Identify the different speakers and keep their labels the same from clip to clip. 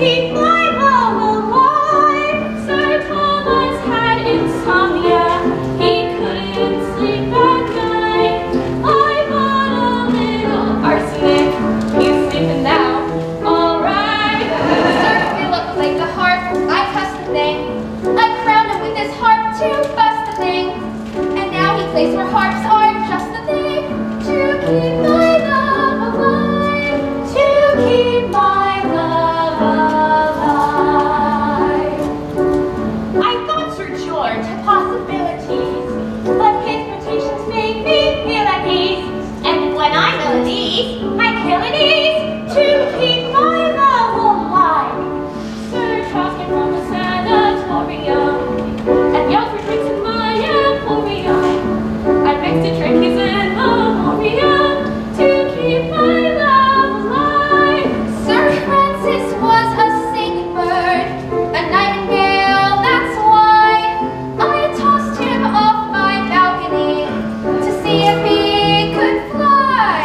Speaker 1: keep my love alive. Sir Thomas had insomnia. He couldn't sleep at night. I bought a little arsenic. He's sleeping now. All right.
Speaker 2: Sir Philip played the harp. I cussed the thing. I crowned him with this harp to bust the thing. And now he plays where harps are just the thing. To keep my love alive. To keep my love alive.
Speaker 1: I thought Sir George had possibilities, but his potations make me feel at ease. And when I'm ill at ease, I kill at ease to keep my love alive. Sir Charles came from the sanatorium and yelled for drinks in my emporium. I mixed a drink, he's in memoriam to keep my love alive.
Speaker 2: Sir Francis was a singing bird, a nightingale, that's why I tossed him off my balcony to see if he could fly.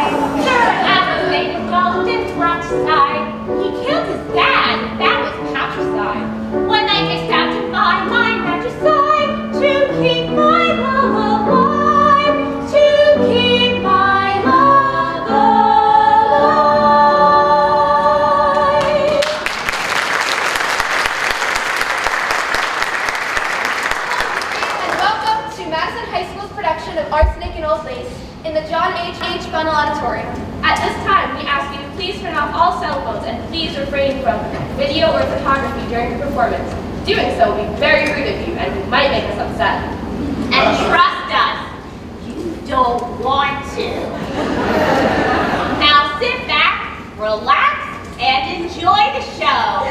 Speaker 1: Sir Abbott made a golden fratricide. He killed his dad, that was patricide. One night they stabbed him by my matricide to keep my love alive. To keep my love alive.
Speaker 2: And welcome to Madison High School's production of Arsenic and Old Lace in the John H. Bunnell Auditorium.
Speaker 1: At this time, we ask you to please turn off all cell phones and please refrain from video or photography during the performance. Doing so will be very rude of you and might make us upset. And trust us, you don't want to. Now sit back, relax, and enjoy the show.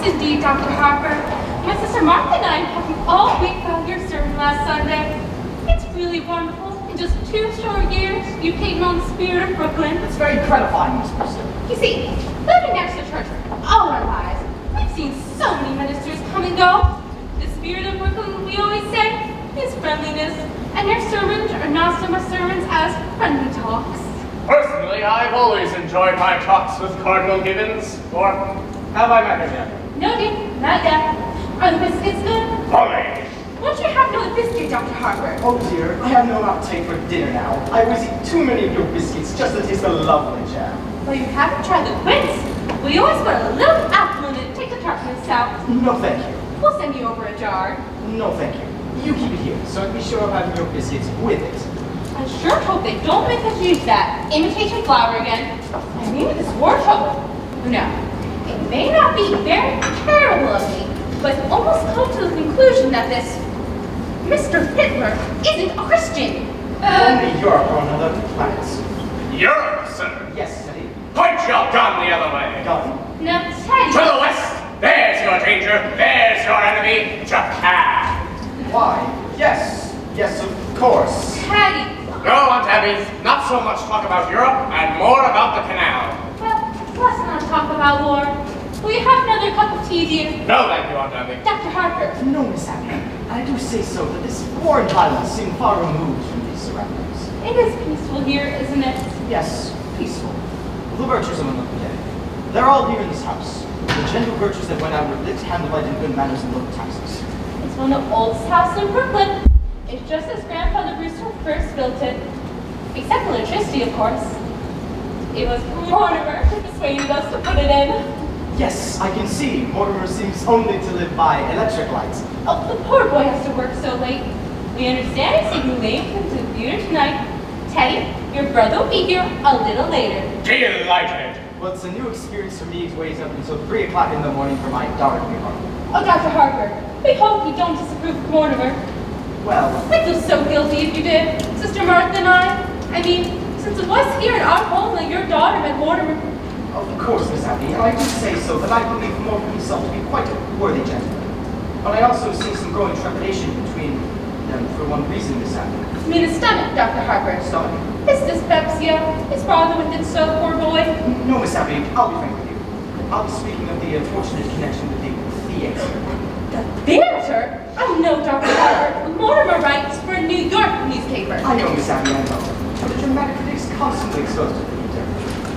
Speaker 3: Indeed, Dr. Harper. My sister Martha and I have been all week about your sermon last Sunday. It's really wonderful. In just 2 short years, you've taken on the spirit of Brooklyn.
Speaker 4: It's very gratifying, Miss Brewster.
Speaker 3: You see, living next to church all our lives, we've seen so many ministers come and go. The spirit of Brooklyn, we always say, is friendliness, and your sermons are not so much sermons as friendly talks.
Speaker 5: Personally, I've always enjoyed my talks with Cardinal Gibbons, or have I met him yet?
Speaker 3: No, dear, not yet. Are the biscuits good?
Speaker 5: Folly!
Speaker 3: Won't you have another biscuit, Dr. Harper?
Speaker 4: Oh dear, I have no appetite for dinner now. I always eat too many of your biscuits just to taste the lovely jam.
Speaker 3: Well, you haven't tried the quince. We always put a little apple in it. Take the tartness out.
Speaker 4: No thank you.
Speaker 3: We'll send you over a jar.
Speaker 4: No thank you. You keep it here, so I'd be sure of having your biscuits with it.
Speaker 3: I sure hope they don't make us use that imitation flour again. I mean, this war trouble. No, it may not be very terrible of me, but I've almost come to the conclusion that this Mr. Hitler isn't a Christian.
Speaker 4: Only Europe or another planet.
Speaker 5: Europe, sir!
Speaker 4: Yes, Teddy.
Speaker 5: Point your gun the other way!
Speaker 4: Gun?
Speaker 3: Now, Teddy.
Speaker 5: To the west! There's your danger! There's your enemy! Japan!
Speaker 4: Why? Yes. Yes, of course.
Speaker 3: Teddy.
Speaker 5: Go on, Tabby. Not so much talk about Europe and more about the canal.
Speaker 3: Well, let's not talk about war. Will you have another cup of tea, dear?
Speaker 5: No, thank you, Aunt Tabby.
Speaker 3: Dr. Harper.
Speaker 4: No, Miss Abby. I do say so that this war and violence seem far removed from these surroundings.
Speaker 3: It is peaceful here, isn't it?
Speaker 4: Yes, peaceful. The virtues among them today. They're all here in this house. The gentle virtues that went out were lit, handled by good manners and low taxes.
Speaker 3: It's one of the oldest houses in Brooklyn. It's just as Grandfather Brewster first built it. Except electricity, of course. It was Mortimer who persuaded us to put it in.
Speaker 4: Yes, I can see. Mortimer seems only to live by electric lights.
Speaker 3: Oh, the poor boy has to work so late. We understand he's taking Elaine to the theater tonight. Teddy, your brother will be here a little later.
Speaker 5: Delighted.
Speaker 4: Well, it's a new experience for me to wait up until 3 o'clock in the morning for my daughter to be home.
Speaker 3: Oh, Dr. Harper, we hope you don't disapprove of Mortimer.
Speaker 4: Well,
Speaker 3: I feel so guilty if you did, Sister Martha and I mean, since it was here in our home that your daughter met Mortimer.
Speaker 4: of course, Miss Abby, and I do say so that I believe Mortimer himself to be quite a worthy gentleman. But I also see some growing trepidation between them for one reason, Miss Abby.
Speaker 3: I mean his stomach, Dr. Harper.
Speaker 4: Stomach?
Speaker 3: His dyspepsia. His father went so, poor boy.
Speaker 4: No, Miss Abby, I'll be frank with you. I'll be speaking of the unfortunate connection with the theater.
Speaker 3: The theater? Oh no, Dr. Harper. Mortimer writes for a New York newspaper.
Speaker 4: I know, Miss Abby, I know. But the dramatic critic's constantly exposed to the theater.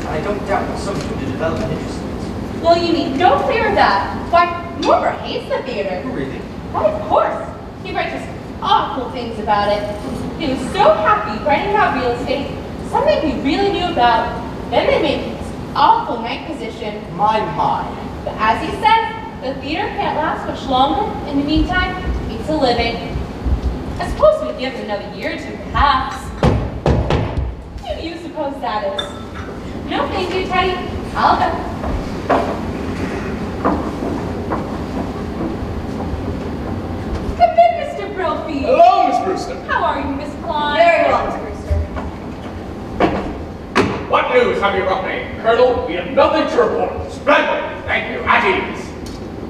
Speaker 4: And I don't doubt that some to develop an interest in it.
Speaker 3: Well, you need no fear of that. Why, Mortimer hates the theater.
Speaker 4: Really?
Speaker 3: Why, of course. He writes just awful things about it. He was so happy writing about real estate, something he really knew about. Then they made his awful night position.
Speaker 4: My.
Speaker 3: But as he says, the theater can't last much longer. In the meantime, it's a living. I suppose we'd give it another year or two, perhaps. Who do you suppose that is? No, thank you, Teddy. I'll go. Come in, Mr. Brophy.
Speaker 5: Hello, Miss Brewster.
Speaker 3: How are you, Miss Klein?
Speaker 2: Very well, Miss Brewster.
Speaker 5: What news have you brought me? Colonel, we have nothing to report. Splendid. Thank you. At ease.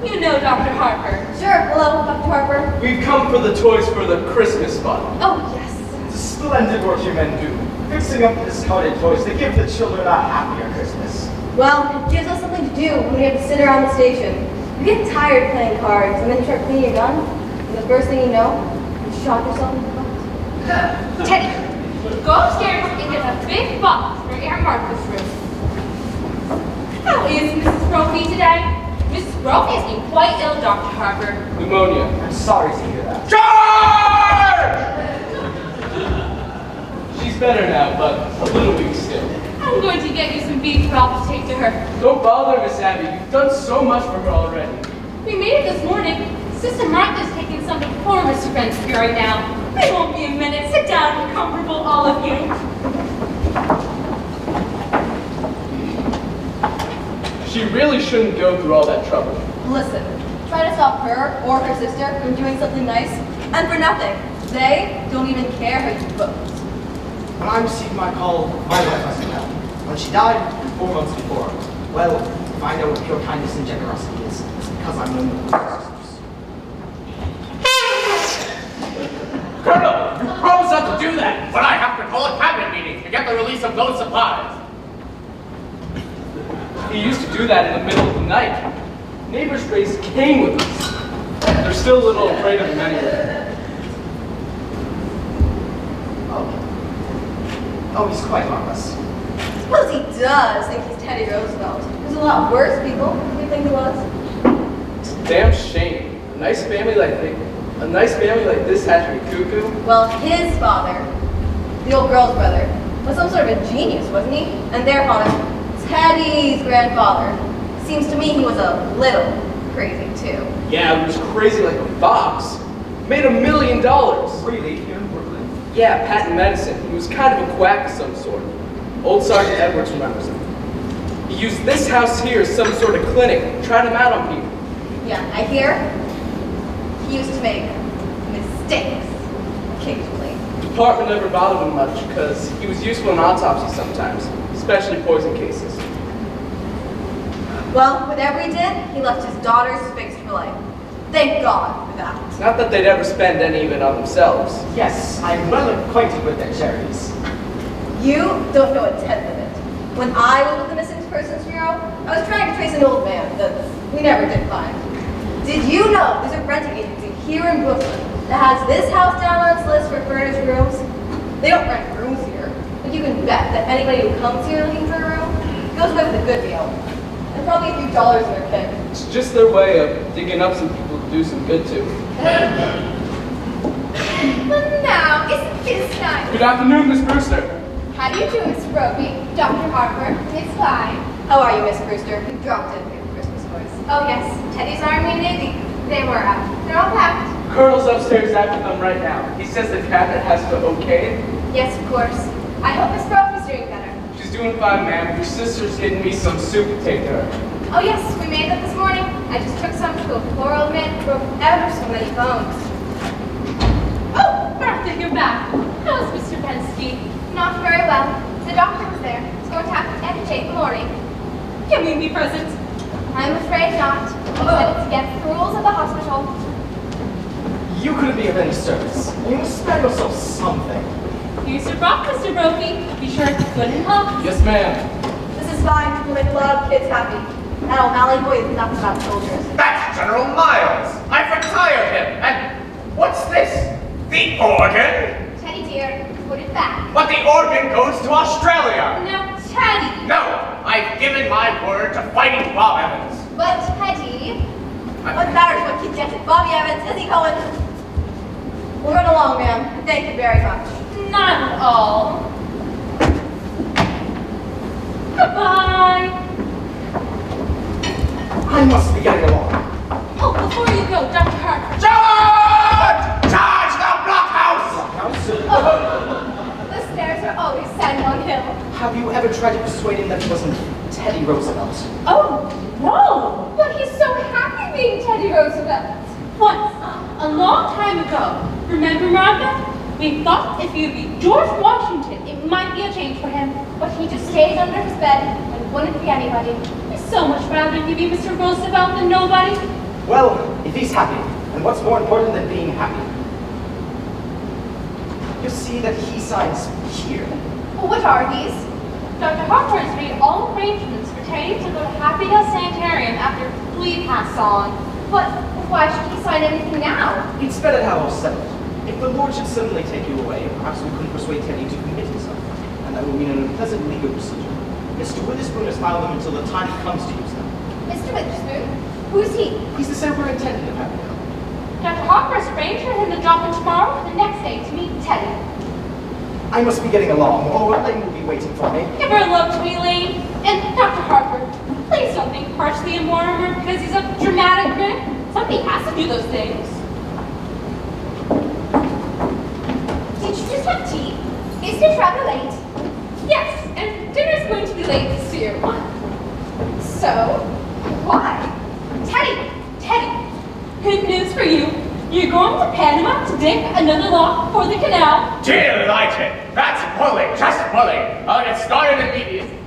Speaker 3: You know Dr. Harper.
Speaker 2: Sure. Hello, Dr. Harper.
Speaker 6: We've come for the toys for the Christmas fund.
Speaker 3: Oh, yes.
Speaker 4: It's splendid work you men do. Fixing up the discarded toys to give the children a happier Christmas.
Speaker 2: Well, it gives us something to do when we have to sit around the station. You get tired playing cards, and then you start cleaning your gun, and the first thing you know, you shot yourself in the butt.
Speaker 3: Teddy, go upstairs and get a big box for Aunt Martha's room. How is Mrs. Brophy today? Mrs. Brophy has been quite ill, Dr. Harper.
Speaker 6: Pneumonia.
Speaker 4: I'm sorry to hear that.
Speaker 5: Charge!
Speaker 6: She's better now, but a little weak still.
Speaker 3: I'm going to get you some beef broth to take to her.
Speaker 6: Don't bother, Miss Abby. You've done so much for her already.
Speaker 3: We made it this morning. Sister Martha's taking something for Mr. Benson here right now. It won't be a minute. Sit down and be comfortable, all of you.
Speaker 6: She really shouldn't go through all that trouble.
Speaker 2: Listen, try to stop her or her sister from doing something nice, and for nothing. They don't even care how you vote.
Speaker 4: When I received my call, my wife was well. When she died 4 months before, well, if I know what pure kindness and generosity is, it's because I'm one of those sisters.
Speaker 5: Colonel, you promised not to do that, but I have to call a cabinet meeting to get the release of those supplies.
Speaker 6: He used to do that in the middle of the night. Neighbors raised Cain with us. They're still a little afraid of him anyway.
Speaker 4: Oh, he's quite harmless.
Speaker 2: Suppose he does think he's Teddy Roosevelt. There's a lot worse people than we think he was.
Speaker 6: It's a damn shame. A nice family like this had to be cuckoo.
Speaker 2: Well, his father, the old girl's brother, was some sort of a genius, wasn't he? And their father, Teddy's grandfather. Seems to me he was a little crazy too.
Speaker 6: Yeah, he was crazy like a fox. Made $1 million.
Speaker 4: Really? Here in Brooklyn?
Speaker 6: Yeah, patent medicine. He was kind of a quack of some sort. Old Sergeant Edwards remembers him. He used this house here as some sort of clinic, tried him out on people.
Speaker 2: Yeah, I hear he used to make mistakes occasionally.
Speaker 6: The department never bothered him much because he was useful in autopsies sometimes, especially poison cases.
Speaker 2: Well, whatever he did, he left his daughters fixed for life. Thank God for that.
Speaker 6: Not that they'd ever spend any of it on themselves.
Speaker 4: Yes, I'm well acquainted with their charities.
Speaker 2: You don't know a tenth of it. When I was with the Missing Persons Bureau, I was trying to trace an old man that we never did find. Did you know there's a renting agency here in Brooklyn that has this house down on its list for furnished rooms? They don't rent rooms here, but you can bet that anybody who comes here looking for a room goes away with a good deal. And probably a few dollars in their kit.
Speaker 6: It's just their way of digging up some people to do some good to.
Speaker 2: But now, isn't this nice?
Speaker 6: Good afternoon, Miss Brewster.
Speaker 2: How do you do, Miss Brophy? Dr. Harper, Miss Klein. How are you, Miss Brewster? You dropped in for your Christmas toys.
Speaker 1: Oh yes, Teddy's Army and Navy. They were out. They're all packed.
Speaker 6: Colonel's upstairs after them right now. He says the cabinet has to okay it.
Speaker 1: Yes, of course. I hope Miss Brophy's doing better.
Speaker 6: She's doing fine, ma'am. Your sister's getting me some soup to take to her.
Speaker 1: Oh yes, we made that this morning. I just took some to a poor old man who broke ever so many bones. Oh,
Speaker 4: You couldn't be of any service. You must spare yourself something.
Speaker 3: Here's your broth, Mr. Brophy. Be sure it's good and hot.
Speaker 6: Yes, ma'am.
Speaker 7: This is fine. We'll make a lot of kids happy. That O'Malley boy is nothing about soldiers.
Speaker 5: That's General Miles. I've retired him. And what's this? The organ?
Speaker 2: Teddy dear, put it back.
Speaker 5: But the organ goes to Australia.
Speaker 3: Now, Teddy.
Speaker 5: No, I've given my word to Fighting Bob Evans.
Speaker 2: But Teddy,
Speaker 7: What matters what kid gets it? Bobby Evans, is he going? We'll run along, ma'am. Thank you very much.
Speaker 3: Not at all. Goodbye.
Speaker 4: I must be getting along.
Speaker 3: Oh, before you go, Dr. Harper.
Speaker 5: Charge! Charge the blockhouse!
Speaker 2: the stairs are always San Juan Hill.
Speaker 4: Have you ever tried to persuade him that he wasn't Teddy Roosevelt?
Speaker 3: Oh, no.
Speaker 2: But he's so happy being Teddy Roosevelt.
Speaker 3: Once, a long time ago, remember, Martha? We thought if you'd be George Washington, it might be a change for him.
Speaker 2: But he just stayed under his bed and wouldn't be anybody.
Speaker 3: I'd so much rather you be Mr. Roosevelt than nobody.
Speaker 4: Well, if he's happy, and what's more important than being happy? You see that he signs here.
Speaker 2: What are these?
Speaker 3: Dr. Harper has made all arrangements pertaining to the Happiness Sanitarium after we pass on.
Speaker 2: But why should he sign anything now?
Speaker 4: It's better to have all settled. If the Lord should suddenly take you away, perhaps we couldn't persuade Teddy to commit himself, and that would mean an unpleasant legal procedure. Mr. Witherspoon has filed them until the time comes to use them.
Speaker 2: Mr. Witherspoon? Who's he?
Speaker 4: He's the superintendent of Happy Hill.
Speaker 3: Dr. Harper has arranged for him to drop in tomorrow and the next day to meet Teddy.
Speaker 4: I must be getting along, or Elaine will be waiting for me.
Speaker 3: Give her a look to Elaine. And Dr. Harper, please don't think harshly of Mortimer because he's a dramatic critic. Somebody has to do those things.
Speaker 2: Did you just have tea? Is your travel late?
Speaker 3: Yes, and dinner's going to be late too.
Speaker 2: So, why?
Speaker 3: Teddy, good news for you. You're going to Panama to dig another lock for the canal.
Speaker 5: Delighted! That's bully, just bully. I'll get started immediately.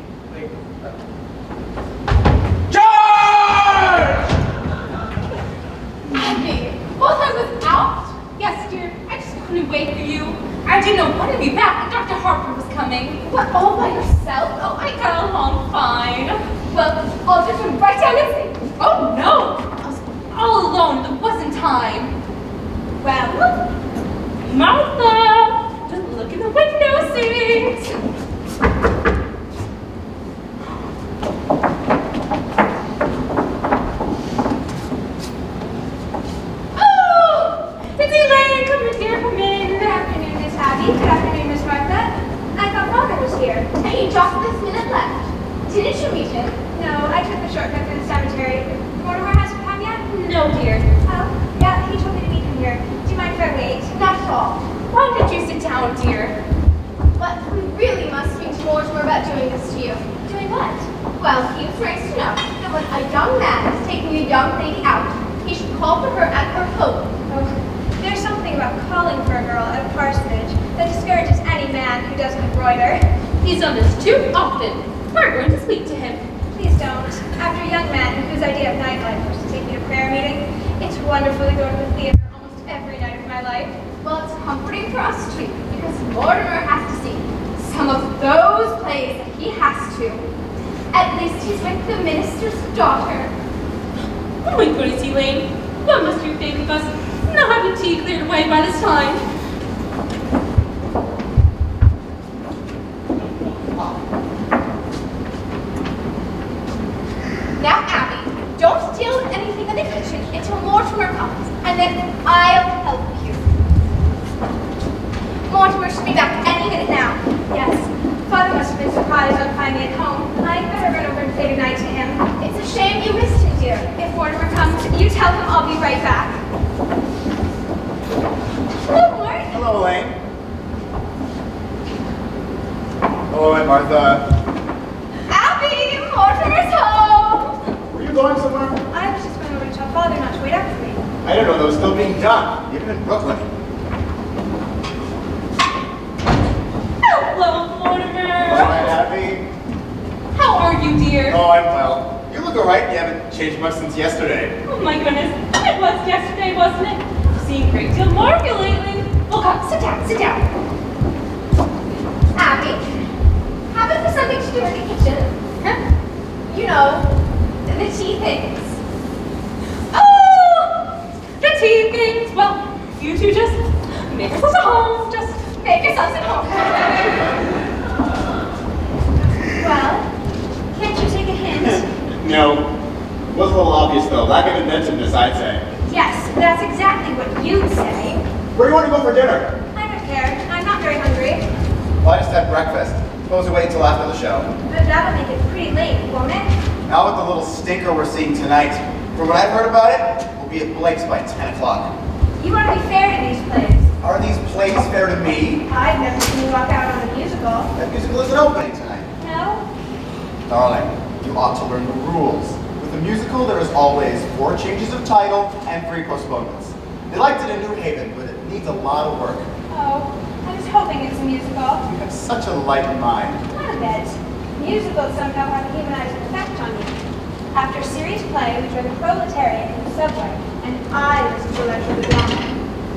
Speaker 5: George!
Speaker 3: Maggie, while I was out? Yes, dear, I just couldn't wait for you. I didn't know when to be back, and Dr. Harper was coming.
Speaker 2: What, all by yourself?
Speaker 3: Oh, I got along fine.
Speaker 2: Well, I'll just run right down and see.
Speaker 3: Oh, no! I was all alone, there wasn't time.
Speaker 2: Well,
Speaker 3: Martha, just look in the window seat. Oh, it's Elaine. Come in, dear, come in.
Speaker 2: good afternoon, Miss Abby. Good afternoon, Miss Martha. I thought Father was here. He just this minute left. Didn't you meet him? No, I took the shortcut through the cemetery. Mortimer hasn't come yet?
Speaker 3: No, dear.
Speaker 2: Oh, yeah, he told me to meet him here. Do you mind if I wait? Not at all.
Speaker 3: Why don't you sit down, dear?
Speaker 2: But we really must speak to Mortimer about doing this to you. Doing what? Well, he was raised to know that when a young man is taking a young lady out, he should call for her at her home.
Speaker 8: Oh, there's something about calling for a girl at a parsonage that discourages any man who doesn't embroider.
Speaker 3: He's done this too often. We're going to speak to him.
Speaker 8: Please don't. After a young man whose idea of nightlife was to take me to prayer meeting, it's wonderful to go to the theater almost every night of my life.
Speaker 2: Well, it's comforting for us too, because Mortimer has to see some of those plays that he has to. At least he's with the minister's daughter.
Speaker 3: Oh my goodness, Elaine. What must you think of us not having tea cleared away by this time?
Speaker 2: Now, Abby, don't deal with anything in the kitchen until Mortimer comes, and then I'll help you. Mortimer should be back any minute now.
Speaker 8: Yes, Father must have been surprised on finding me at home. I'd better run over and say goodnight to him.
Speaker 2: It's a shame you missed him, dear.
Speaker 8: If Mortimer comes, you tell him I'll be right back.
Speaker 2: Hello, Mort.
Speaker 9: Hello, Elaine. Hello, Aunt Martha.
Speaker 2: Abby, Mortimer's home.
Speaker 9: Were you going somewhere?
Speaker 8: I was just going over to tell Father not to wait up for me.
Speaker 9: I didn't know that was still being done, even in Brooklyn.
Speaker 3: Hello, Mortimer.
Speaker 9: Hi, Abby.
Speaker 3: How are you, dear?
Speaker 9: Oh, I'm well. You look alright. You haven't changed much since yesterday.
Speaker 3: Oh my goodness. It was yesterday, wasn't it? seen a great deal more of you lately. Well, come, sit down, sit down.
Speaker 2: Abby, how about for something to do in the kitchen? Huh? You know, the tea things.
Speaker 3: Oh, the tea things. Well, you two just make yourselves at home. Just make yourselves at home.
Speaker 2: Well, can't you take a hint?
Speaker 9: No. Was a little obvious though. Lack of inventiveness, I'd say.
Speaker 8: Yes, that's exactly what you'd say.
Speaker 9: Where do you want to go for dinner?
Speaker 8: I don't care. I'm not very hungry.
Speaker 9: Well, I just had breakfast. Suppose we wait until after the show.
Speaker 8: But that'll make it pretty late, won't it?
Speaker 9: Now with the little stinker we're seeing tonight, from what I've heard about it, we'll be at Blake's by 10 o'clock.
Speaker 8: You want to be fair to these plays.
Speaker 9: Are these plays fair to me?
Speaker 8: I've never seen you walk out on a musical.
Speaker 9: That musical isn't opening tonight.
Speaker 8: No?
Speaker 9: Darling, you ought to learn the rules. With a musical, there is always 4 changes of title and 3 postponements. They liked it in New Haven, but it needs a lot of work.
Speaker 8: Oh, I was hoping it's a musical.
Speaker 9: You have such a light mind.
Speaker 8: Not a bit. Musicals somehow have a humanizing effect on you. After a serious play, we joined the proletariat in the subway, and I listened to electrical drama.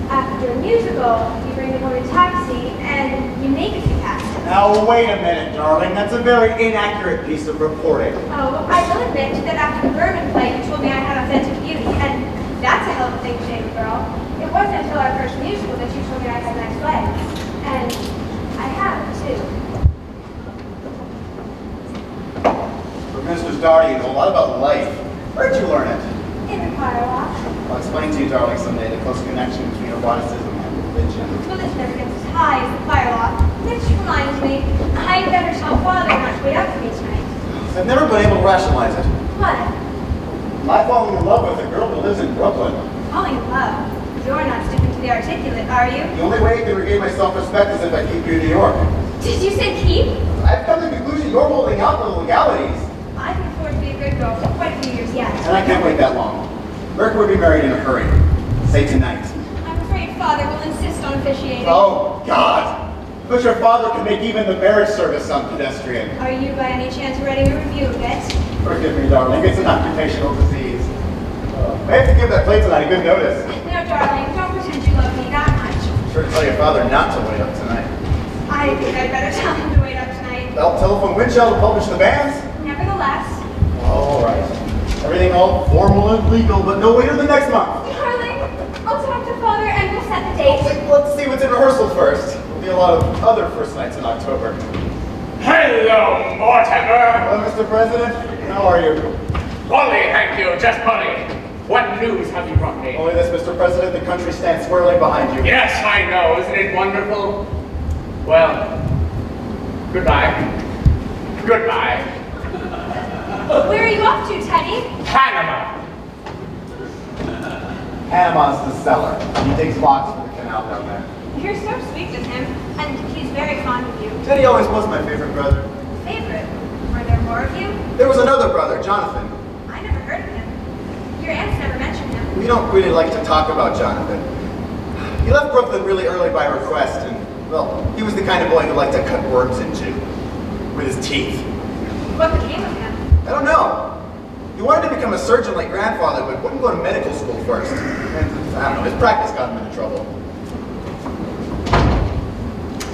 Speaker 8: After a musical, you bring me home in a taxi, and you make a few passes.
Speaker 9: Now wait a minute, darling. That's a very inaccurate piece of reporting.
Speaker 8: Oh, I will admit that after the Berman play, you told me I had authentic beauty, and that's a hell of a thing to say to a girl. It wasn't until our first musical that you told me I had nice legs. And I have, too.
Speaker 9: Mr. Doherty, you know a lot about life. Where'd you learn it?
Speaker 8: In the choir loft.
Speaker 9: I'll explain to you, darling, someday the close connection between eroticism and religion.
Speaker 8: Well, this never gets as high as the choir loft. Which reminds me, I'd better tell Father not to wait up for me tonight.
Speaker 9: I've never been able to rationalize it.
Speaker 8: What?
Speaker 9: I'm falling in love with a girl who lives in Brooklyn.
Speaker 8: Falling in love? You're not sticking to the articulate, are you?
Speaker 9: The only way to regain my self-respect is if I keep you in New York.
Speaker 8: Did you say keep?
Speaker 9: I've come to the conclusion you're holding out the legalities.
Speaker 8: I can afford to be a good girl for quite a few years yet.
Speaker 9: And I can't wait that long. Merker would be married in a hurry. Say tonight.
Speaker 8: I'm afraid Father will insist on officiating.
Speaker 9: Oh, God! But your father can make even the marriage service sound pedestrian.
Speaker 8: Are you by any chance writing a review of it?
Speaker 9: Forgive me, darling. It's an occupational disease. I have to give that play tonight a good notice.
Speaker 8: No, darling, don't pretend you love me that much.
Speaker 9: I'm sure to tell your father not to wait up tonight.
Speaker 8: I think I'd better tell him to wait up tonight.
Speaker 9: I'll telephone Winchell to publish the bands.
Speaker 8: Nevertheless.
Speaker 9: All right. Everything all formal and legal, but no later than next month.
Speaker 8: Darling, I'll talk to Father and we'll set the date.
Speaker 9: Let's see what's in rehearsal first. There'll be a lot of other first nights in October.
Speaker 5: Hello, Mortimer.
Speaker 9: Hello, Mr. President. How are you?
Speaker 5: Bully, thank you, just bully. What news have you brought me?
Speaker 9: Only this, Mr. President. The country stands squarely behind you.
Speaker 5: Yes, I know. Isn't it wonderful? Well, goodbye. Goodbye.
Speaker 8: Where are you off to, Teddy?
Speaker 5: Panama.
Speaker 9: Panama's the cellar. He digs locks for the canal down there.
Speaker 8: You're so sweet with him, and he's very fond of you.
Speaker 9: Teddy always was my favorite brother.
Speaker 8: Favorite? Were there more of you?
Speaker 9: There was another brother, Jonathan.
Speaker 8: I never heard of him. Your aunts never mentioned him.
Speaker 9: We don't really like to talk about Jonathan. He left Brooklyn really early by request, and, well, he was the kind of boy who liked to cut worms into with his teeth.
Speaker 8: What became of him?
Speaker 9: I don't know. He wanted to become a surgeon like grandfather, but wouldn't go to medical school first. And, I don't know, his practice got him into trouble.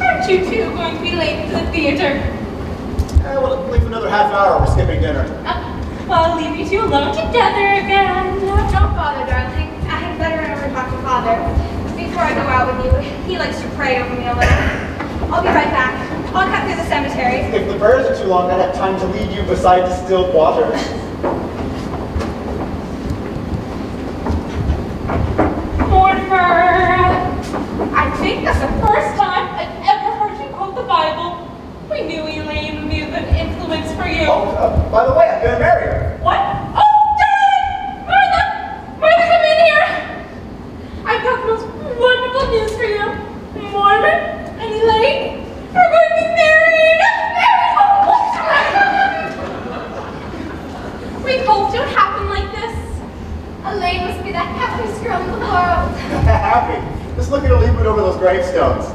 Speaker 3: Aren't you two going to be late to the theater?
Speaker 9: We'll leave for another half hour. We're skipping dinner.
Speaker 3: I'll leave you two alone together again.
Speaker 8: Don't bother, darling. I had better run over and talk to Father. Before I go out with you, he likes to pray over me a little. I'll be right back. I'll cut through the cemetery.
Speaker 9: If the prayers are too long, I'd have time to lead you beside distilled water.
Speaker 3: Mortimer, I think that's the first time I've ever heard you quote the Bible. We knew Elaine would be a good influence for you.
Speaker 9: Oh, by the way, I'm gonna marry her.
Speaker 3: What? Oh, darling! Martha! Martha, come in here! I've got the most wonderful news for you. Mortimer and Elaine are going to be married! We hoped it would happen like this.
Speaker 2: Elaine must be the happiest girl in the world.
Speaker 9: Happy. Just look at her leaping over those gravestones.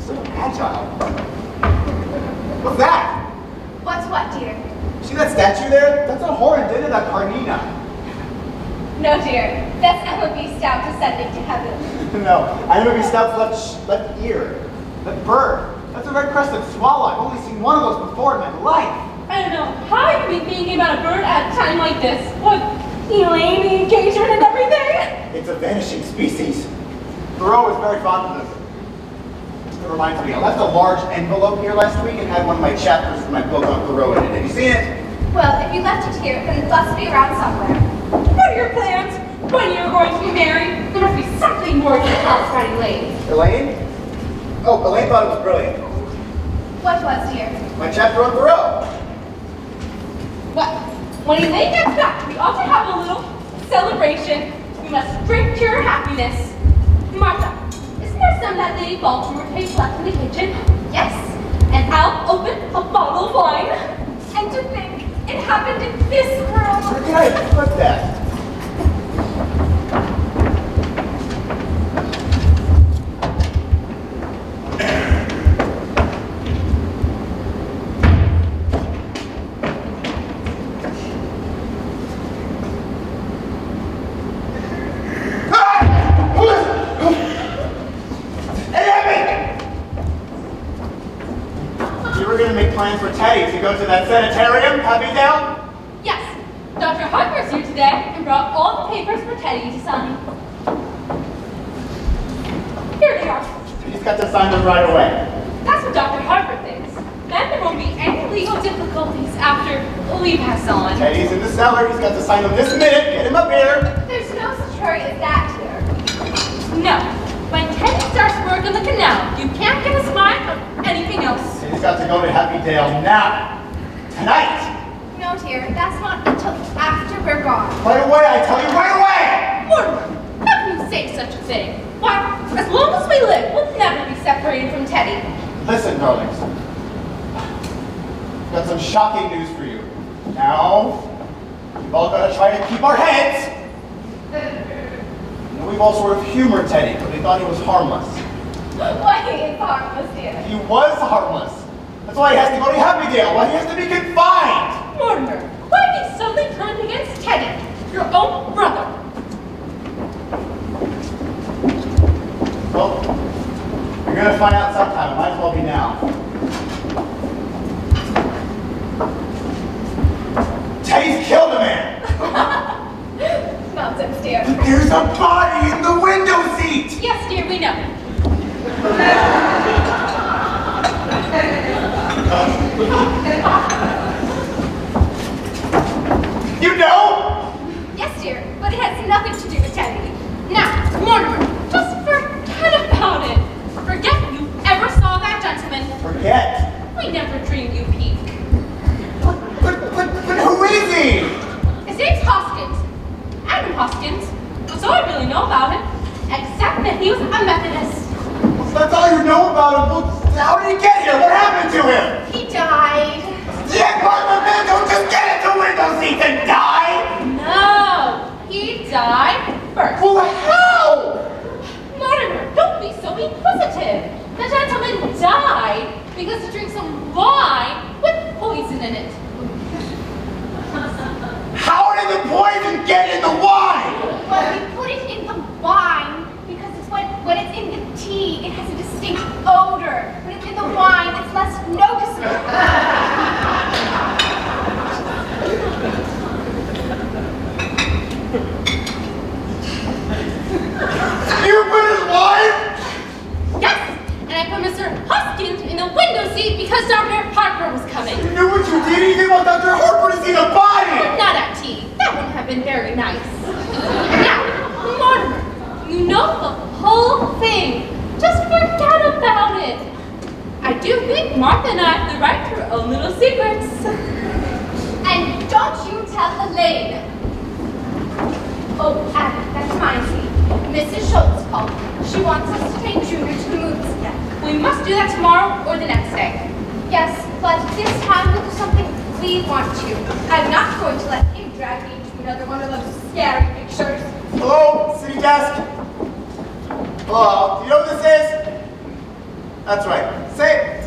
Speaker 9: So agile. What's that?
Speaker 2: What's what, dear?
Speaker 9: See that statue there? That's a Horrendina Carnina.
Speaker 2: No, dear. That's Emma B. Stout descending to heaven.
Speaker 9: No, I never be Stout's left ear. That bird. That's a red-crested swallow. I've only seen one of those before in my life.
Speaker 3: I don't know how you can be thinking about a bird at a time like this. What, Elaine, the engagement and everything?
Speaker 9: It's a vanishing species. Thoreau was very fond of them. It reminds me, I left a large envelope here last week and had one of my chapters from my book on Thoreau in it. Have you seen it?
Speaker 2: Well, if you left it here, then it must be around somewhere.
Speaker 3: What are your plans? When you're going to be married? There must be something more than house about Elaine.
Speaker 9: Elaine? Oh, Elaine thought it was brilliant.
Speaker 2: What was, dear?
Speaker 9: My chapter on Thoreau.
Speaker 3: Well, when Elaine gets back, we ought to have a little celebration. We must drink to your happiness. Martha, isn't there some that Lady Baltimore takes left in the kitchen?
Speaker 2: Yes.
Speaker 3: And I'll open a bottle of wine.
Speaker 2: And to think, it happened in this room.
Speaker 9: Where can I put that? Plans for Teddy to go to that sanitarium, Happydale?
Speaker 3: Yes, Dr. Harper's here today and brought all the papers for Teddy to sign. Here they are.
Speaker 9: He's got to sign them right away.
Speaker 3: That's what Dr. Harper thinks. Then there won't be any legal difficulties after we pass on.
Speaker 9: Teddy's in the cellar. He's got to sign them this minute. Get him up here.
Speaker 2: There's no such hurry as that here.
Speaker 3: No. When Teddy starts work on the canal, you can't get a smile or anything else.
Speaker 9: He's got to go to Happydale now. Tonight.
Speaker 2: No, dear. That's not until after we're gone.
Speaker 9: Right away, I tell you, right away!
Speaker 3: Mortimer, how can you say such a thing? Why, as long as we live, we'll never be separated from Teddy.
Speaker 9: Listen, darlings. I've got some shocking news for you. Now, we've all got to try to keep our heads. We've all sort of humored Teddy, but we thought he was harmless.
Speaker 2: Why he is harmless, dear?
Speaker 9: He was harmless. That's why he has to go to Happydale. Why he has to be confined.
Speaker 3: Mortimer, why have you suddenly turned against Teddy, your own brother?
Speaker 9: Well, you're going to find out sometime. It might as well be now. Teddy's killed a man.
Speaker 2: Nonsense, dear.
Speaker 9: There's a body in the window seat!
Speaker 3: Yes, dear, we know.
Speaker 9: You know?
Speaker 2: Yes, dear, but it has nothing to do with Teddy.
Speaker 3: Now, Mortimer, just forget about it. Forget you ever saw that gentleman.
Speaker 9: Forget.
Speaker 3: We never dreamed you peak.
Speaker 9: But who is he?
Speaker 3: His name's Hoskins. Adam Hoskins. That's all I really know about him. Except that he was a Methodist.
Speaker 9: Well, that's all you know about him. Well, how did he get here? What happened to him?
Speaker 2: He died.
Speaker 9: Yeah, but man, don't just get into window seats and die!
Speaker 3: No, he died first.
Speaker 9: Well, how?
Speaker 3: Mortimer, don't be so inquisitive. The gentleman died because he drank some wine with poison in it.
Speaker 9: How did the poison get in the wine?
Speaker 2: Well, we put it in the wine because it's when it's in the tea, it has a distinct odor. When it's in the wine, it's less noticeable.
Speaker 9: You put his wife?
Speaker 3: Yes, and I put Mr. Hoskins in the window seat because Dr. Harper was coming.
Speaker 9: You knew what you did? You didn't want Dr. Harper to see the body!
Speaker 3: Not at tea. That wouldn't have been very nice. Now, Mortimer, you know the whole thing. Just forget about it. I do think Martha and I have the right to our own little secrets.
Speaker 2: And don't you tell Elaine. Oh, Adam, that reminds me. Mrs. Schultz called. She wants us to take Junior to the movies again.
Speaker 3: We must do that tomorrow or the next day.
Speaker 2: Yes, but this time we'll do something we want to. I'm not going to let him drag me into another one of those scary pictures.
Speaker 9: Hello, city desk. Hello, do you know what this is? That's right. Say,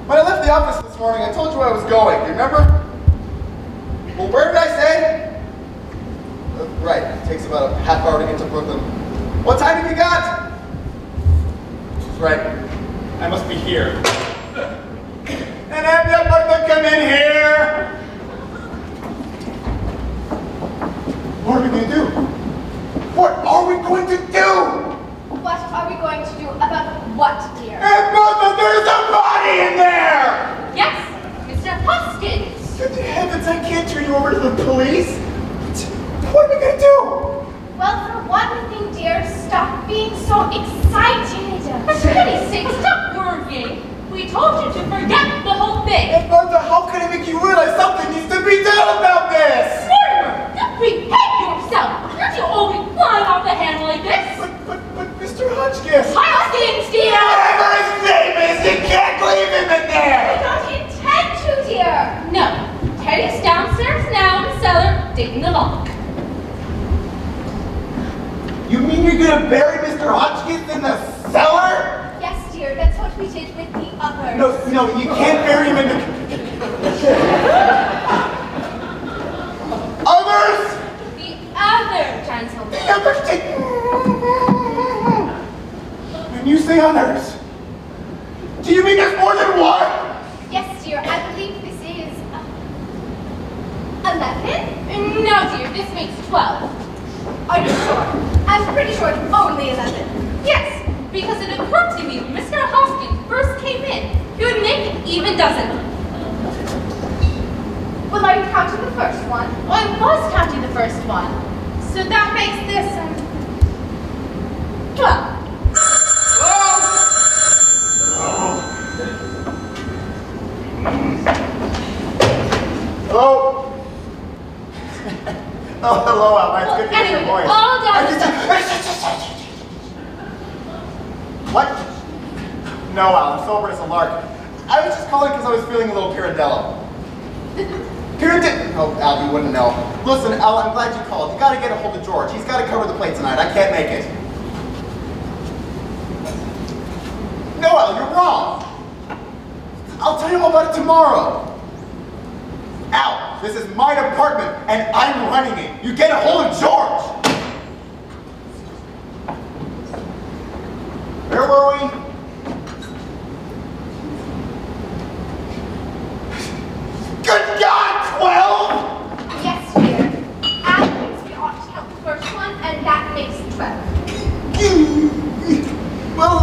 Speaker 9: when I left the office this morning, I told you where I was going. Do you remember? Well, where did I say? Right, it takes about a half hour to get to Brooklyn. What time have you got? She's right. I must be here. And have you Brooklyn come in here? What are we going to do? What are we going to do?
Speaker 2: What are we going to do about what, dear?
Speaker 9: And Brooklyn, there's a body in there!
Speaker 3: Yes, Mr. Hoskins.
Speaker 9: Good heavens, I can't turn you over to the police. What are we going to do?
Speaker 2: Well, for one thing, dear, stop being so excited.
Speaker 3: For goodness sake, stop worrying. We told you to forget the whole thing.
Speaker 9: And Martha, how can I make you realize something needs to be done about this?
Speaker 3: Mortimer, behave yourself. Aren't you always flying off the handle like this?
Speaker 9: But Mr. Hotchkiss.
Speaker 3: Hoskins, dear!
Speaker 9: Whatever his name is, you can't leave him in
Speaker 2: I
Speaker 9: there!
Speaker 2: don't intend to, dear.
Speaker 3: No, Teddy's downstairs now in the cellar, digging the lock.
Speaker 9: You mean you're gonna bury Mr. Hotchkiss in the cellar?
Speaker 2: Yes, dear, that's what we did with the others.
Speaker 9: No, you can't bury him in the... Others?
Speaker 3: The other gentleman.
Speaker 9: The others? When you say others, do you mean there's more than one?
Speaker 2: Yes, dear, I believe this is 11?
Speaker 3: No, dear, this makes 12.
Speaker 2: Are you sure? I'm pretty sure it's only 11.
Speaker 3: Yes, because it occurred to me when Mr. Hoskins first came in, he would make an even dozen.
Speaker 2: Well, are you counting the first one?
Speaker 3: Well, I was counting the first one. So that makes this 12.
Speaker 9: Hello? Oh, hello, Al. It's good to hear your
Speaker 3: Anyway,
Speaker 9: voice.
Speaker 3: all down.
Speaker 9: What? No, Al. I'm sober as a lark. I was just calling because I was feeling a little Pirandello. Oh, Al, you wouldn't know. Listen, Al, I'm glad you called. You got to get a hold of George. He's got to cover the plate tonight. I can't make it. No, Al, you're wrong. I'll tell you all about it tomorrow. Al, this is my department, and I'm running it. You get a hold of George. Where were we? Good God, 12?
Speaker 2: Yes, dear. Al thinks we ought to count the first one, and that makes 12.
Speaker 9: Well,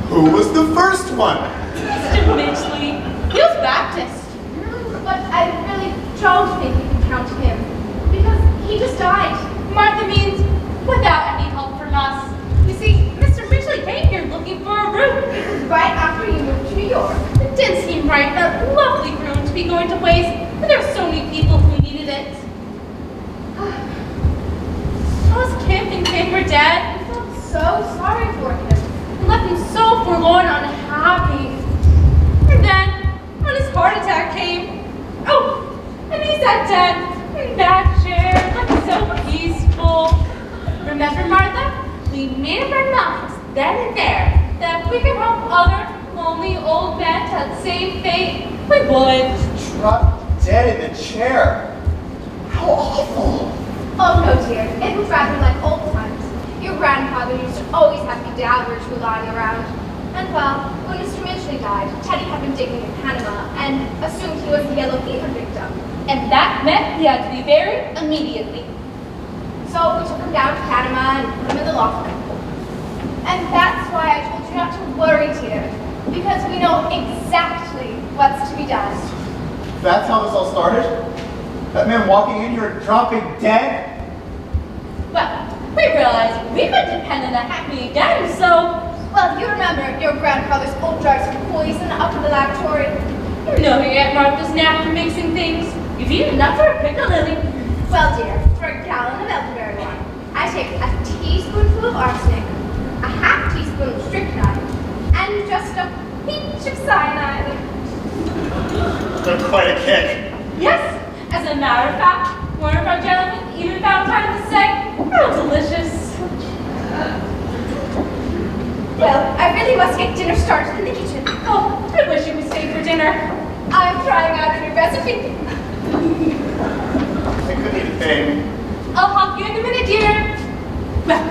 Speaker 9: who was the first one?
Speaker 3: Mr. Mitchley. He was Baptist.
Speaker 2: But I really don't think we can count him, because he just died.
Speaker 3: Martha means without any help from us. You see, Mr. Mitchley came here looking for a room.
Speaker 2: It was right after you moved to New York.
Speaker 3: It didn't seem right, that lovely room to be going to waste, but there were so many people who needed it. Those Kip and Kate were dead.
Speaker 2: I felt so sorry for him.
Speaker 3: And left him so forlorn and unhappy. And then, when his heart attack came, oh, and he sat dead in that chair, looking so peaceful. Remember, Martha? We made up our minds then and there that if we could help other lonely old men to have the same fate, we would.
Speaker 9: Dropped dead in the chair. How awful.
Speaker 2: Oh no, dear. It was rather like old times. Your grandfather used to always have cadavers lying around. And well, when Mr. Mitchley died, Teddy had been digging in Panama and assumed he was the yellow fever victim.
Speaker 3: And that meant he had to be buried immediately.
Speaker 2: So we took him down to Panama and put him in the locker. And that's why I told you not to worry, dear. Because we know exactly what's to be done.
Speaker 9: That's how this all started? That man walking in here and dropping dead?
Speaker 3: Well, we realized we couldn't depend on that happening again, so...
Speaker 2: Well, you remember your grandfather's old jars of poison up in the laboratory?
Speaker 3: You know your Aunt Martha's knack for mixing things. You've eaten enough for a piccalilli.
Speaker 2: Well, dear, for a gallon of elderberry wine, I take a teaspoonful of arsenic, a half teaspoon of strychnine, and just a pinch of cyanide.
Speaker 9: That's quite a kick.
Speaker 3: Yes, as a matter of fact, one of our gentlemen even found time to say, how delicious.
Speaker 2: Well, I really must get dinner started in the kitchen.
Speaker 3: Oh, I wish you would stay for dinner.
Speaker 2: I'm trying out a new recipe.
Speaker 9: I couldn't even pay.
Speaker 3: I'll hop you in a minute, dear. Well,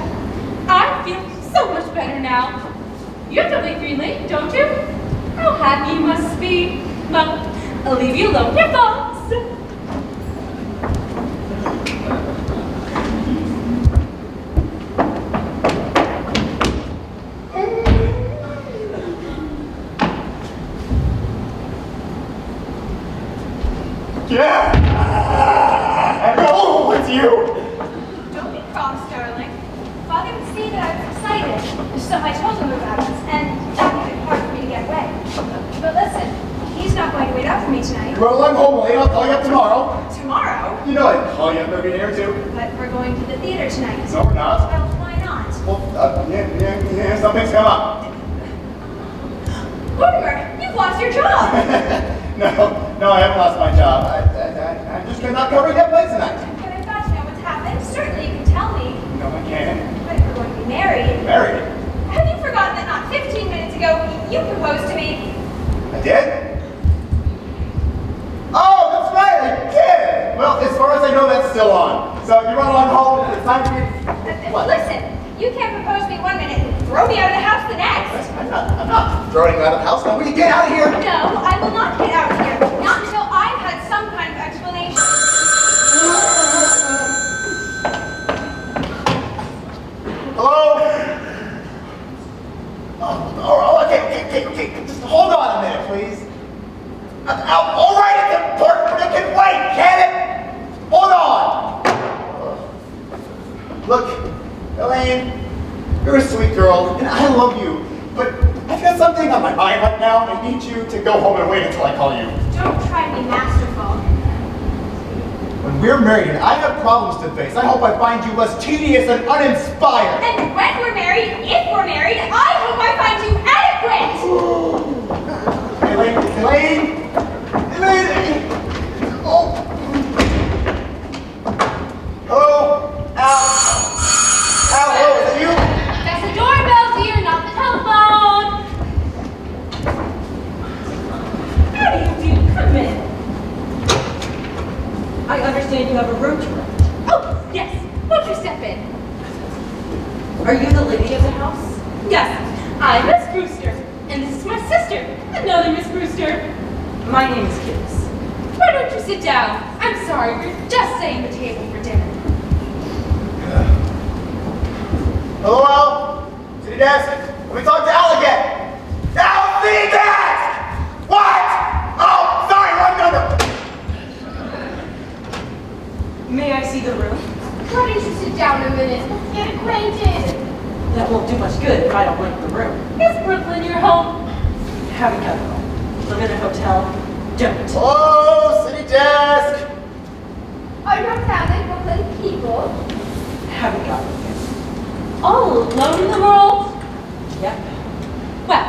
Speaker 3: I feel so much better now. You have to leave me late, don't you? How happy you must be. Well, I'll leave you alone with your thoughts.
Speaker 9: Yeah! Oh, it's you!
Speaker 8: Don't be cross, darling. Father would see that I was excited, so I told him about us, and that made it hard for me to get away. But listen, he's not going to wait up for me tonight.
Speaker 9: Well, I'm home late. I'll call you up tomorrow.
Speaker 8: Tomorrow?
Speaker 9: You know I'd call you up every day or two.
Speaker 8: But we're going to the theater tonight.
Speaker 9: No, we're not.
Speaker 8: Well, why not?
Speaker 9: Well, yeah, something's come up.
Speaker 8: Mortimer, you've lost your job!
Speaker 9: No, I haven't lost my job. I'm just not covering that place tonight.
Speaker 8: But I've got to know what's happened. Certainly you can tell me.
Speaker 9: No, I can't.
Speaker 8: But if we're going to be married...
Speaker 9: Married?
Speaker 8: Have you forgotten that not 15 minutes ago you proposed to me?
Speaker 9: I did? Oh, that's right, I did! Well, as far as I know, that's still on. So you run along home, and it's time for me... What?
Speaker 8: Listen, you can't propose to me one minute and throw me out of the house the next.
Speaker 9: I'm not throwing you out of the house. Now, will you get out of here?
Speaker 8: No, I will not get out of here. Not until I've had some kind of explanation.
Speaker 9: Hello? Oh, okay. Just hold on a minute, please. All right, it's important, but it can wait, can it? Hold on. Look, Elaine, you're a sweet girl, and I love you, but I've got something on my mind right now, and I need you to go home and wait until I call you.
Speaker 8: Don't try to be masterful.
Speaker 9: When we're married and I have problems to face, I hope I find you less tedious and uninspired.
Speaker 8: And when we're married, if we're married, I hope I find you adequate!
Speaker 9: Elaine! Oh! Hello? Hello, is it you?
Speaker 3: That's the doorbell, dear, not the telephone. How do you do? Come in.
Speaker 10: I understand you have a room to rent.
Speaker 3: Oh, yes. Won't you step in?
Speaker 10: Are you the lady of the house?
Speaker 3: Yes, I'm Miss Brewster, and this is my sister, another Miss Brewster.
Speaker 10: My name is Gibbs.
Speaker 3: Why don't you sit down? I'm sorry, we're just setting the table for dinner.
Speaker 9: Hello, Al? City desk? Let me talk to Al again. Al, city desk! What? Oh, sorry, wrong number.
Speaker 10: May I see the room?
Speaker 2: Why don't you sit down a minute? Let's get acquainted.
Speaker 10: That won't do much good if I don't like the room.
Speaker 3: Is Brooklyn your home?
Speaker 10: Haven't got it all. Live in a hotel? Don't.
Speaker 9: Hello, city desk.
Speaker 2: Are your family Brooklyn people?
Speaker 10: Haven't got it.
Speaker 3: All alone in the world?
Speaker 10: Yep.
Speaker 3: Well,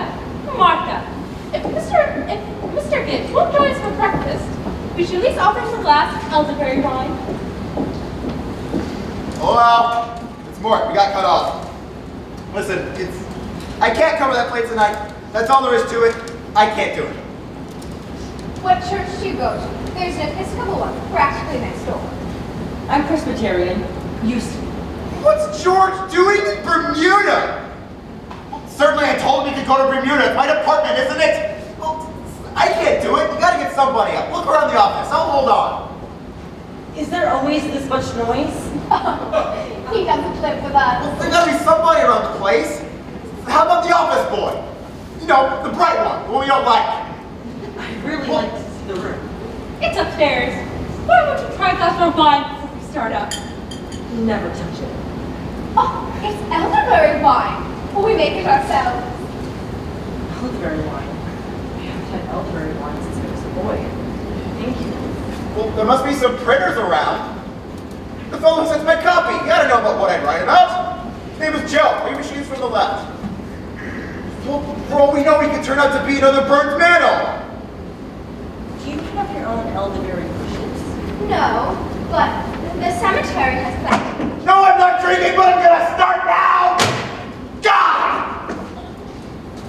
Speaker 3: Martha, if Mr. Gibbs won't join us for breakfast, we should at least offer him a glass of elderberry wine.
Speaker 9: Hello, Al. It's Mort. We got cut off. Listen, I can't cover that place tonight. That's all there is to it. I can't do it.
Speaker 2: What church do you go to? There's an Episcopal one, practically next door.
Speaker 10: I'm Presbyterian. Used to be.
Speaker 9: What's George doing in Bermuda? Well, certainly I told him he could go to Bermuda. It's my department, isn't it? Well, I can't do it. You gotta get somebody up. Look around the office. I'll hold on.
Speaker 10: Is there always this much noise?
Speaker 2: He doesn't live with us.
Speaker 9: Well, there's gotta be somebody around the place. How about the office boy? You know, the bright one, the one we don't like.
Speaker 10: I'd really like to see the room.
Speaker 3: It's upstairs. Why won't you try a glass of wine before we start up?
Speaker 10: Never touch it.
Speaker 2: Oh, it's elderberry wine. We make it ourselves.
Speaker 10: Elderberry wine. I haven't had elderberry wine since I was a boy. Thank you.
Speaker 9: Well, there must be some printers around. The fellow who sends my copy. You gotta know about what I write about. His name is Joe. 3 machines from the left. Well, for all we know, he could turn out to be another Burns Mantle.
Speaker 10: Do you have your own elderberry bushes?
Speaker 2: No, but the cemetery has plenty.
Speaker 9: No, I'm not drinking, but I'm gonna start now! God!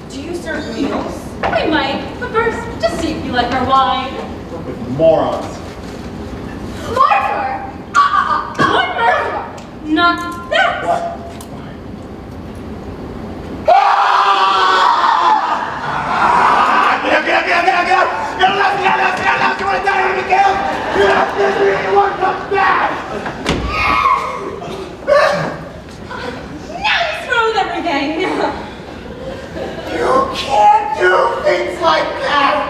Speaker 10: Do you serve meals?
Speaker 3: We might, but first, just see if you like our wine.
Speaker 9: With morons.
Speaker 2: Mortimer!
Speaker 9: What? Get out! You want to die or be killed? Get out! Anyone comes back!
Speaker 3: Now you throw everything.
Speaker 9: You can't do things like that!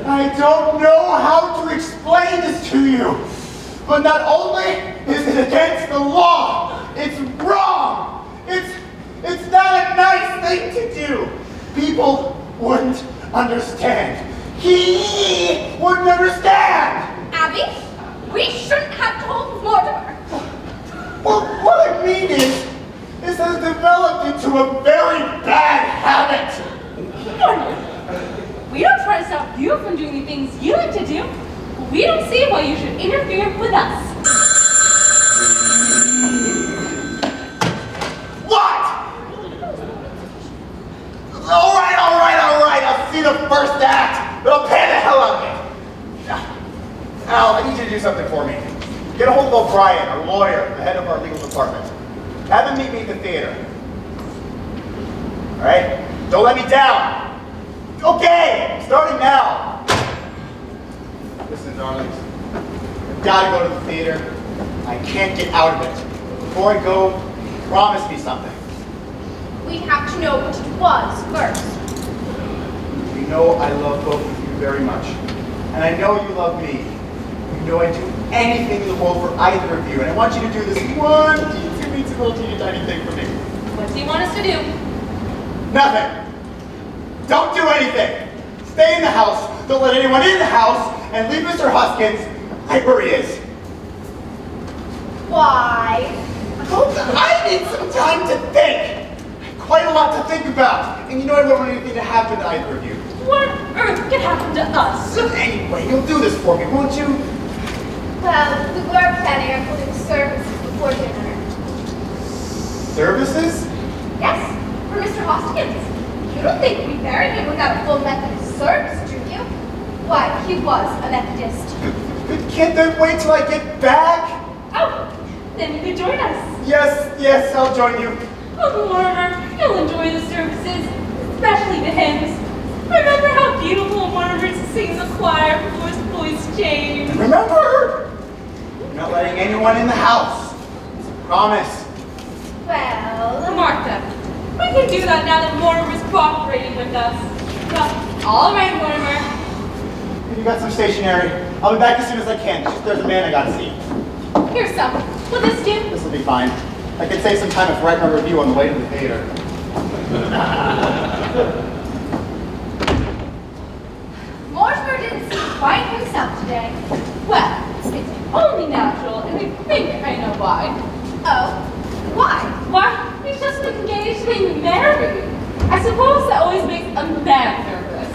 Speaker 9: I don't know how to explain this to you, but not only is it against the law, it's wrong! It's not a nice thing to do! People wouldn't understand. He wouldn't understand!
Speaker 2: Abby, we shouldn't have told Mortimer.
Speaker 9: Well, what I mean is, this has developed into a very bad habit.
Speaker 3: We don't try to stop you from doing the things you like to do. We don't see why you should interfere with us.
Speaker 9: What? All right. I'll see the first act, but I'll pay the hell out of it. Al, I need you to do something for me. Get a hold of O'Brien, our lawyer, the head of our legal department. Have him meet me at the theater. All right? Don't let me down. Okay, starting now. Listen, darlings. I've got to go to the theater. I can't get out of it. Before I go, promise me something.
Speaker 2: We have to know what it was first.
Speaker 9: You know I love both of you very much. And I know you love me. You know I'd do anything in the world for either of you. And I want you to do this one teensy little teeny tiny thing for me.
Speaker 3: What do you want us to do?
Speaker 9: Nothing. Don't do anything. Stay in the house. Don't let anyone in the house. And leave Mr. Hoskins right where he is.
Speaker 2: Why?
Speaker 9: I need some time to think. Quite a lot to think about. And you know I don't want anything to happen to either of you.
Speaker 3: What on earth could happen to us?
Speaker 9: So anyway, you'll do this for me, won't you?
Speaker 2: Well, we were planning on holding services before dinner.
Speaker 9: Services?
Speaker 2: Yes, for Mr. Hoskins. You don't think we buried him without a full Methodist service, do you? Why, he was a Methodist.
Speaker 9: Can't they wait till I get back?
Speaker 3: Oh, then you could join us.
Speaker 9: Yes, I'll join you.
Speaker 3: Uncle Mortimer, you'll enjoy the services, especially the hymns. Remember how beautiful Mortimer is to sing in the choir before his voice changed?
Speaker 9: Remember, you're not letting anyone in the house. It's a promise.
Speaker 2: Well,
Speaker 3: Martha, we can do that now that Mortimer's cooperating with us. Well, all right, Mortimer.
Speaker 9: You got some stationery. I'll be back as soon as I can. It's just there's a man I gotta see.
Speaker 3: Here's some. Will this do?
Speaker 9: This will be fine. I can save some time if I write my review on the way to the theater.
Speaker 2: Mortimer didn't seem quite himself today.
Speaker 3: Well, it's only natural, and I think I know why.
Speaker 2: Oh, why?
Speaker 3: Why? He's just engaged to being married. I suppose that always makes a man nervous.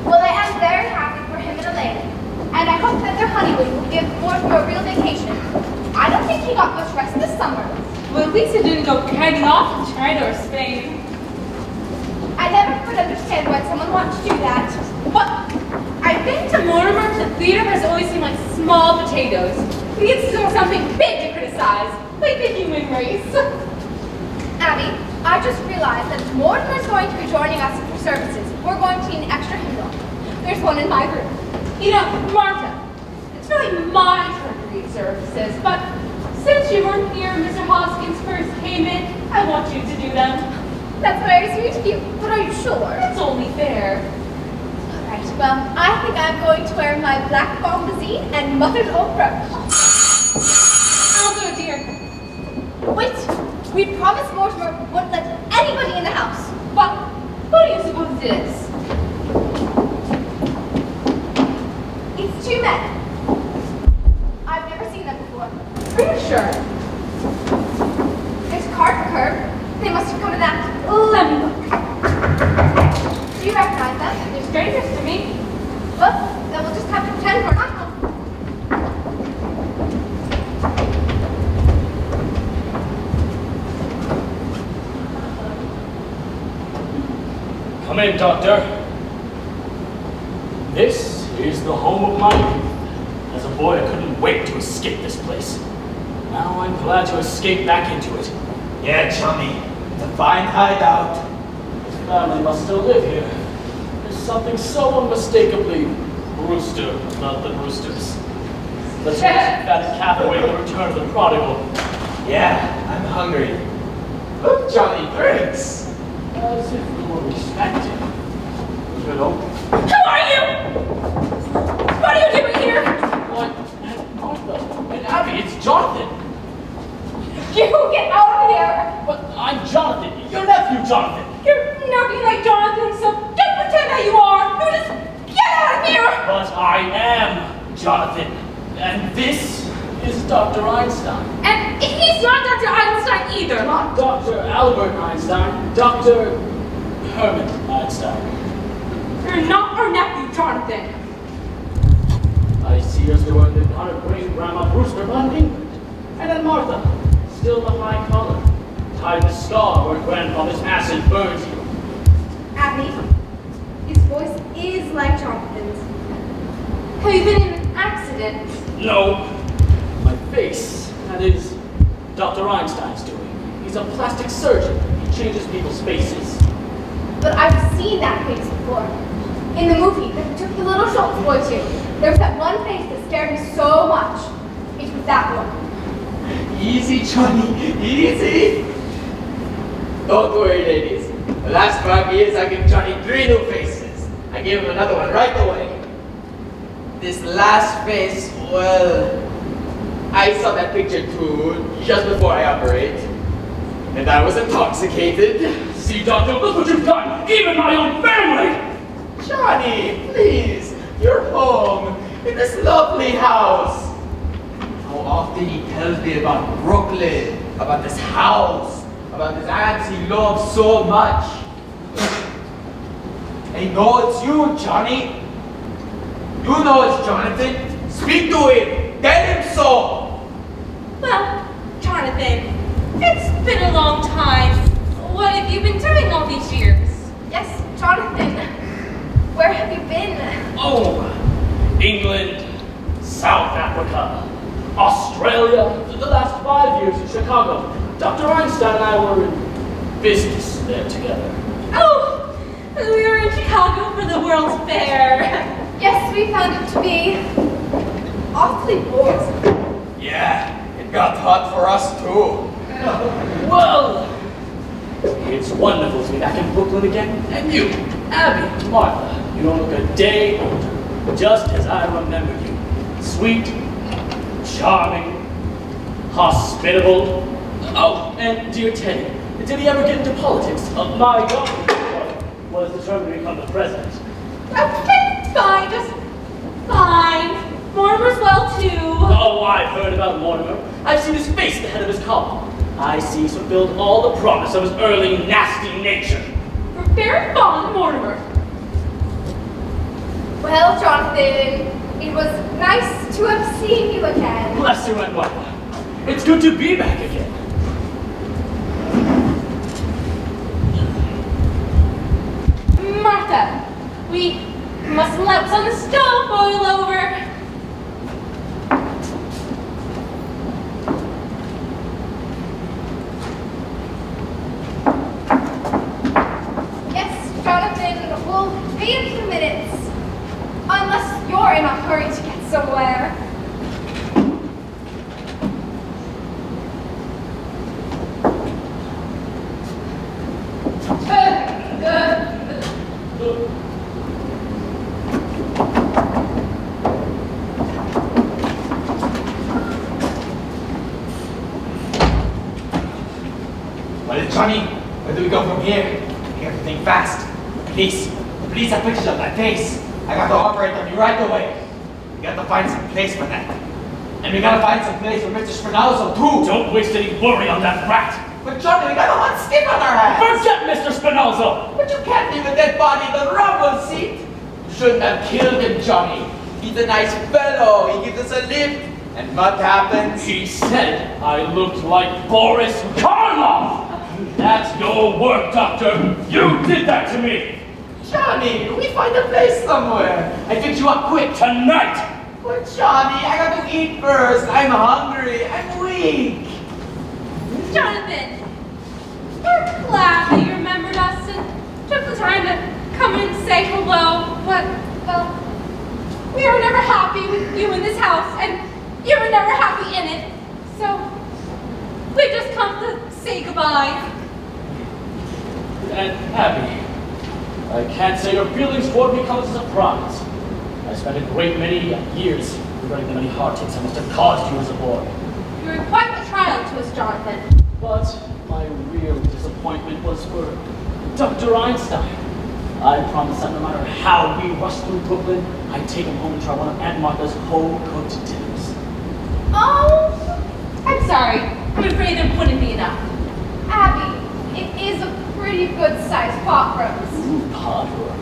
Speaker 2: Well, I am very happy for him and Elaine, and I hope that their honeymoon will give Mortimer a real vacation. I don't think he got much rest this summer.
Speaker 3: Well, at least he didn't go kiting off to China or Spain.
Speaker 2: I never could understand why someone wanted to do that.
Speaker 3: But I think to Mortimer, the theater has always seemed like small potatoes. He needs something big to criticize, like the human race.
Speaker 2: Abby, I just realized that if Mortimer's going to be joining us for services, we're going to need an extra hymnal. There's one in my room.
Speaker 3: You know, Martha, it's really my turn to read services, but since you weren't here and Mr. Hoskins first came in, I want you to do them.
Speaker 2: That's very sweet of you, but are you sure?
Speaker 3: It's only fair.
Speaker 2: Alright, well, I think I'm going to wear my black bombazine and mother's old brooch.
Speaker 3: I'll go, dear.
Speaker 2: Wait, we promised Mortimer wouldn't let anybody in the house.
Speaker 3: But what do you suppose it is?
Speaker 2: It's two men. I've never seen them before.
Speaker 3: Are you sure?
Speaker 2: There's a card for curb. They must have come to that.
Speaker 3: Let me look.
Speaker 2: Do you recognize them?
Speaker 3: They're strangers to me.
Speaker 2: Well, then we'll just have to pretend we're not.
Speaker 11: Come in, Doctor. This is the home of my youth. As a boy, I couldn't wait to escape this place. Now I'm glad to escape back into it.
Speaker 12: Yeah, Johnny. It's a fine hideout.
Speaker 11: His family must still live here. There's something so unmistakably Brewster about the Brewsters. Let's get that calf away and return to the prodigal.
Speaker 12: Yeah, I'm hungry. Look, Johnny drinks.
Speaker 11: As if we were expecting. You know?
Speaker 3: Who are you? What are you doing here?
Speaker 11: What? And Martha. And Abby, it's Jonathan.
Speaker 3: You get out of here!
Speaker 11: But I'm Jonathan. Your nephew, Jonathan.
Speaker 3: You're nothing like Jonathan, so don't pretend that you are! You just get out of here!
Speaker 11: But I am Jonathan. And this is Dr. Einstein.
Speaker 3: And he's not Dr. Einstein either!
Speaker 11: Not Dr. Albert Einstein. Dr. Herman Einstein.
Speaker 3: You're not our nephew, Jonathan.
Speaker 11: I see us doing the honor bring Grandma Brewster back in England. And then Martha, still the high collar, tied the scar where Grandfather's acid burns you.
Speaker 8: Abby, his voice is like Jonathan's.
Speaker 3: Have you been in an accident?
Speaker 11: No. My face, that is Dr. Einstein's doing. He's a plastic surgeon. He changes people's faces.
Speaker 2: But I've seen that face before. In the movie that we took the little Schultz boy to, there was that one face that scared me so much. It was that one.
Speaker 12: Easy, Johnny, easy. Don't worry, ladies. The last 5 years, I gave Johnny 3 new faces. I gave him another one right away. This last face, well, I saw that picture too, just before I operate. And I was intoxicated.
Speaker 11: See, Doctor, look what you've done! Even my own family!
Speaker 12: Johnny, please, you're home, in this lovely house. How often he tells me about Brooklyn, about this house, about this aunt he loves so much. I know it's you, Johnny. You know it's Jonathan. Speak to him. Tell him so.
Speaker 3: Well, Jonathan, it's been a long time. What have you been doing all these years?
Speaker 2: Yes, Jonathan. Where have you been?
Speaker 11: Oh, England, South Africa, Australia, the last 5 years in Chicago. Dr. Einstein and I were in business there together.
Speaker 3: Oh, we were in Chicago for the World's Fair.
Speaker 2: Yes, we found it to be awfully boring.
Speaker 12: Yeah, it got hot for us too.
Speaker 11: Well, it's wonderful to be back in Brooklyn again. And you, Abby, Martha, you don't look a day older, just as I remembered you. Sweet, charming, hospitable. Oh, and dear Teddy, did he ever get into politics? My daughter was determined to become the president.
Speaker 3: Okay, fine, just fine. Mortimer's well too.
Speaker 11: Oh, I've heard about Mortimer. I've seen his face at the head of his column. I see he's fulfilled all the promise of his early nasty nature.
Speaker 3: We're very fond of Mortimer.
Speaker 2: Well, Jonathan, it was nice to have seen you again.
Speaker 11: Bless you and Martha. It's good to be back again.
Speaker 3: Martha, we mustn't let what's on the stove boil over.
Speaker 2: Yes, Jonathan, we'll be in a few minutes. Unless you're in a hurry to get somewhere.
Speaker 12: Well, Johnny, where do we go from here? We have to think fast. The police have pictures of that face. I got to operate on you right away. We got to find some place for that. And we got to find some place for Mr. Spinozzo too.
Speaker 11: Don't waste any worry on that rat.
Speaker 12: But Johnny, we got a hot stick on our hands.
Speaker 11: Forget Mr. Spinozzo.
Speaker 12: But you can't leave a dead body in the rumble seat. You shouldn't have killed him, Johnny. He's a nice fellow. He gives us a lift. And what happens?
Speaker 11: He said I looked like Boris Karloff. That's your work, Doctor. You did that to me.
Speaker 12: Johnny, we find a place somewhere. I fix you up quick.
Speaker 11: Tonight.
Speaker 12: But Johnny, I got to eat first. I'm hungry. I'm weak.
Speaker 3: Jonathan, we're glad that you remembered us and took the time to come in and say hello, but, well, we were never happy with you in this house, and you were never happy in it, so we just come to say goodbye.
Speaker 11: And Abby, I can't say your feelings toward me come as a surprise. I spent a great many years regretting the many hardships I must have caused you as a boy.
Speaker 3: You were quite a trial to us, Jonathan.
Speaker 11: But my real disappointment was for Dr. Einstein. I promised that no matter how we rushed through Brooklyn, I'd take him home and try one of Aunt Martha's home-cooked dinners.
Speaker 3: Oh, I'm sorry. I'm afraid there wouldn't be enough.
Speaker 2: Abby, it is a pretty good-sized pot roast.
Speaker 11: Ooh, pot roast.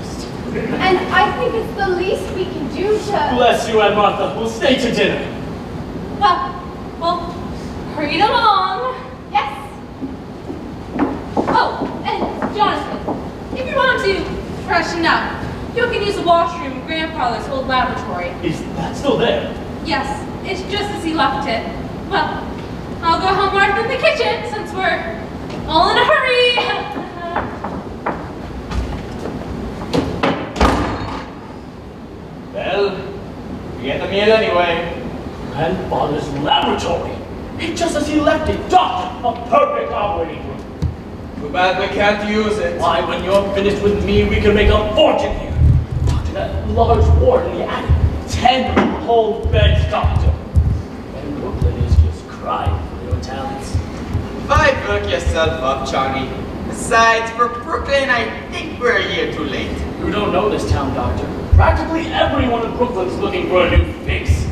Speaker 2: And I think it's the least we can do to...
Speaker 11: Bless you, Aunt Martha. We'll stay to dinner.
Speaker 3: Well, hurry it along.
Speaker 2: Yes.
Speaker 3: Oh, and Jonathan, if you want to freshen up, you can use the washroom in Grandfather's old laboratory.
Speaker 11: Is that still there?
Speaker 3: Yes, it's just as he left it. Well, I'll go help Martha in the kitchen since we're all in a hurry.
Speaker 12: Well, we get the meal anyway.
Speaker 11: Grandfather's laboratory. Just as he left it, Doctor, a perfect operating room.
Speaker 12: Too bad we can't use it.
Speaker 11: Why, when you're finished with me, we can make a fortune here. Doctor, that large ward in the attic. 10 whole beds, Doctor. And Brooklyn is just crying for your talents.
Speaker 12: Why work yourself up, Johnny? Besides, for Brooklyn, I think we're a year too late.
Speaker 11: You don't know this town, Doctor. Practically everyone in Brooklyn's looking for a new face.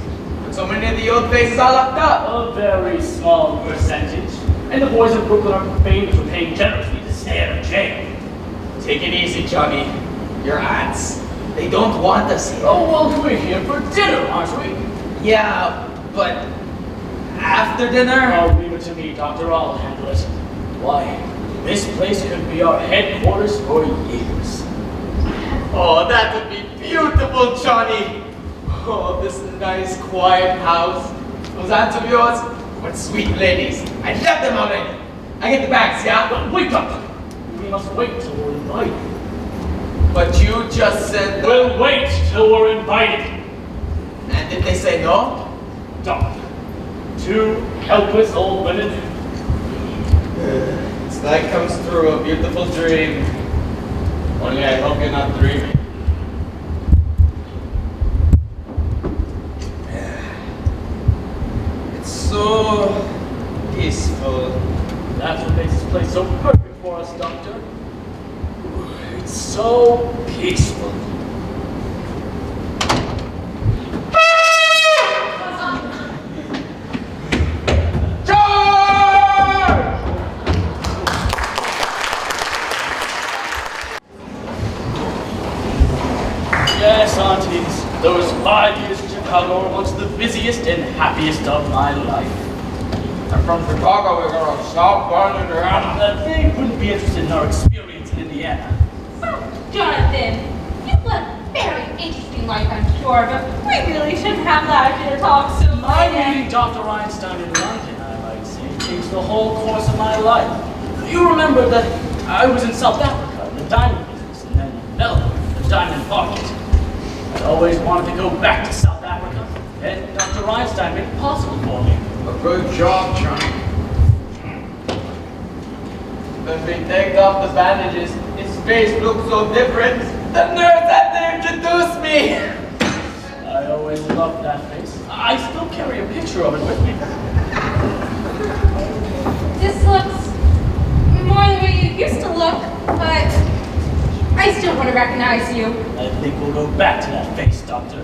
Speaker 12: But so many of the old faces are locked up.
Speaker 11: A very small percentage. And the boys in Brooklyn are famous for paying generously to stay out of jail.
Speaker 12: Take it easy, Johnny. Your aunts, they don't want us here.
Speaker 11: Oh, well, we're here for dinner, aren't we?
Speaker 12: Yeah, but after dinner?
Speaker 11: Oh, leave it to me, Doctor. I'll handle it. Why, this place could be our headquarters for years.
Speaker 12: Oh, that would be beautiful, Johnny. Oh, this nice, quiet house. Those aunts of yours, what sweet ladies. I'd love them already. I get the bags, yeah?
Speaker 11: But wait, Doctor. We must wait till we're invited.
Speaker 12: But you just said...
Speaker 11: We'll wait till we're invited.
Speaker 12: And did they say no?
Speaker 11: Doctor. 2 helpless old women.
Speaker 12: This night comes through a beautiful dream. Only I hope you're not dreaming. It's so peaceful.
Speaker 11: That's what makes this place so perfect for us, Doctor. It's so peaceful. Yes, aunties, those 5 years in Chicago were amongst the busiest and happiest of my life.
Speaker 12: And from Chicago, we're gonna stop by Indiana.
Speaker 11: They wouldn't be interested in our experience in Indiana.
Speaker 3: Jonathan, you've led a very interesting life, I'm sure, but we really shouldn't have allowed you to talk so much.
Speaker 11: My meeting Dr. Einstein in London, I might say, changed the whole course of my life. You remember that I was in South Africa in the diamond business, and then Melbourne, the diamond market. I always wanted to go back to South Africa, and Dr. Einstein made it possible for me.
Speaker 12: A good job, Johnny. When we take off the bandages, his face looks so different. The nurse had to introduce me.
Speaker 11: I always loved that face. I still carry a picture of it with me.
Speaker 3: This looks more the way you used to look, but I still want to recognize you.
Speaker 11: I think we'll go back to that face, Doctor.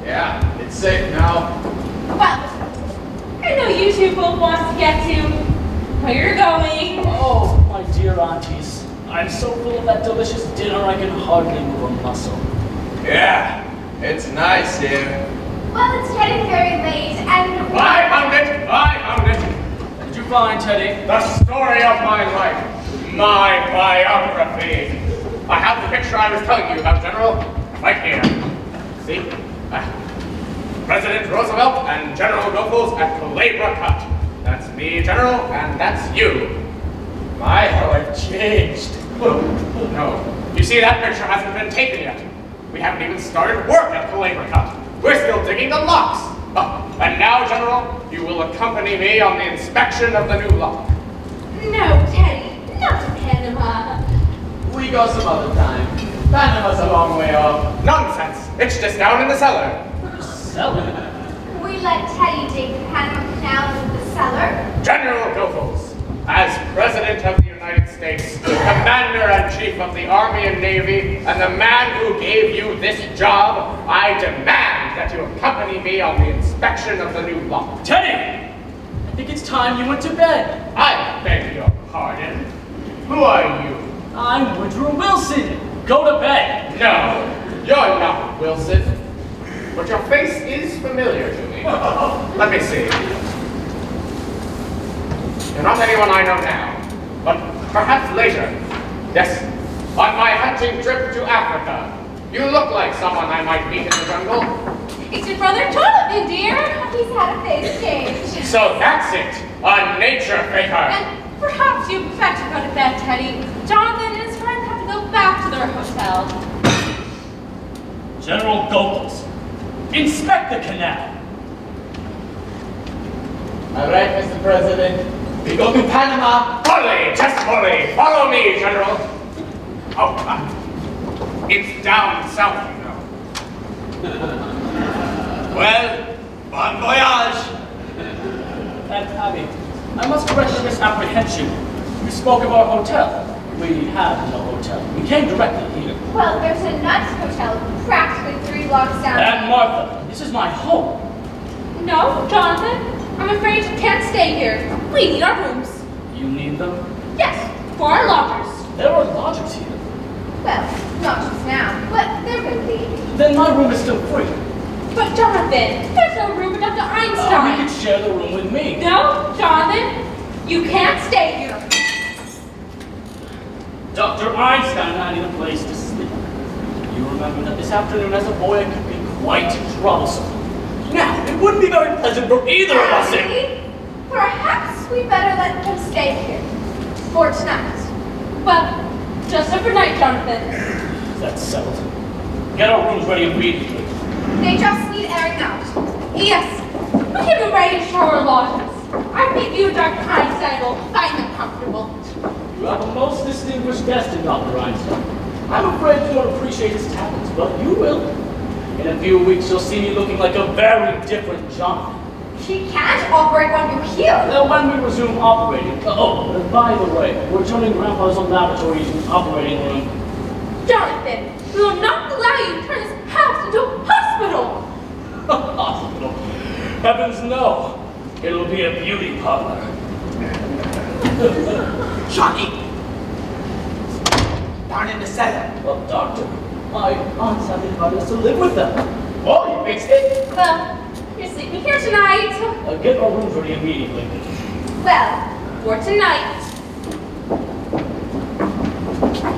Speaker 12: Yeah, it's safe now.
Speaker 3: Well, I know you two both want to get to where you're going.
Speaker 11: Oh, my dear aunties. I'm so full of that delicious dinner I can hardly move a muscle.
Speaker 12: Yeah, it's nice here.
Speaker 2: Well, it's getting very late, and...
Speaker 5: I found it! I found it!
Speaker 11: What did you find, Teddy?
Speaker 5: The story of my life. My biography. I have the picture I was telling you about, General. Right here. See? President Roosevelt and General Goebbels at Culebra Cut. That's me, General, and that's you. My, how I've changed. No. You see, that picture hasn't been taken yet. We haven't even started work at Culebra Cut. We're still digging the locks. Oh, and now, General, you will accompany me on the inspection of the new lock.
Speaker 2: No, Teddy, not to Panama.
Speaker 12: We go some other time. Panama's a long way off.
Speaker 5: Nonsense. It's just down in the cellar.
Speaker 11: Cellar?
Speaker 2: We let Teddy dig the Panama Canal in the cellar.
Speaker 5: General Goebbels, as President of the United States, Commander-in-Chief of the Army and Navy, and the man who gave you this job, I demand that you accompany me on the inspection of the new lock.
Speaker 11: Teddy! I think it's time you went to bed.
Speaker 5: I beg your pardon. Who are you?
Speaker 11: I'm Woodrow Wilson. Go to bed.
Speaker 5: No, you're not Wilson. But your face is familiar to me. Let me see. You're not anyone I know now, but perhaps later. Yes, on my hunting trip to Africa. You look like someone I might meet in the jungle.
Speaker 2: It's your brother Jonathan, dear. He's had a face change.
Speaker 5: So that's it, a nature faker.
Speaker 3: And perhaps you better go to bed, Teddy. Jonathan and his friend have to go back to their hotel.
Speaker 11: General Goebbels, inspect the canal.
Speaker 12: All right, Mr. President. We go to Panama.
Speaker 5: Fully, just fully. Follow me, General. Oh, it's down south, you know.
Speaker 9: Well, bon voyage.
Speaker 11: Abby, I must correct your misapprehension. You spoke of our hotel. We have no hotel. We came directly here.
Speaker 2: Well, there's a Nuts Hotel practically 3 blocks down.
Speaker 11: And Martha, this is my home.
Speaker 3: No, Jonathan. I'm afraid you can't stay here. We need our rooms.
Speaker 11: You need them?
Speaker 3: Yes, for our lodgers.
Speaker 11: There are lodgers here.
Speaker 2: Well, not just now, but there will be.
Speaker 11: Then my room is still free.
Speaker 3: But Jonathan, there's no room for Dr. Einstein.
Speaker 11: You could share the room with me.
Speaker 3: No, Jonathan, you can't stay here.
Speaker 11: Dr. Einstein, I need a place to sleep. You remember that this afternoon as a boy I could be quite troublesome. Now, it wouldn't be very pleasant for either of us if...
Speaker 2: Perhaps we better let them stay here. For tonight.
Speaker 3: But just overnight, Jonathan.
Speaker 11: That's settled. Get our rooms ready immediately.
Speaker 2: They just need airing out.
Speaker 3: Yes, we can arrange for our lodgers. I think you and Dr. Einstein will find them comfortable.
Speaker 11: You have a most distinguished guest in Dr. Einstein. I'm afraid you don't appreciate his talents, but you will. In a few weeks, you'll see me looking like a very different Jonathan.
Speaker 2: She can't operate when you're here.
Speaker 11: When we resume operating. By the way, we're turning Grandpa's own laboratory into an operating room.
Speaker 3: Jonathan, we will not allow you to turn this house into a hospital.
Speaker 11: A hospital? Heavens no. It'll be a beauty parlor.
Speaker 12: Johnny! Down in the cellar.
Speaker 11: Well, Doctor, my aunts have invited us to live with them.
Speaker 12: Oh, you fixed it?
Speaker 3: Well, you're sleeping here tonight.
Speaker 11: Get our rooms ready immediately.
Speaker 3: Well, for tonight.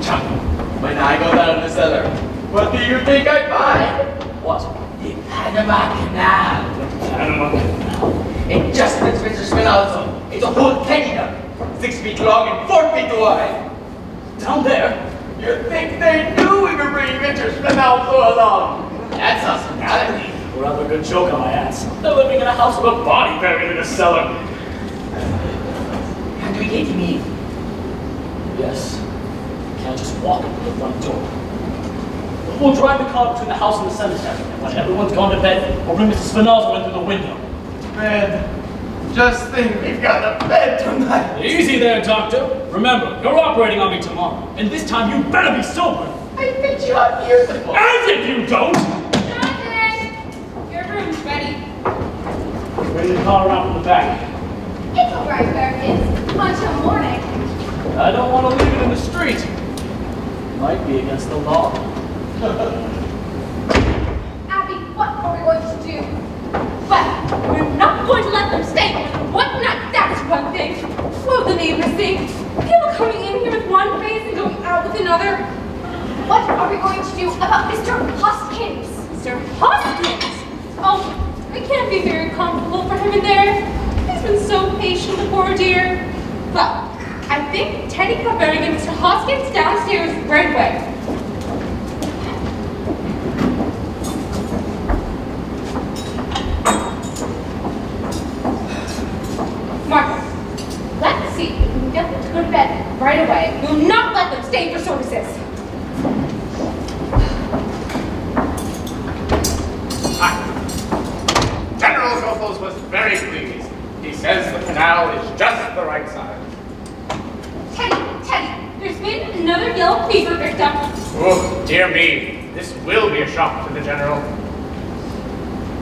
Speaker 12: Johnny, when I go down in the cellar, what do you think I find?
Speaker 11: What?
Speaker 12: The Panama Canal.
Speaker 11: Panama Canal.
Speaker 12: It just fits Mr. Spinalzo. It's a whole kingdom. 6 feet long and 4 feet wide.
Speaker 11: Down there?
Speaker 12: You think they knew we were bringing Mr. Spinalzo along? That's hospitality.
Speaker 11: Rather good joke on my ass. They're living in a house with a body buried in a cellar.
Speaker 12: How do we get him in?
Speaker 11: Yes. You can't just walk into the front door. We'll drive the car between the house and the cemetery, and when everyone's gone to bed, we'll bring Mrs. Spinalzo in through the window.
Speaker 12: Bed. Just think we've got a bed tonight.
Speaker 11: Easy there, Doctor. Remember, you're operating on me tomorrow, and this time you better be sober.
Speaker 12: I picked you up years ago.
Speaker 11: As if you don't!
Speaker 3: Jonathan, your room's ready.
Speaker 11: Bring the car around from the back.
Speaker 2: It's all right where it is. Until morning.
Speaker 11: I don't want to leave it in the street. Might be against the law.
Speaker 2: Abby, what are we going to do?
Speaker 3: Well, we're not going to let them stay here for one night, that's one thing. What will the neighbors think? People coming in here with one face and going out with another.
Speaker 2: What are we going to do about Mr. Hoskins?
Speaker 3: Mr. Hoskins? Oh, It can't be very comfortable for him in there. He's been so patient, the poor dear. Well, I think Teddy had better get Mr. Hoskins downstairs right away. Martha, let's see if we can get them to go to bed right away. We will not let them stay for services.
Speaker 5: General Goethals was very pleased. He says the canal is just the right size.
Speaker 3: Teddy, there's been another yellow fever victim.
Speaker 5: Oh, dear me. This will be a shock to the General.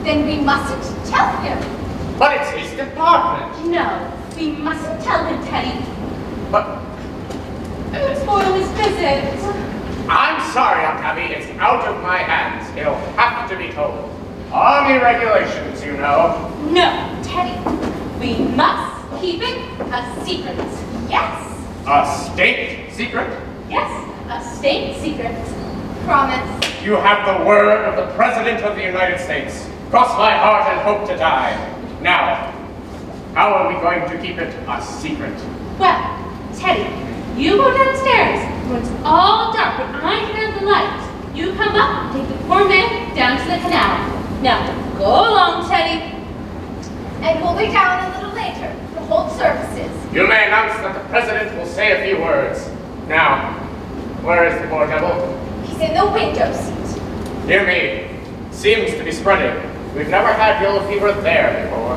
Speaker 2: Then we mustn't tell him.
Speaker 5: But it's his department.
Speaker 3: No, we mustn't tell him, Teddy.
Speaker 5: But
Speaker 3: It would spoil his visit.
Speaker 5: I'm sorry, Aunt Abby. It's out of my hands. It'll have to be told. Army regulations, you know.
Speaker 3: No, Teddy. We must keep it a secret. Yes.
Speaker 5: A state secret?
Speaker 3: Yes, a state secret.
Speaker 2: Promise.
Speaker 5: You have the word of the President of the United States. Cross my heart and hope to die. Now, how are we going to keep it a secret?
Speaker 3: Well, Teddy, you go downstairs. When it's all dark, when I turn out the lights, you come up and take the poor man down to the canal. Now, go along, Teddy.
Speaker 2: And we'll be down a little later to hold services.
Speaker 5: You may announce that the President will say a few words. Now, where is the poor devil?
Speaker 2: He's in the window seat.
Speaker 5: Dear me, seems to be spreading. We've never had yellow fever there before.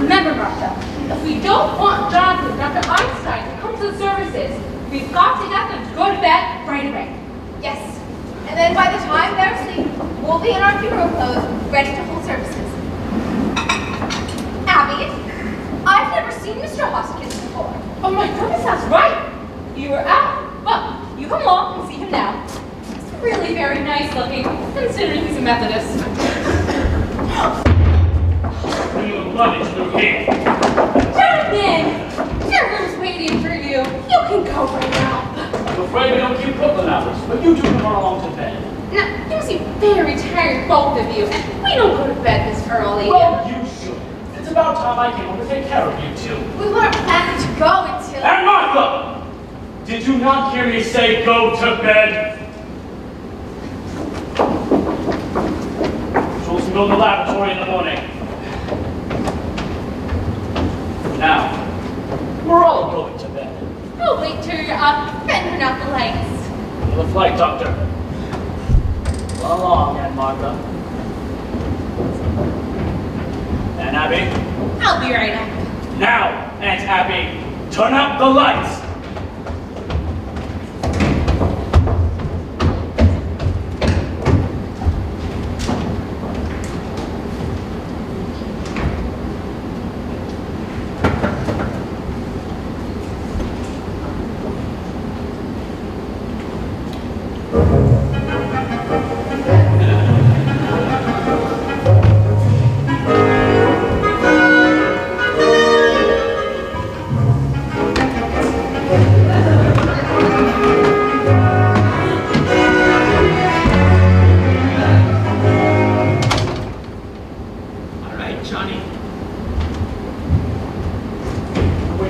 Speaker 3: Remember, Martha, if we don't want Jonathan and Dr. Einstein to come to the services, we've got to get them to go to bed right away.
Speaker 2: Yes. And then by the time they're asleep, we'll be in our funeral clothes, ready to hold services. Abby, I've never seen Mr. Hoskins before.
Speaker 3: Oh my goodness, that's right. You were out. Well, you come along and see him now. He's really very nice looking, considering he's a Methodist.
Speaker 11: You luggage through here.
Speaker 3: Jonathan! Your room's waiting for you. You can go right now.
Speaker 11: I'm afraid we don't keep Brooklyn hours, but you two can run along to bed.
Speaker 3: Now, you seem very tired, both of you, and we don't go to bed this early.
Speaker 11: Well, you should. It's about time I came home to take care of you two.
Speaker 2: We weren't planning to go until...
Speaker 11: And Martha! Did you not hear me say go to bed? Supposed to go to the laboratory in the morning. Now, we're all going to bed.
Speaker 3: I'll wait till you're up and turn out the lights.
Speaker 11: To the flight, Doctor. Run along, Aunt Martha. Aunt Abby?
Speaker 3: I'll be right up.
Speaker 11: Now, Aunt Abby, turn out the lights!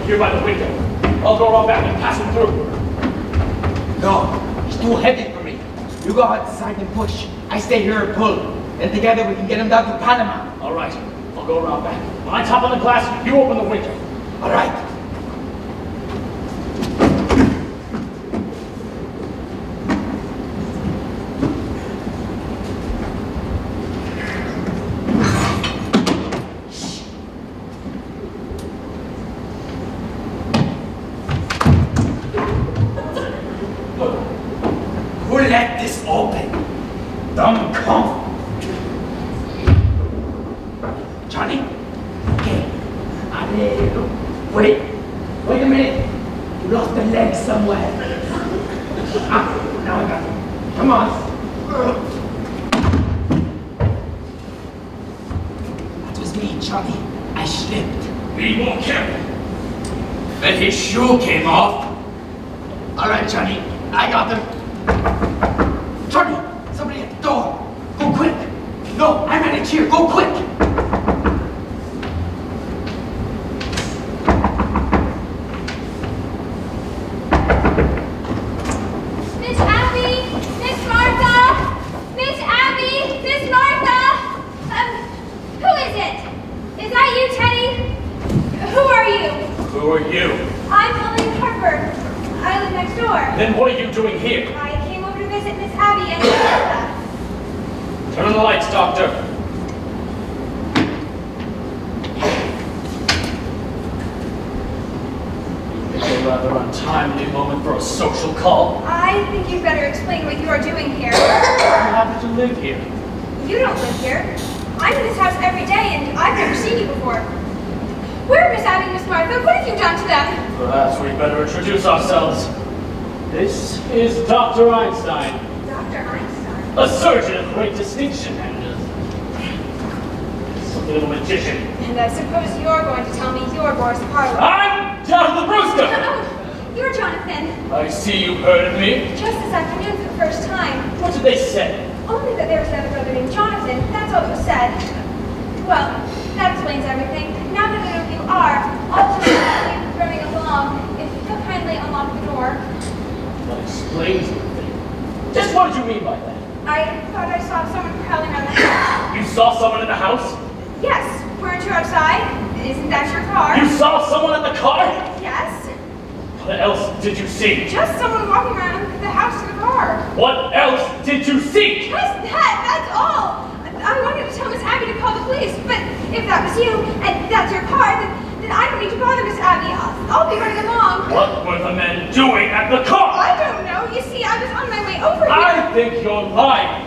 Speaker 11: Here by the window. I'll go around back and pass him through.
Speaker 12: No, it's too heavy for me. You go outside and push. I stay here and pull. And together we can get him down to Panama.
Speaker 11: All right, I'll go around back. When I tap on the glass, you open the window.
Speaker 12: All right. Who let this open? Don't come. Johnny? Okay. Wait a minute. You lost a leg somewhere. Now I got it. Come on. That was me, Johnny. I slipped.
Speaker 11: Be more careful.
Speaker 12: Then his shoe came off. All right, Johnny. I got him. Johnny, somebody at the door. Go quick. No
Speaker 6: package here. Go quick.
Speaker 2: Miss Abby! Miss Martha! Miss Abby! Miss Martha! Who is it? Is that you, Teddy? Who are you?
Speaker 11: Who are you?
Speaker 2: I'm Elaine Harper. I live next door.
Speaker 11: Then what are you doing here?
Speaker 2: I came over to visit Miss Abby and Miss Martha.
Speaker 11: Turn on the lights, Doctor. You picked a rather untimely moment for a social call.
Speaker 2: I think you'd better explain what you are doing here.
Speaker 11: You happen to live here.
Speaker 2: You don't live here. I'm in this house every day and I've never seen you before. Where are Miss Abby and Miss Martha? What have you done to them?
Speaker 11: Perhaps we'd better introduce ourselves. This is Dr. Einstein,
Speaker 2: Dr. Einstein.
Speaker 11: a surgeon of great distinction and some little magician.
Speaker 2: And I suppose you're going to tell me you're Boris Parlour.
Speaker 11: I'm Jonathan Brewster!
Speaker 2: Oh, you're Jonathan.
Speaker 11: I see you've heard of me.
Speaker 2: Just this afternoon for the first time.
Speaker 11: What did they say?
Speaker 2: Only that there was another brother named Jonathan. That's all that was said. Well, that explains everything. Now that I know who you are, I'll just keep running along. If you'll kindly unlock the door.
Speaker 11: That explains everything. Just what did you mean by that?
Speaker 2: I thought I saw someone prowling around the house.
Speaker 11: You saw someone in the house?
Speaker 2: Yes. Weren't you outside? Isn't that your car?
Speaker 11: You saw someone in the car?
Speaker 2: Yes.
Speaker 11: What else did you see?
Speaker 2: Just someone walking around the house to the car.
Speaker 11: What else did you see?
Speaker 2: Just that. That's all. I wanted to tell Miss Abby to call the police, but if that was you, and that's your car, then I don't need to bother Miss Abby. I'll be running along.
Speaker 11: What were the men doing at the car?
Speaker 2: I don't know. You see, I was on my way over here.
Speaker 11: I think you're lying.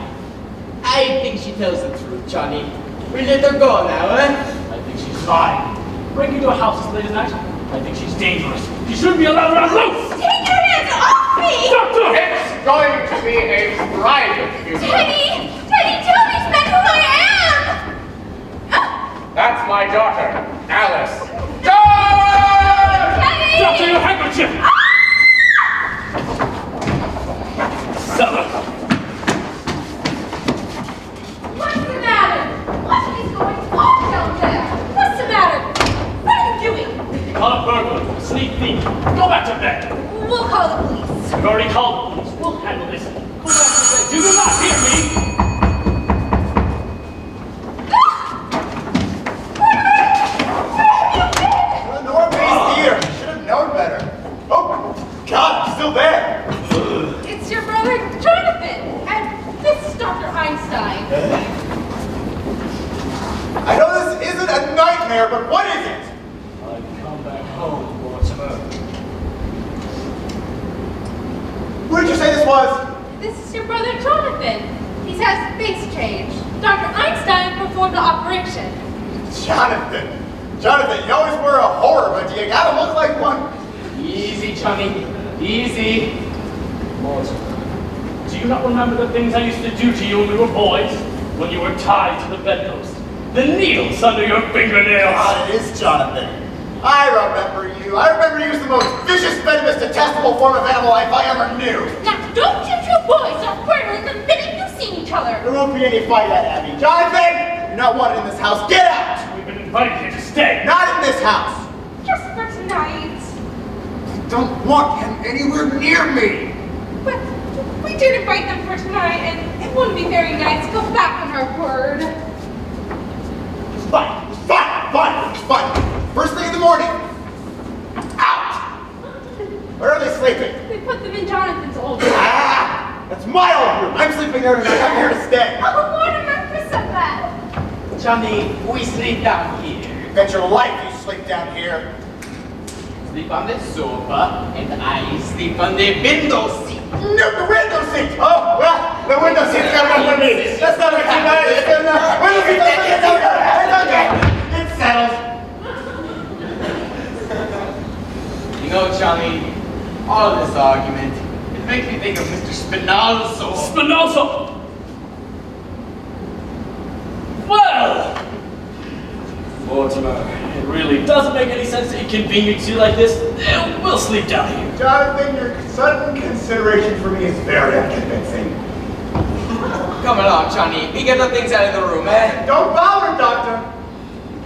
Speaker 12: I think she tells the truth, Johnny. We let her go now, eh?
Speaker 11: I think she's lying. Breaking into a house as late as night? I think she's dangerous. She shouldn't be allowed around loose!
Speaker 2: Take your hands off me!
Speaker 11: Doctor!
Speaker 5: It's going to be a private funeral.
Speaker 2: Teddy! Teddy, tell these men who I am!
Speaker 5: That's my daughter, Alice. John!
Speaker 2: Teddy!
Speaker 11: Doctor, your handkerchief! Sara!
Speaker 2: What's the matter? What is going on down there? What's the matter? What are you doing?
Speaker 11: You caught a burglar, a sneak thief. Go back to bed.
Speaker 2: We'll call the police.
Speaker 11: We've already called the police. We'll handle this. Go back to bed. You do not hear me!
Speaker 9: Known better. Oh, God, I'm still there.
Speaker 3: It's your brother, Jonathan, and this is Dr. Einstein.
Speaker 9: I know this isn't a nightmare, but what is it?
Speaker 11: I've come back home, Mortimer.
Speaker 9: Who did you say this was?
Speaker 3: This is your brother, Jonathan. He's had his face changed. Dr. Einstein performed the operation.
Speaker 9: Jonathan. Jonathan, you always were a horror, but you gotta look like one.
Speaker 12: Easy, Johnny. Easy.
Speaker 11: Mortimer, do you not remember the things I used to do to you when we were boys? When you were tied to the bedpost? The needles under your fingernails?
Speaker 9: God, it is Jonathan. I remember you. I remember you as the most vicious, venomous, detestable form of animal life I ever knew.
Speaker 3: Now, don't you two boys are quarreling the minute you've seen each other.
Speaker 9: There won't be any fight at Abby. Jonathan, you're not wanted in this house. Get out!
Speaker 11: We've been invited here to stay.
Speaker 9: Not in this house.
Speaker 2: Just for tonight.
Speaker 9: I don't want him anywhere near me.
Speaker 3: But we did invite them for tonight, and it wouldn't be very nice to go back on our word.
Speaker 9: It's fine. It's fine. Fine. It's fine. First thing in the morning. Out! Where are they sleeping?
Speaker 3: We put them in Jonathan's old room.
Speaker 9: Ah! That's my old room. I'm sleeping there tonight. I'm here to stay.
Speaker 2: Oh, Mortimer, for so bad.
Speaker 12: Johnny, we sleep down here.
Speaker 9: Bet your life you sleep down here.
Speaker 12: Sleep on the sofa, and I sleep on the window seat.
Speaker 9: No, the window seat. Oh, well, the window seat's coming up for me. That's not what you guys. It's good enough. Window seat. It's okay. It's settled.
Speaker 12: You know, Johnny, all this argument, it makes me think of Mr. Spinoza.
Speaker 11: Spinoza! Well! Mortimer, it really doesn't make any sense to inconvenience you like this. We'll sleep down here.
Speaker 9: Jonathan, your sudden consideration for me is very unconvincing.
Speaker 12: Come along, Johnny. We get the things out of the room, eh?
Speaker 9: Don't bother, Doctor.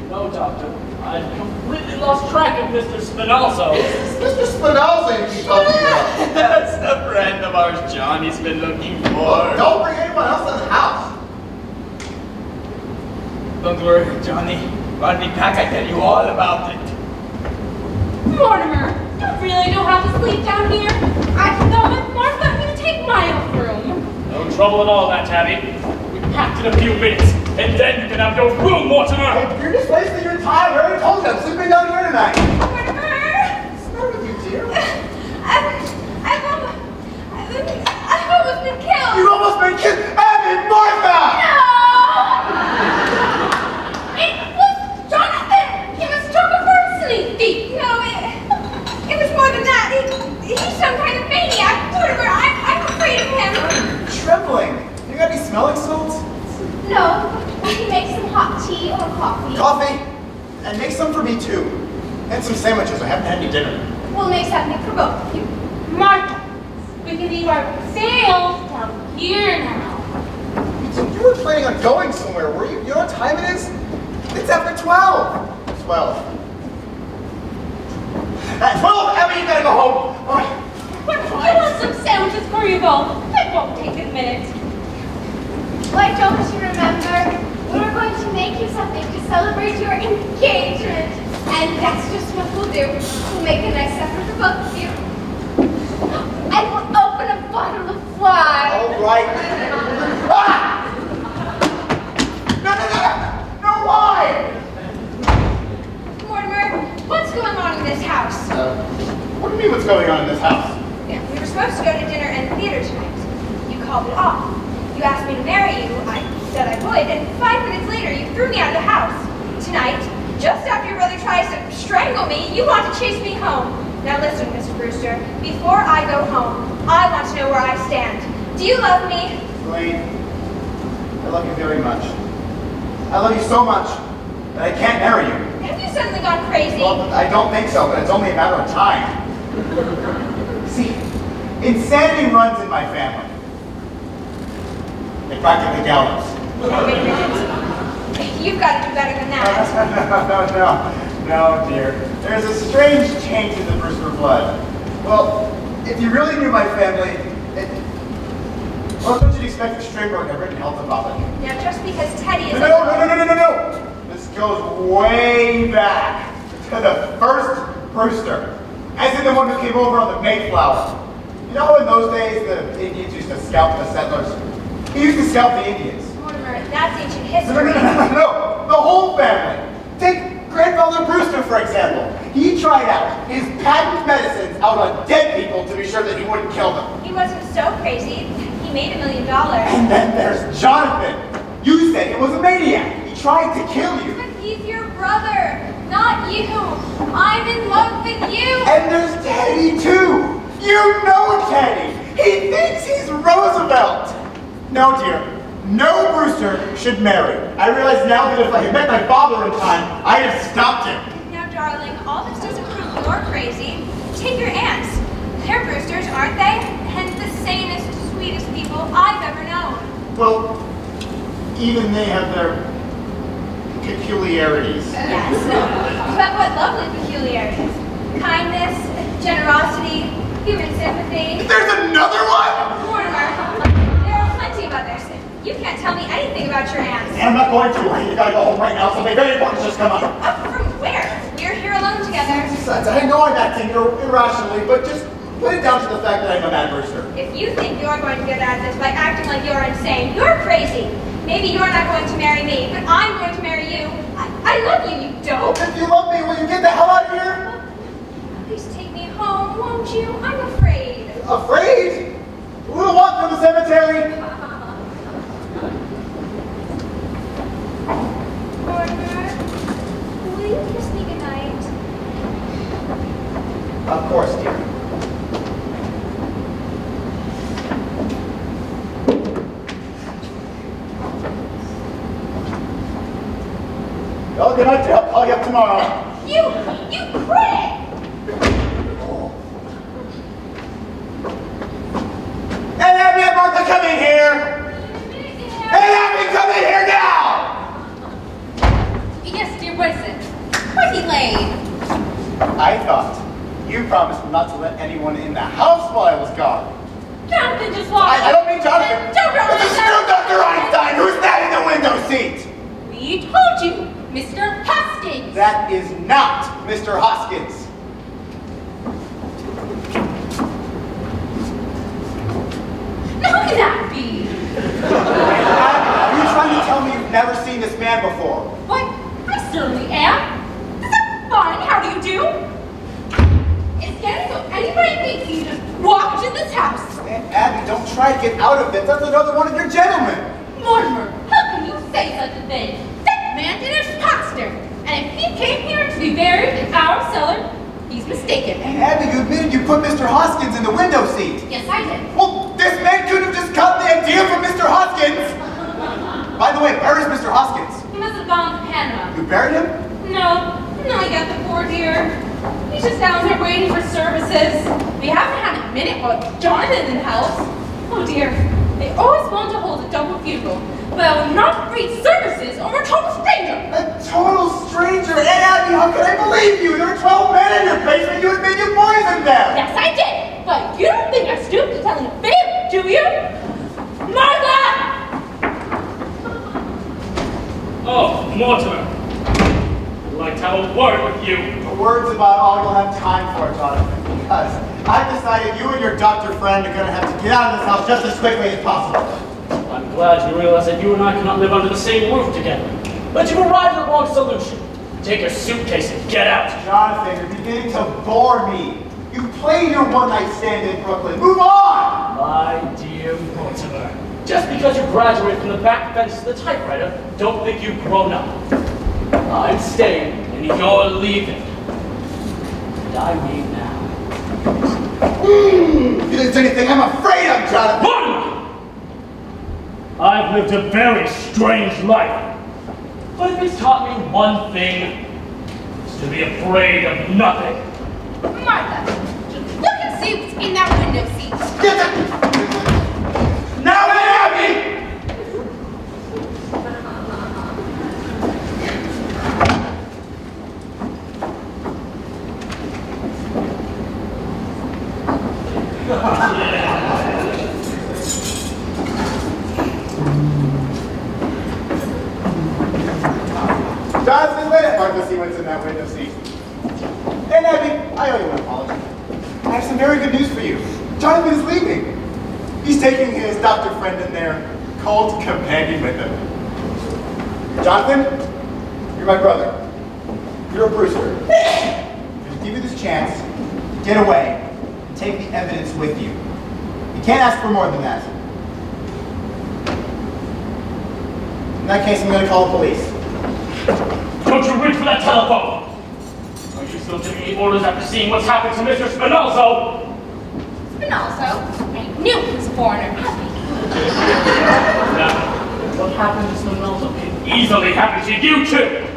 Speaker 11: No, Doctor. I've completely lost track of Mr. Spinalzo.
Speaker 9: Mr. Spinalzo you keep talking about.
Speaker 12: That's the friend of ours Johnny's been looking for.
Speaker 9: Don't bring anyone else in the house.
Speaker 12: Don't worry, Johnny. Run me back, I tell you all about it.
Speaker 3: Mortimer, you really don't have to sleep down here. I can go with Martha and take my own room.
Speaker 11: No trouble at all, that Tabby. We packed in a few minutes, and then you can have your room, Mortimer.
Speaker 9: If you're just wasting your time, I already told you I'm sleeping down here tonight.
Speaker 3: Mortimer!
Speaker 9: What's the matter with you, dear?
Speaker 3: I've almost been killed.
Speaker 9: You've almost been killed. Abby, Martha!
Speaker 3: No! It was Jonathan! He was struck a Arsenic thief! No, it was more than that. He's some kind of maniac. Mortimer, I'm afraid of him.
Speaker 9: Trembling. You got any smelling salts?
Speaker 2: No, we can make some hot tea or coffee.
Speaker 9: Coffee? And make some for me too. And some sandwiches. I haven't had any dinner.
Speaker 2: We'll make something for both of you.
Speaker 3: Martha, we can leave our sails down here now.
Speaker 9: So you were planning on going somewhere, were you? You know what time it is? It's after 12. 12. At 12, Abby, you gotta go home. All right.
Speaker 3: I want some sandwiches before you go. It won't take a minute.
Speaker 2: Why don't you remember? We're going to make you something to celebrate your engagement. And that's just what we'll do. We'll make a nice supper for both of you. And we'll open a bottle of wine.
Speaker 9: All right. Ah! No, why?
Speaker 8: Mortimer, what's going on in this house?
Speaker 9: What do you mean what's going on in this house?
Speaker 8: Yeah, we were supposed to go to dinner and theater tonight. You called it off. You asked me to marry you. I said I would, and 5 minutes later, you threw me out of the house. Tonight, just after your brother tries to strangle me, you want to chase me home. Now listen, Mr. Brewster. Before I go home, I want to know where I stand. Do you love me?
Speaker 9: Elaine, I love you very much. I love you so much that I can't marry you.
Speaker 8: Have you suddenly gone crazy?
Speaker 9: Well, I don't think so, but it's only a matter of time. See, insanity runs in my family. It practically gallows.
Speaker 8: Wait a minute. You've got to do better than that.
Speaker 9: No, dear. There's a strange change in the Brewster blood. Well, if you really knew my family, well, don't you expect the Strindberg had written health about it?
Speaker 8: Now, just because Teddy is
Speaker 9: No. This goes way back to the first Brewster, as in the one who came over on the Mayflower. You know, in those days, the Indians used to scalp the settlers. He used to scalp the Indians.
Speaker 8: Mortimer, that's ancient history.
Speaker 9: No, the whole family. Take Grandfather Brewster, for example. He tried out his patent medicines out on dead people to be sure that he wouldn't kill them.
Speaker 8: He wasn't so crazy. He made $1 million.
Speaker 9: And then there's Jonathan. You said he was a maniac. He tried to kill you.
Speaker 8: But he's your brother, not you. I'm in love with you.
Speaker 9: And there's Teddy, too. You know Teddy. He thinks he's Roosevelt. No, dear. No Brewster should marry. I realize now that if I had met my father in time, I'd have stopped him.
Speaker 8: Now, darling, all this doesn't prove you're crazy. Take your aunts. They're Brewsters, aren't they? And the sanest, sweetest people I've ever known.
Speaker 9: Well, even they have their peculiarities.
Speaker 8: Yes. But what lovely peculiarities. Kindness, generosity, human sympathy.
Speaker 9: There's another one?
Speaker 8: Mortimer, there are plenty of others. You can't tell me anything about your aunts.
Speaker 9: I'm not going to. You gotta go home right now. Something very important just come up.
Speaker 8: From where? We're here alone together.
Speaker 9: Besides, I know I'm acting irrationally, but just put it down to the fact that I'm a mad Brewster.
Speaker 8: If you think you're going to get out of this by acting like you're insane, you're crazy. Maybe you're not going to marry me, but I'm going to marry you. I love you, you dope.
Speaker 9: If you love me, will you get the hell out of here?
Speaker 8: Please take me home, won't you? I'm afraid.
Speaker 9: Afraid? We'll walk through the cemetery.
Speaker 8: Mortimer, will you kiss me goodnight?
Speaker 9: Of course, dear. Well, good night, dear. I'll call you up tomorrow.
Speaker 8: You critic!
Speaker 9: And have you, Martha, come in here. You promised not to let anyone in the house while I was gone.
Speaker 3: Jonathan just walked.
Speaker 9: I don't mean Jonathan.
Speaker 3: Don't
Speaker 9: It's a screw Dr. Einstein. Who's that in the window seat?
Speaker 3: We told you, Mr. Hoskins.
Speaker 9: That is not Mr. Hoskins.
Speaker 3: Now who can that be?
Speaker 9: Are you trying to tell me you've never seen this man before?
Speaker 3: Why, I certainly am. Is that fine? How do you do? Instead, so anybody thinks you just walk into this house.
Speaker 9: Abby, don't try to get out of this. That's another one of your gentlemen.
Speaker 3: Mortimer, how can you say such a thing? That man did an imposter. And if he came here to be buried in our cellar, he's mistaken.
Speaker 9: Abby, you admitted you put Mr. Hoskins in the window seat.
Speaker 3: Yes, I did.
Speaker 9: Well, this man could have just got the idea from Mr. Hoskins. By the way, where is Mr. Hoskins?
Speaker 3: He must have gone to Panama.
Speaker 9: You buried him?
Speaker 3: No, I got the poor dear. He's just down there waiting for services. We haven't had a minute while Jonathan's in the house. Oh dear, they always want to hold a double funeral, but I will not read services over a total stranger.
Speaker 9: A total stranger? Abby, how can I believe you? There are 12 men in your basement. You admit you poisoned them.
Speaker 3: Yes, I did. But you don't think I stooped to telling a fib, do you? Martha!
Speaker 11: Oh, Mortimer. I'd like to have a word with you.
Speaker 9: A word's about all you'll have time for, Jonathan, because I've decided you and your doctor friend are going to have to get out of this house just as quickly as possible.
Speaker 11: I'm glad you realize that you and I cannot live under the same roof together. But you've arrived at the wrong solution. Take your suitcase and get out.
Speaker 9: Jonathan, you're beginning to bore me. You played your one-night stand in Brooklyn. Move on!
Speaker 11: My dear Mortimer, just because you graduated from the back bench to the typewriter, don't think you've grown up. I'm staying, and you're leaving. And I mean now.
Speaker 9: You didn't say anything I'm afraid of, Jonathan!
Speaker 11: Mortimer! I've lived a very strange life. But if it's taught me one thing, it's to be afraid of nothing.
Speaker 3: Martha, just look and see what's in that window seat.
Speaker 9: Now then, Abby! Jonathan, let Martha see what's in that window seat. And Abby, I owe you an apology. I have some very good news for you. Jonathan is leaving. He's taking his doctor friend in there, cult companion with him. Jonathan, you're my brother. You're a Brewster. Just give you this chance, get away, and take the evidence with you. You can't ask for more than that. In that case, I'm going to call the police.
Speaker 11: Don't you reach for that telephone! Are you still giving me orders after seeing what's happened to Mr. Spinozzo?
Speaker 3: Spinozzo? I knew he was a foreigner.
Speaker 11: Now, what happened to Spinozzo can easily happen to you too!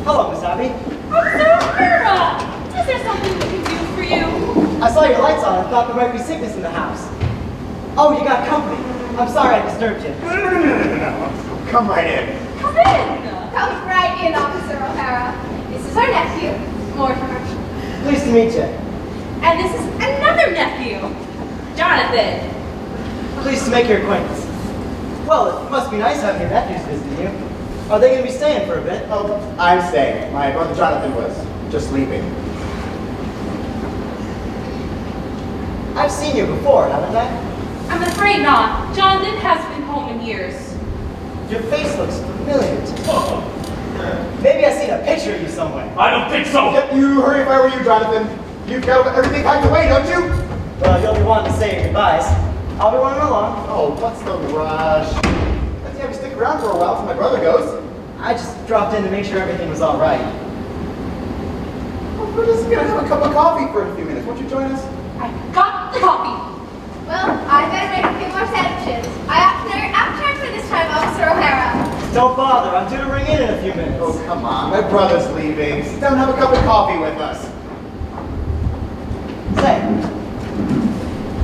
Speaker 13: Hello, Miss Abby.
Speaker 3: Oh, Sara! Is there something we can do for you?
Speaker 13: I saw your lights on and thought there might be sickness in the house. Oh, you got company. I'm sorry I disturbed you.
Speaker 9: No. Come right in.
Speaker 3: Come in!
Speaker 2: Come right in, Officer O'Hara. This is our nephew, Mortimer.
Speaker 13: Pleased to meet you.
Speaker 3: And this is another nephew, Jonathan.
Speaker 13: Pleased to make your acquaintance. Well, it must be nice having your nephews visiting you. Are they going to be staying for a bit?
Speaker 9: Oh, I'm staying. My brother Jonathan was just leaving.
Speaker 13: I've seen you before, haven't I?
Speaker 3: I'm afraid not. Jonathan hasn't been home in years.
Speaker 13: Your face looks familiar to me. Maybe I've seen a picture of you somewhere.
Speaker 11: I don't think so!
Speaker 9: Yep, you hurry if I were you, Jonathan. You've got everything packed away, don't you?
Speaker 13: Well, you'll be wanting to say your goodbyes. I'll be running along.
Speaker 9: Oh, what's the rush? Let's have you stick around for a while till my brother goes.
Speaker 13: I just dropped in to make sure everything was all right.
Speaker 9: Well, we're just gonna have a cup of coffee for a few minutes. Won't you join us?
Speaker 3: I got the coffee.
Speaker 2: Well, I better make a few more sandwiches. I have no appetite for this time, Officer O'Hara.
Speaker 13: Don't bother. I'm due to ring in a few minutes.
Speaker 9: Oh, come on. My brother's leaving. Sit down and have a cup of coffee with us.
Speaker 13: Say,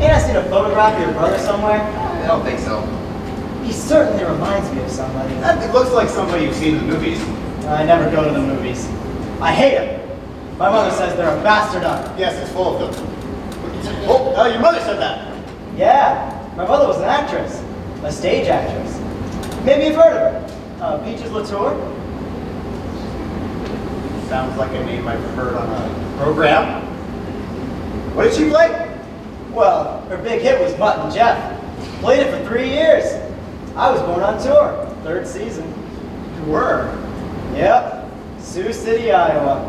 Speaker 13: ain't I seen a photograph of your brother somewhere?
Speaker 9: I don't think so.
Speaker 13: He certainly reminds me of somebody.
Speaker 9: It looks like somebody you've seen in the movies.
Speaker 13: I never go to the movies. I hate them. My mother says they're a bastard on.
Speaker 9: Yes, it's full of them. Oh, your mother said that.
Speaker 13: Yeah, my mother was an actress. A stage actress. Maybe you've heard of her. Peaches Latour?
Speaker 9: Sounds like a name I've heard on a program. What did she play?
Speaker 13: Well, her big hit was Mutt and Jeff. Played it for 3 years. I was born on tour. 3rd season.
Speaker 9: You were?
Speaker 13: Yep. Sioux City, Iowa.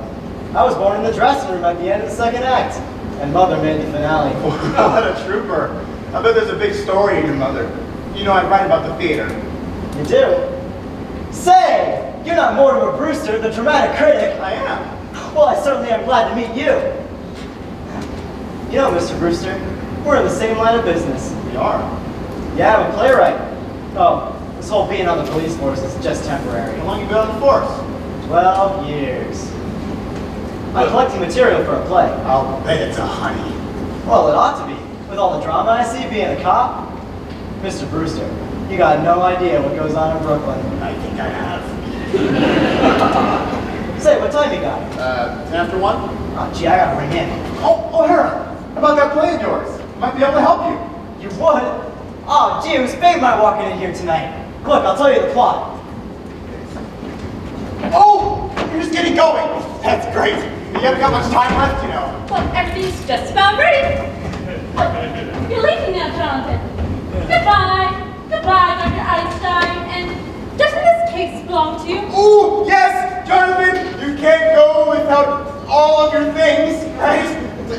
Speaker 13: I was born in the dressing room at the end of the 2nd act. And Mother made the finale.
Speaker 9: What a trooper. I bet there's a big story in your mother. You know, I write about the theater.
Speaker 13: You do? Say, you're not Mortimer Brewster, the dramatic critic.
Speaker 9: I am.
Speaker 13: Well, I certainly am glad to meet you. You know, Mr. Brewster, we're in the same line of business.
Speaker 9: We are.
Speaker 13: Yeah, I'm a playwright. Oh, this whole being on the police force is just temporary.
Speaker 9: How long you been on the force?
Speaker 13: 12 years. I'm collecting material for a play.
Speaker 9: I'll bet it's a honey.
Speaker 13: Well, it ought to be. With all the drama I see being a cop. Mr. Brewster, you got no idea what goes on in Brooklyn.
Speaker 9: I think I have.
Speaker 13: Say, what time you got?
Speaker 9: 10 after 1?
Speaker 13: Oh, gee, I gotta ring in.
Speaker 9: Oh, O'Hara, about that play of yours. Might be able to help you.
Speaker 13: You would? Oh, gee, it was fate my walking in here tonight. Look, I'll tell you the plot.
Speaker 9: Oh, you're just getting going. That's great. You haven't got much time left, you know.
Speaker 3: Well, everything's just about ready. You're leaving now, Jonathan. Goodbye. Goodbye, Dr. Einstein. And doesn't this case belong to you?
Speaker 9: Ooh, yes, Jonathan. You can't go without all of your things, right?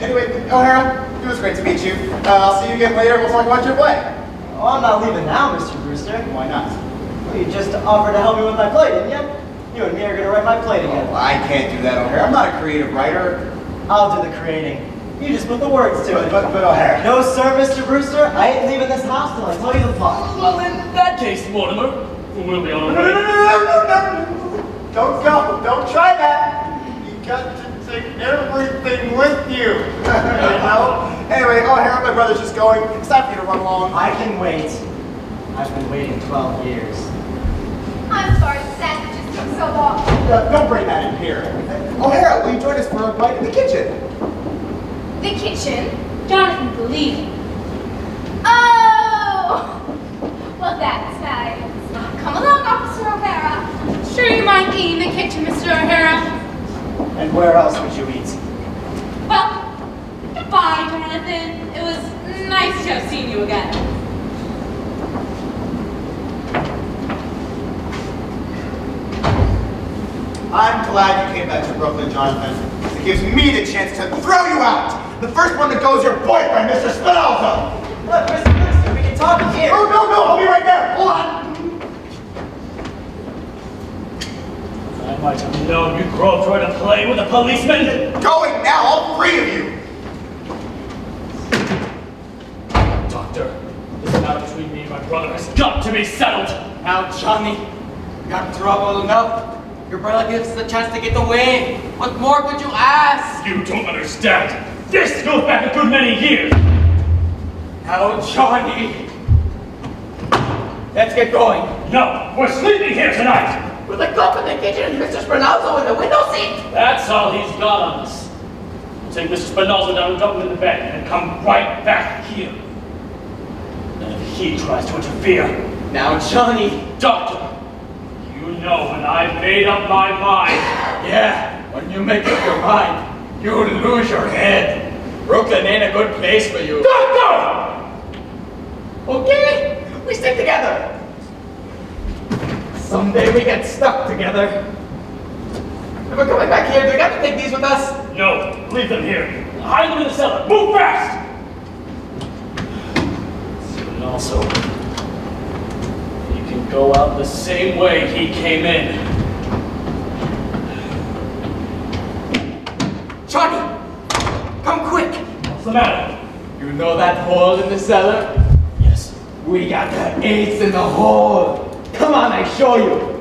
Speaker 9: Anyway, O'Hara, it was great to meet you. I'll see you again later. We'll talk about your play.
Speaker 13: Oh, I'm not leaving now, Mr. Brewster.
Speaker 9: Why not?
Speaker 13: Well, you just offered to help me with my play, didn't you? You and me are gonna write my play together.
Speaker 9: Oh, I can't do that, O'Hara. I'm not a creative writer.
Speaker 13: I'll do the creating. You just put the words to it.
Speaker 9: But O'Hara.
Speaker 13: No, sir, Mr. Brewster. I ain't leaving this house till I tell you the plot.
Speaker 11: Well, in that case, Mortimer, we'll be on our way.
Speaker 9: No. Don't go. Don't try that. You got to take everything with you. You know? Anyway, O'Hara, my brother's just going. It's time for you to run along.
Speaker 13: I can wait. I've been waiting 12 years.
Speaker 2: I'm sorry, the sandwiches took so long.
Speaker 9: Don't bring that in here. O'Hara, will you join us for a bite in the kitchen?
Speaker 2: The kitchen?
Speaker 3: Jonathan, believe me.
Speaker 2: Oh! Well, that's nice. Come along, Officer O'Hara.
Speaker 3: Sure you mind eating in the kitchen, Mr. O'Hara?
Speaker 13: And where else would you eat?
Speaker 3: Well, goodbye, Jonathan. It was nice to have seen you again.
Speaker 9: I'm glad you came back to Brooklyn, Jonathan. It gives me the chance to throw you out. The first one that goes your boyfriend, Mr. Spinoza.
Speaker 13: Look, Mr. Brewster, we can talk here.
Speaker 9: Oh, no, I'll be right there. Hold on.
Speaker 11: I might have known you'd grow up trying to play with a policeman.
Speaker 9: Going now, all 3 of you.
Speaker 11: Doctor, this matter between me and my brother has got to be settled.
Speaker 12: Now, Johnny, you got trouble enough. Your brother gives us a chance to get away. What more could you ask?
Speaker 11: You don't understand. This goes back a good many years.
Speaker 12: Now, Johnny, let's get going.
Speaker 11: No, we're sleeping here tonight.
Speaker 12: With the cop in the kitchen and Mr. Spinozzo in the window seat.
Speaker 11: That's all he's got on us. We'll take Mr. Spinozzo down and dump him in the bed and come right back here. And if he tries to interfere...
Speaker 12: Now, Johnny.
Speaker 11: Doctor, you know when I've made up my mind.
Speaker 12: Yeah, when you make up your mind, you'll lose your head. Brooklyn ain't a good place for you.
Speaker 11: Doctor!
Speaker 12: Okay, we stick together. Someday we get stuck together. If we're coming back here, do we have to take these with us?
Speaker 11: No, leave them here. Hide them in the cellar. Move fast! And also, he can go out the same way he came in.
Speaker 12: Johnny, come quick.
Speaker 11: What's the matter?
Speaker 12: You know that hole in the cellar?
Speaker 11: Yes.
Speaker 12: We got the eights in the hole. Come on, I show you.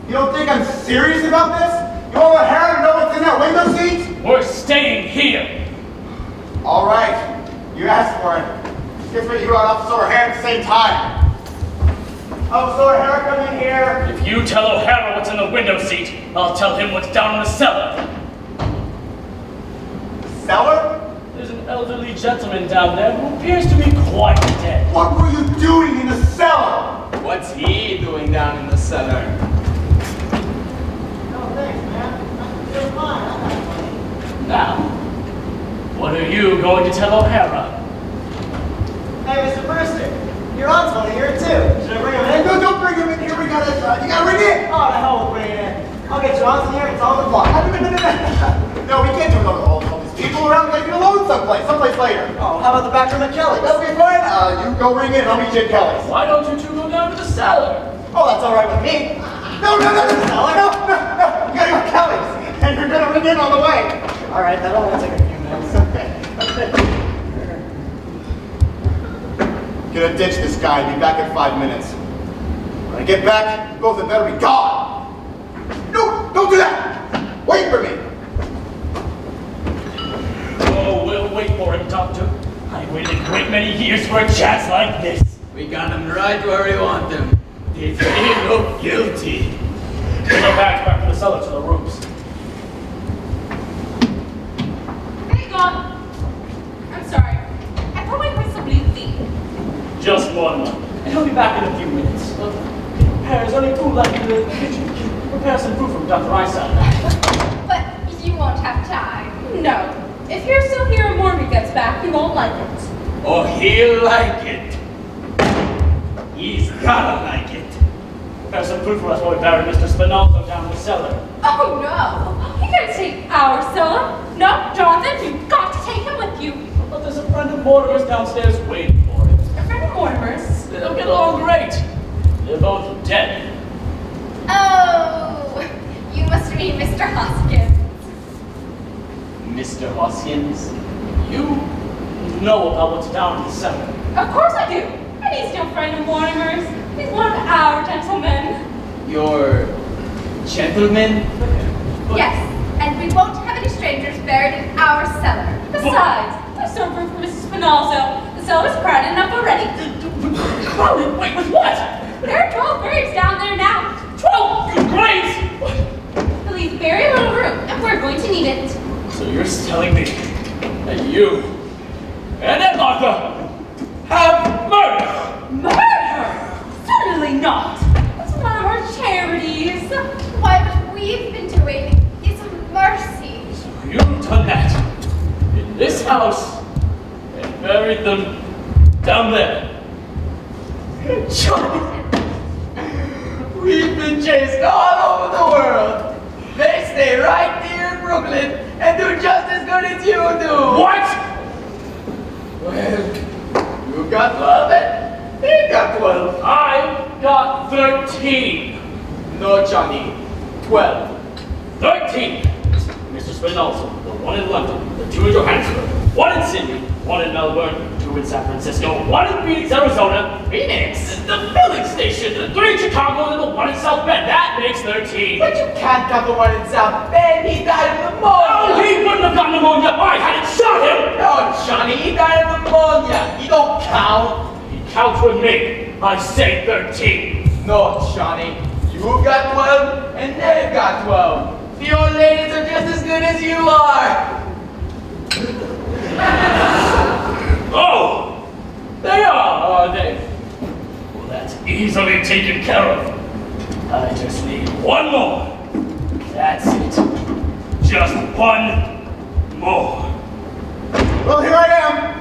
Speaker 9: You don't think I'm serious about this? You want to let Harry know what's in that window seat?
Speaker 11: We're staying here.
Speaker 9: All right. You asked for it. Guess what, you and Officer O'Hara at the same time. Officer O'Hara, come in here.
Speaker 11: If you tell O'Hara what's in the window seat, I'll tell him what's down in the cellar.
Speaker 9: Cellar?
Speaker 11: There's an elderly gentleman down there who appears to be quite dead.
Speaker 9: What were you doing in the cellar?
Speaker 12: What's he doing down in the cellar?
Speaker 13: Oh, thanks, man. You're fine. I got money.
Speaker 11: Now, what are you going to tell O'Hara?
Speaker 13: Hey, Mr. Brewster, your aunt's one here too. Should I bring him in?
Speaker 9: No, don't bring him in here. You gotta ring in.
Speaker 13: Oh, the hell with bringing him in. I'll get your aunt in here. It's on the block.
Speaker 9: No, we can't do it all these people around. We gotta get alone someplace later.
Speaker 13: Oh, how about the back room at Kelly's?
Speaker 9: That'll be fine. You go ring in. I'll meet you at Kelly's.
Speaker 11: Why don't you two go down to the cellar?
Speaker 9: Oh, that's all right with me. No. You gotta go to Kelly's, and you're gonna ring in on the way.
Speaker 13: All right, that'll only take a few minutes.
Speaker 9: Okay. Gonna ditch this guy and be back in 5 minutes. When I get back, you both had better be gone. No, don't do that. Wait for me.
Speaker 11: Oh, we'll wait for him, Doctor. I waited a great many years for a chance like this.
Speaker 12: We got him right where we want him. They look guilty.
Speaker 11: Bring the bags back to the cellar to the rooms.
Speaker 3: Hang on. I'm sorry. I thought my whistle blew the
Speaker 11: Just 1 moment, and he'll be back in a few minutes. Is there any food left in the kitchen? Prepare some food from Dr. Einstein.
Speaker 2: But you won't have time.
Speaker 3: No. If you're still here and Mortimer gets back, you won't like it.
Speaker 12: Oh, he'll like it. He's gotta like it.
Speaker 11: Prepare some food for us while we bury Mr. Spinaldo down in the cellar.
Speaker 3: Oh, no. You can't take our cellar. No, Jonathan, you've got to take him with you.
Speaker 11: But there's a friend of Mortimer's downstairs waiting for him.
Speaker 3: A friend of Mortimer's.
Speaker 11: They'll get along great. They're both dead.
Speaker 2: Oh, you must mean Mr. Hoskins.
Speaker 11: Mr. Hoskins, you know about what's down in the cellar.
Speaker 3: Of course I do. And he's no friend of Mortimer's. He's one of our gentlemen.
Speaker 12: Your gentleman?
Speaker 2: Yes, and we won't have any strangers buried in our cellar.
Speaker 3: Besides, there's no room for Mrs. Spinaldo. The cellar's crowded enough already.
Speaker 11: Crowded? Wait, with what?
Speaker 3: There are 12 graves down there now.
Speaker 11: 12 graves?
Speaker 3: He'll leave very little room, and we're going to need it.
Speaker 11: So you're telling me that you and Aunt Martha have murdered?
Speaker 3: Murder? Certainly not. It's one of our charities.
Speaker 2: Why, what we've been doing is mercy.
Speaker 11: So you've done that in this house and buried them down there.
Speaker 12: Johnny, we've been chased all over the world. They stay right here in Brooklyn and do just as good as you do.
Speaker 11: What?
Speaker 12: Well, you got 12 and he got 12.
Speaker 11: I got 13.
Speaker 12: No, Johnny, 12.
Speaker 11: 13. Mr. Spinaldo, the one in London, the 2 in Johannesburg, 1 in Sydney, 1 in Melbourne, 2 in San Francisco, 1 in Phoenix, Arizona, Phoenix, the filling station, the 3 in Chicago, and the 1 in South Bend. That makes 13.
Speaker 12: But you can't have the one in South Bend. He died of pneumonia.
Speaker 11: Oh, he wouldn't have gotten pneumonia. I hadn't shot him.
Speaker 12: No, Johnny, he died of pneumonia. He don't count.
Speaker 11: He counts with me. I say 13.
Speaker 12: No, Johnny. You got 12 and they've got 12. The old ladies are just as good as you are.
Speaker 11: Oh, they are they? Well, that's easily taken care of. I just need 1 more. That's it. Just 1 more.
Speaker 9: Well, here I am.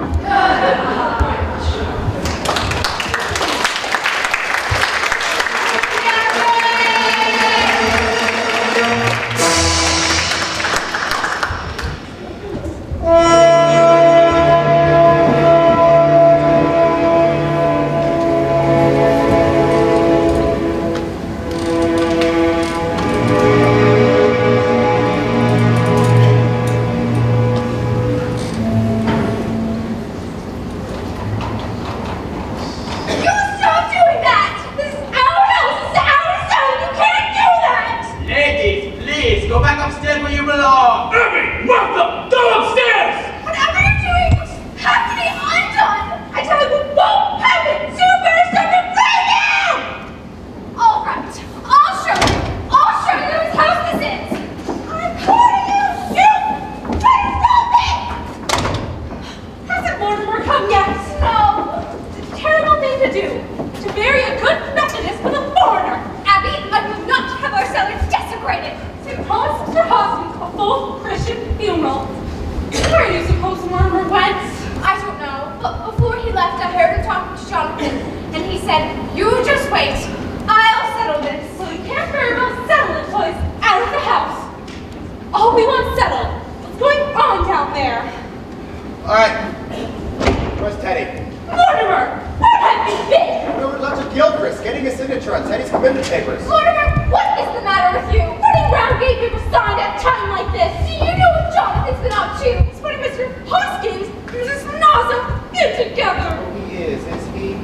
Speaker 2: paper signed at a time like this. Do you know what Jonathan's been up to? He's putting Mr. Hoskins and Mrs. Spinaza in together.
Speaker 9: He is he?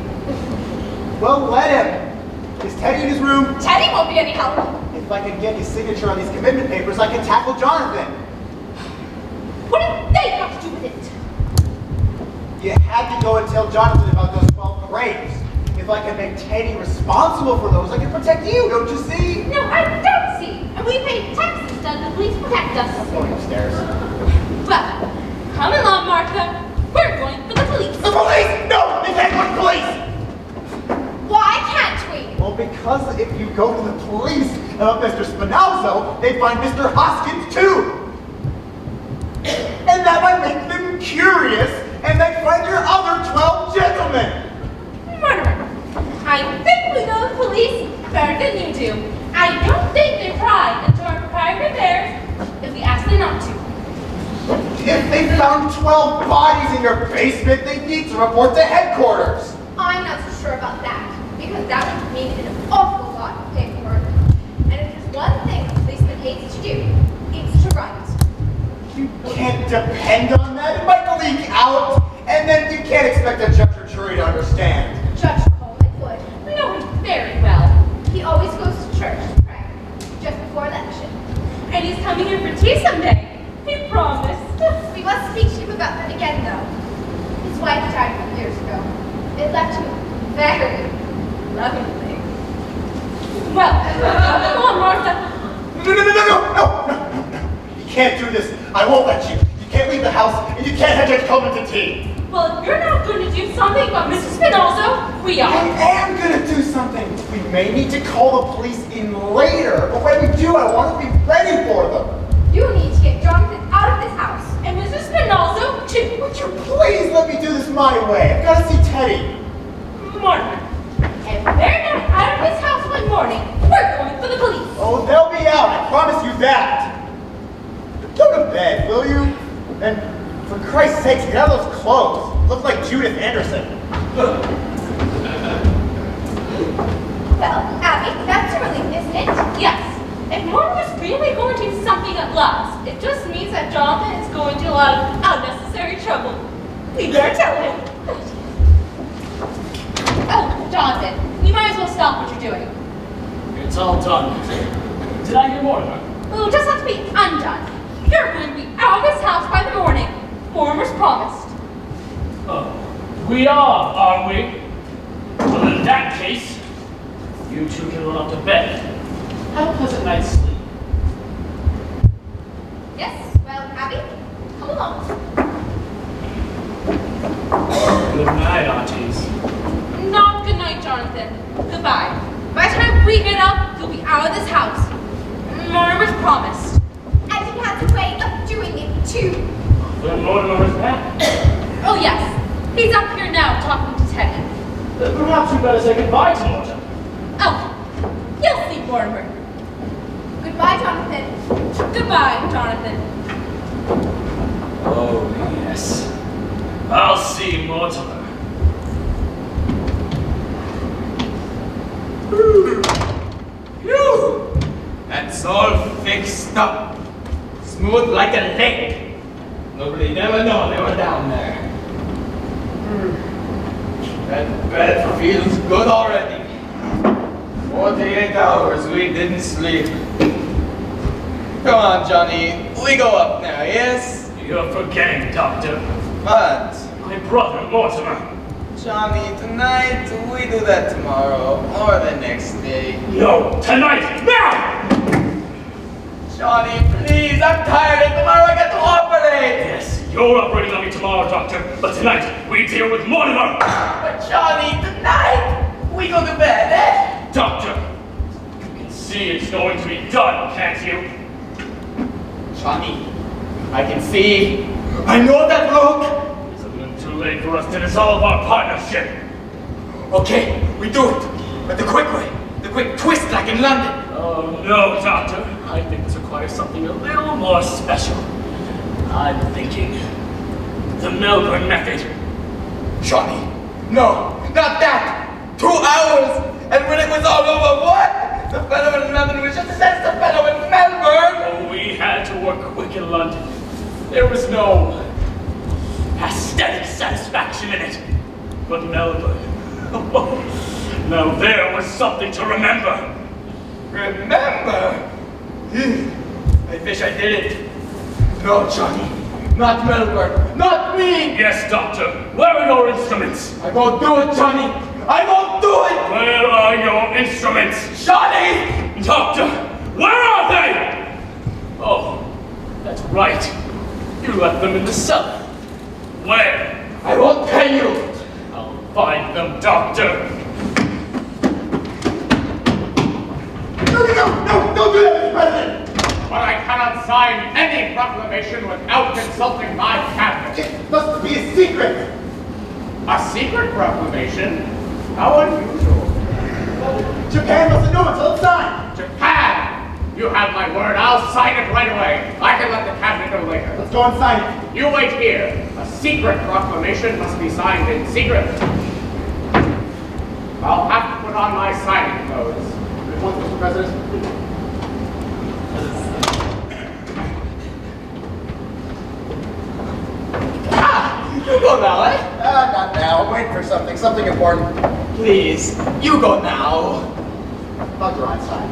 Speaker 9: Well, let him. Is Teddy in his room?
Speaker 2: Teddy won't be any help.
Speaker 9: If I can get his signature on these commitment papers, I can tackle Jonathan.
Speaker 2: What do they have to do with it?
Speaker 9: You had to go and tell Jonathan about those 12 graves. If I can make Teddy responsible for those, I can protect you, don't you see?
Speaker 2: No, I don't see. And we pay taxes to the police protect us.
Speaker 9: I'm going upstairs.
Speaker 2: Well, come along, Martha. We're going for the police.
Speaker 9: The police! No! They can't go to the police!
Speaker 2: Why can't we?
Speaker 9: Well, because if you go to the police about Mr. Spinazzo, they find Mr. Hoskins too. And that might make them curious, and they find your other 12 gentlemen.
Speaker 2: Mortimer, I think we know the police better than you do. I don't think they pry into our private affairs if we ask them not to.
Speaker 9: If they found 12 bodies in your basement, they need to report to headquarters.
Speaker 2: I'm not so sure about that, because that would mean an awful lot of paperwork. And if there's one thing a policeman hates to do, it's to write.
Speaker 9: You can't depend on that. It might leak out, and then you can't expect a judge or jury to understand.
Speaker 2: Judge Coleman would. We know him very well. He always goes to church to pray, just before election. And he's coming here for tea someday. He promised. We must speak to him about that again, though. His wife died 5 years ago. It left him very lovingly. Well, come on, Martha.
Speaker 9: No. You can't do this. I won't let you. You can't leave the house, and you can't have Judge Coleman to tea.
Speaker 2: Well, if you're not going to do something about Mrs. Spinazzo, we are.
Speaker 9: I am going to do something. We may need to call the police in later, but when we do, I want to be ready for them.
Speaker 2: You need to get Jonathan out of this house. And Mrs. Spinazzo, too.
Speaker 9: Would you please let me do this my way? I've got to see Teddy.
Speaker 2: Mortimer, if they're not out of this house by morning, we're going for the police.
Speaker 9: Oh, they'll be out. I promise you that. Go to bed, will you? And for Christ's sakes, get out of those clothes. Look like Judith Anderson.
Speaker 2: Well, Abby, that's a relief, isn't it? Yes. If Mortimer's really going to do something at last, it just means that Jonathan is going to a lot of unnecessary trouble. We better tell him. Oh, Jonathan, you might as well stop what you're doing.
Speaker 11: It's all done. Did I hear Mortimer?
Speaker 2: It'll just have to be undone. You're going to be out of this house by the morning. Mortimer's promised.
Speaker 11: Oh, we are we? Well, in that case, you two can run up to bed. Have a pleasant night's sleep.
Speaker 2: Yes, well, Abby, come along.
Speaker 11: Good night, aunties.
Speaker 2: Not good night, Jonathan. Goodbye. By the time we get up, you'll be out of this house. Mortimer's promised. And he has a way of doing it, too.
Speaker 11: Then Mortimer is back.
Speaker 2: Oh, yes. He's up here now talking to Teddy.
Speaker 11: Perhaps we better say goodbye to Mortimer.
Speaker 2: Oh, you'll see Mortimer. Goodbye, Jonathan. Goodbye, Jonathan.
Speaker 11: Oh, yes. I'll see Mortimer.
Speaker 12: Phew! That's all fixed up. Smooth like a lake. Nobody never know they were down there. That bed feels good already. 48 hours we didn't sleep. Come on, Johnny. We go up now, yes?
Speaker 11: You're forgetting, Doctor.
Speaker 12: What?
Speaker 11: My brother, Mortimer.
Speaker 12: Johnny, tonight we do that tomorrow or the next day.
Speaker 11: No, tonight, now!
Speaker 12: Johnny, please, I'm tired and tomorrow I got to operate!
Speaker 11: Yes, you're operating on me tomorrow, Doctor, but tonight we deal with Mortimer!
Speaker 12: But Johnny, tonight we go to bed, eh?
Speaker 11: Doctor, you can see it's going to be done, can't you?
Speaker 12: Johnny, I can see. I know that look!
Speaker 11: It's a little too late for us to dissolve our partnership.
Speaker 12: Okay, we do it, but the quick way. The quick twist like in London.
Speaker 11: Oh, no, Doctor. I think this requires something a little more special. I'm thinking the Melbourne method.
Speaker 12: Johnny, no, not that. 2 hours, and when it was all over, what? The fellow in London was just as the fellow in Melbourne.
Speaker 11: work in London, there was no aesthetic satisfaction in it. But Melbourne, now there was something to remember.
Speaker 12: Remember? I wish I didn't. No, Johnny. Not Melbourne. Not me!
Speaker 11: Yes, Doctor. Where are your instruments?
Speaker 12: I won't do it, Johnny. I won't do it!
Speaker 11: Where are your instruments?
Speaker 12: Johnny!
Speaker 11: Doctor, where are they? Oh, that's right. You left them in the cellar. Where?
Speaker 12: I won't pay you.
Speaker 11: I'll find them, Doctor.
Speaker 9: No, don't do that, Mr. President!
Speaker 5: But I cannot sign any proclamation without consulting my cabinet.
Speaker 9: It must be a secret!
Speaker 5: A secret proclamation? How unusual.
Speaker 9: Japan mustn't know until it's signed!
Speaker 5: Japan! You have my word. I'll sign it right away. I can let the cabinet know later.
Speaker 9: Let's go and sign it.
Speaker 5: You wait here. A secret proclamation must be signed in secret. I'll have to put on my signing clothes.
Speaker 9: Report, Mr. President.
Speaker 12: You go now, eh?
Speaker 9: Not now. I'm waiting for something important.
Speaker 12: Please, you go now.
Speaker 9: Dr. Einstein,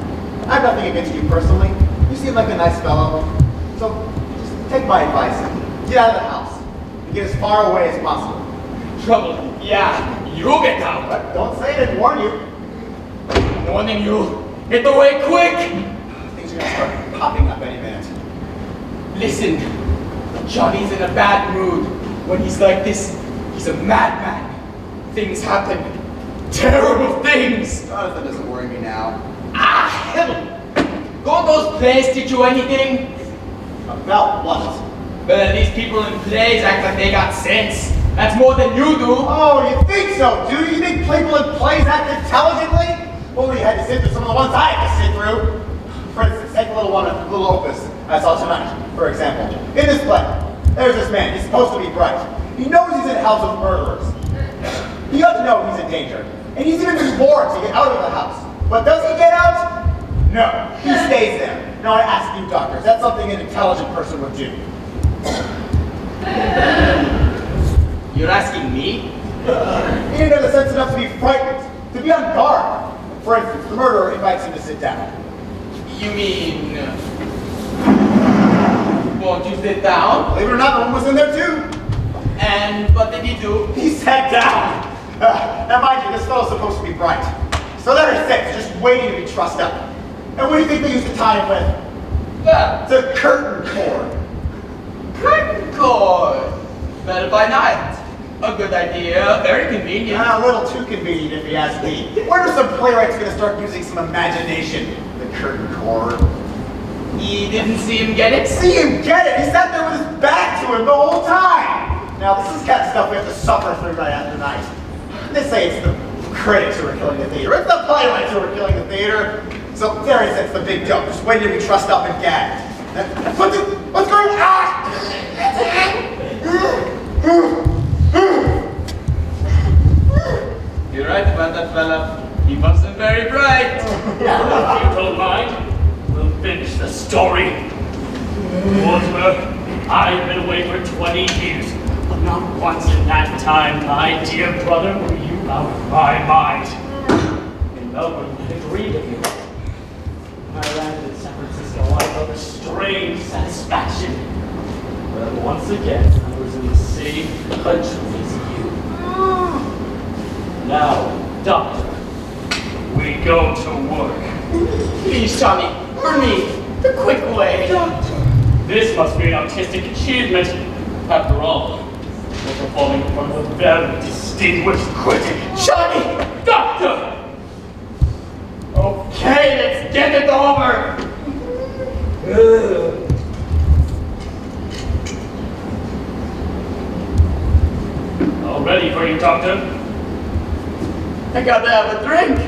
Speaker 9: I have nothing against you personally. You seem like a nice fellow. So, just take my advice. Get out of the house. And get as far away as possible.
Speaker 12: Trouble. Yeah, you get out.
Speaker 9: But don't say I didn't warn you.
Speaker 12: I'm warning you. Get away quick!
Speaker 9: Things are gonna start popping up any minute.
Speaker 12: Listen, Johnny's in a bad mood. When he's like this, he's a madman. Things happen. Terrible things.
Speaker 9: Oh, that doesn't worry me now.
Speaker 12: Ah, hell! Don't those plays teach you anything?
Speaker 9: About what?
Speaker 12: Well, at least people in plays act like they got sense. That's more than you do.
Speaker 9: Oh, you think so, do you? You think people in plays act intelligently? Well, you had to sit through some of the ones I had to sit through. For instance, take a little opus I saw tonight, for example. In this play, there's this man. He's supposed to be bright. He knows he's in a house of murderers. He ought to know he's in danger. And he's even been warned to get out of the house. But does he get out? No. He stays there. Now I ask you, doctor, is that something an intelligent person would do?
Speaker 12: You're asking me?
Speaker 9: He didn't have the sense enough to be frightened, to be on guard. For instance, the murderer invites him to sit down.
Speaker 12: You mean... won't you sit down?
Speaker 9: Believe it or not, the one was in there too.
Speaker 12: And what did he do?
Speaker 9: He sat down. Now mind you, this fellow's supposed to be bright. So there he sits, just waiting to be trussed up. And what do you think they used to tie him with?
Speaker 12: Well,
Speaker 9: The curtain cord.
Speaker 12: curtain cord. Better by night. A good idea. Very convenient.
Speaker 9: A little too convenient if you ask me. When are some playwrights going to start using some imagination? The curtain cord.
Speaker 12: He didn't see him get it?
Speaker 9: See him get it! He sat there with his back to him the whole time! Now, this is the kind of stuff we have to suffer through night after night. They say it's the critics who are killing the theater. It's the playwrights who are killing the theater. So there he sits, the big dope, just waiting to be trussed up and gagged. What's going on?
Speaker 12: You're right about that fella. He wasn't very bright.
Speaker 11: If you don't mind, we'll finish the story. Mortimer, I've been away for 20 years, but not once in that time, my dear brother, were you out of my mind. In Melbourne, I agreed with you. When I landed in San Francisco, I felt a strange satisfaction. But once again, I was in the same country as you. Now, Doctor, we go to work.
Speaker 12: Please, Johnny, for me, the quick way.
Speaker 11: This must be an artistic achievement. After all, we're performing in front of a very distinguished critic.
Speaker 12: Johnny!
Speaker 11: Doctor!
Speaker 12: Okay, let's get it over.
Speaker 11: All ready for you, Doctor?
Speaker 12: I gotta have a drink.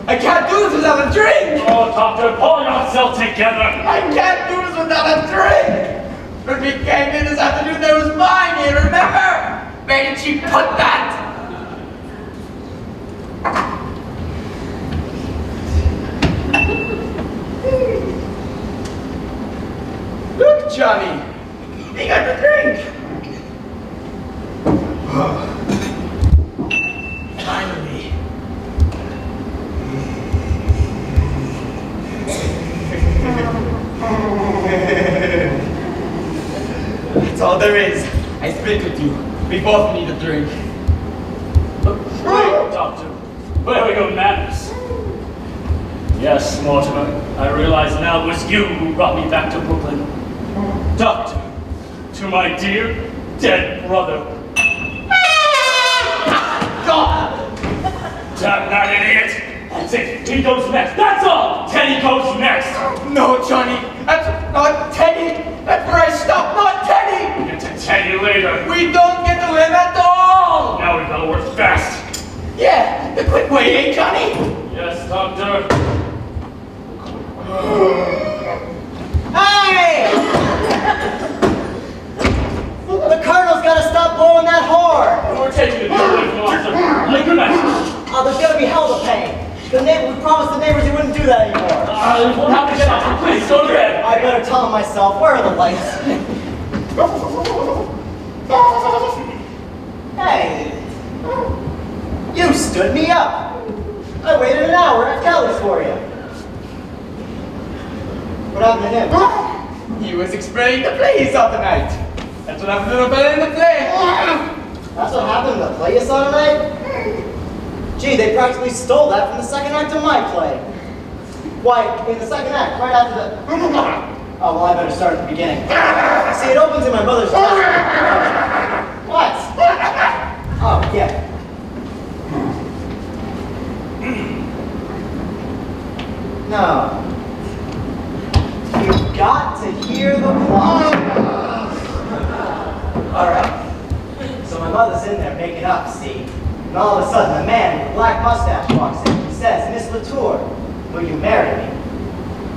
Speaker 12: I can't do this without a drink.
Speaker 11: Oh, Doctor, pull yourself together.
Speaker 12: I can't do this without a drink. When we came in this afternoon, there was mine here, remember? Where did she put that? Look, Johnny. He got the drink. Finally. That's all there is. I split with you. We both need a drink.
Speaker 11: Wait, Doctor. Where are your manners? Yes, Mortimer. I realize now it was you who brought me back to Brooklyn. Doctor, to my dear, dead brother. Damn that idiot! That's it. He goes next. That's all! Teddy goes next!
Speaker 12: No, Johnny. That's not Teddy. That's where I stop. Not Teddy.
Speaker 11: I'll get to tell you later.
Speaker 12: We don't get to live at all.
Speaker 11: Now we gotta work fast.
Speaker 12: Yeah, the quick way, eh, Johnny?
Speaker 11: Yes, Doctor.
Speaker 13: Hey! The Colonel's gotta stop blowing that horn!
Speaker 11: We're taking the building, officer. Like your message.
Speaker 13: Oh, there's gonna be hell to pay. We promised the neighbors he wouldn't do that anymore.
Speaker 11: We'll have to get out. Please, go ahead.
Speaker 13: I better tell him myself. Where are the lights? Hey! You stood me up. I waited an hour at Kelly's for you. What happened to him?
Speaker 12: He was explaining the play he saw tonight. That's what happened to the fella in the play.
Speaker 13: That's what happened in the play you saw tonight? Gee, they practically stole that from the second act of my play. Why, in the second act, right after the... Oh, well, I better start at the beginning. See, it opens in my mother's dressing room. What? Oh, yeah. No. You've got to hear the plot. All right. So my mother's in there making up, see? And all of a sudden, a man with a black mustache walks in. He says, "Miss Latour, will you marry me?"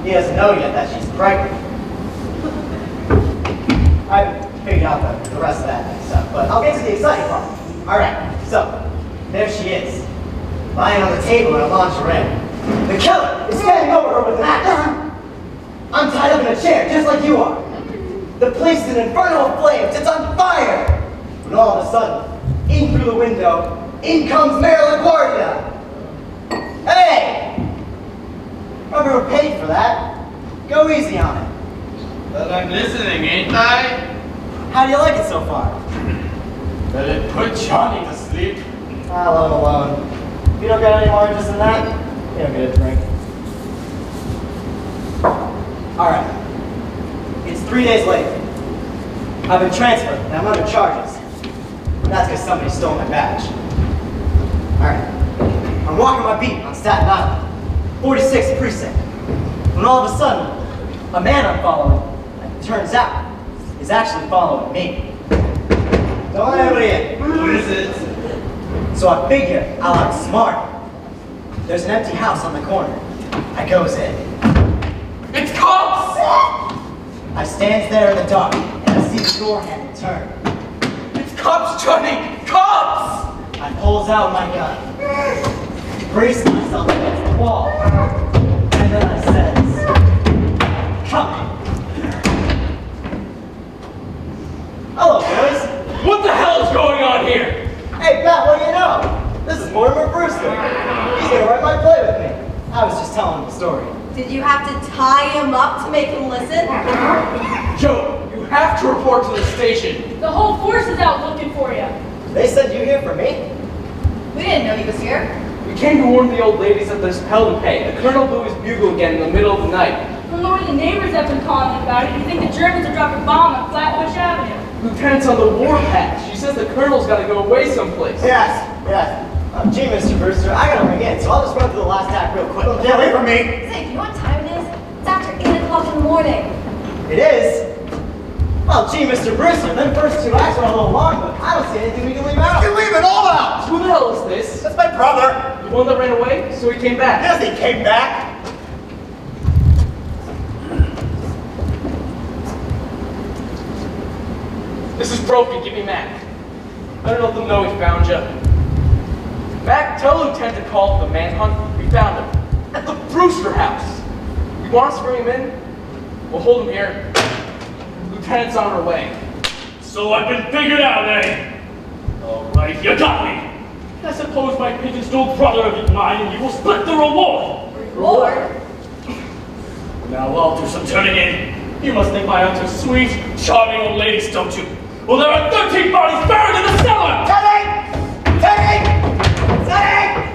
Speaker 13: He doesn't know yet that she's pregnant. I haven't figured out the rest of that stuff, but I'll get to the exciting part. All right, so there she is, lying on the table in a lingerie. The killer is standing over her with an axe. I'm tied up in a chair, just like you are. The place is an inferno of flames. It's on fire. When all of a sudden, in through the window, in comes Mayor LaGuardia. Hey! Remember who paid for that? Go easy on it.
Speaker 12: But I'm listening, ain't I?
Speaker 13: How do you like it so far?
Speaker 12: Well, it put Johnny to sleep.
Speaker 13: I'll let him alone. If you don't got any more interest in that, you don't get a drink. All right. It's 3 days later. I've been transferred and I'm under charges. That's because somebody stole my badge. All right. I'm walking my beat on Staten Island, 46th precinct. When all of a sudden, a man I'm following, it turns out, is actually following me. Don't let anybody in.
Speaker 12: Who is it?
Speaker 13: So I figure I'll outsmart him. There's an empty house on the corner. I goes in.
Speaker 12: It's cops!
Speaker 13: I stands there in the dark, and I see the door handle turn.
Speaker 12: It's cops, Johnny! Cops!
Speaker 13: I pulls out my gun, brace myself against the wall, and then I says, "Come in." Hello, boys.
Speaker 11: What the hell is going on here?
Speaker 13: Hey, Pat, what do you know? This is Mortimer Brewster. He's gonna write my play with me. I was just telling him the story.
Speaker 7: Did you have to tie him up to make him listen?
Speaker 6: Joe, you have to report to the station.
Speaker 3: The whole force is out looking for you.
Speaker 13: They sent you here for me?
Speaker 7: We didn't know he was here.
Speaker 6: We came to warn the old ladies that there's hell to pay. The colonel blew his bugle again in the middle of the night.
Speaker 3: From the way the neighbors have been calling about it, you think the Germans are dropping a bomb on Flatbush Avenue.
Speaker 6: Lieutenant's on the warpath. She says the colonel's got to go away someplace.
Speaker 13: Yes. Gee, Mr. Brewster, I gotta ring in, so I'll just run through the last act real quick.
Speaker 9: Get away from me!
Speaker 7: Say, do you know what time it is? It's after 8 o'clock in the morning.
Speaker 13: It is? Well, gee, Mr. Brewster, them first two acts were a little long, but I don't see anything we can leave out.
Speaker 9: You leave it all out!
Speaker 6: Who the hell is this?
Speaker 9: That's my brother!
Speaker 6: The one that ran away? So he came back.
Speaker 9: Yes, he came back!
Speaker 6: This is Brophy, give me Mac. Better let them know we found you. Mac, tell Lieutenant to call for the manhunt. We found him. At the Brewster house. You want us to bring him in? We'll hold him here. Lieutenant's on her way.
Speaker 11: So I've been figured out, eh? All right, you got me. I suppose my pigeon-stool brother will be mine and you will split the reward.
Speaker 7: Lord.
Speaker 11: Now I'll do some turning in. You must think my aunt is sweet, charming old ladies, don't you? Well, there are 13 bodies buried in the cellar!
Speaker 13: Teddy!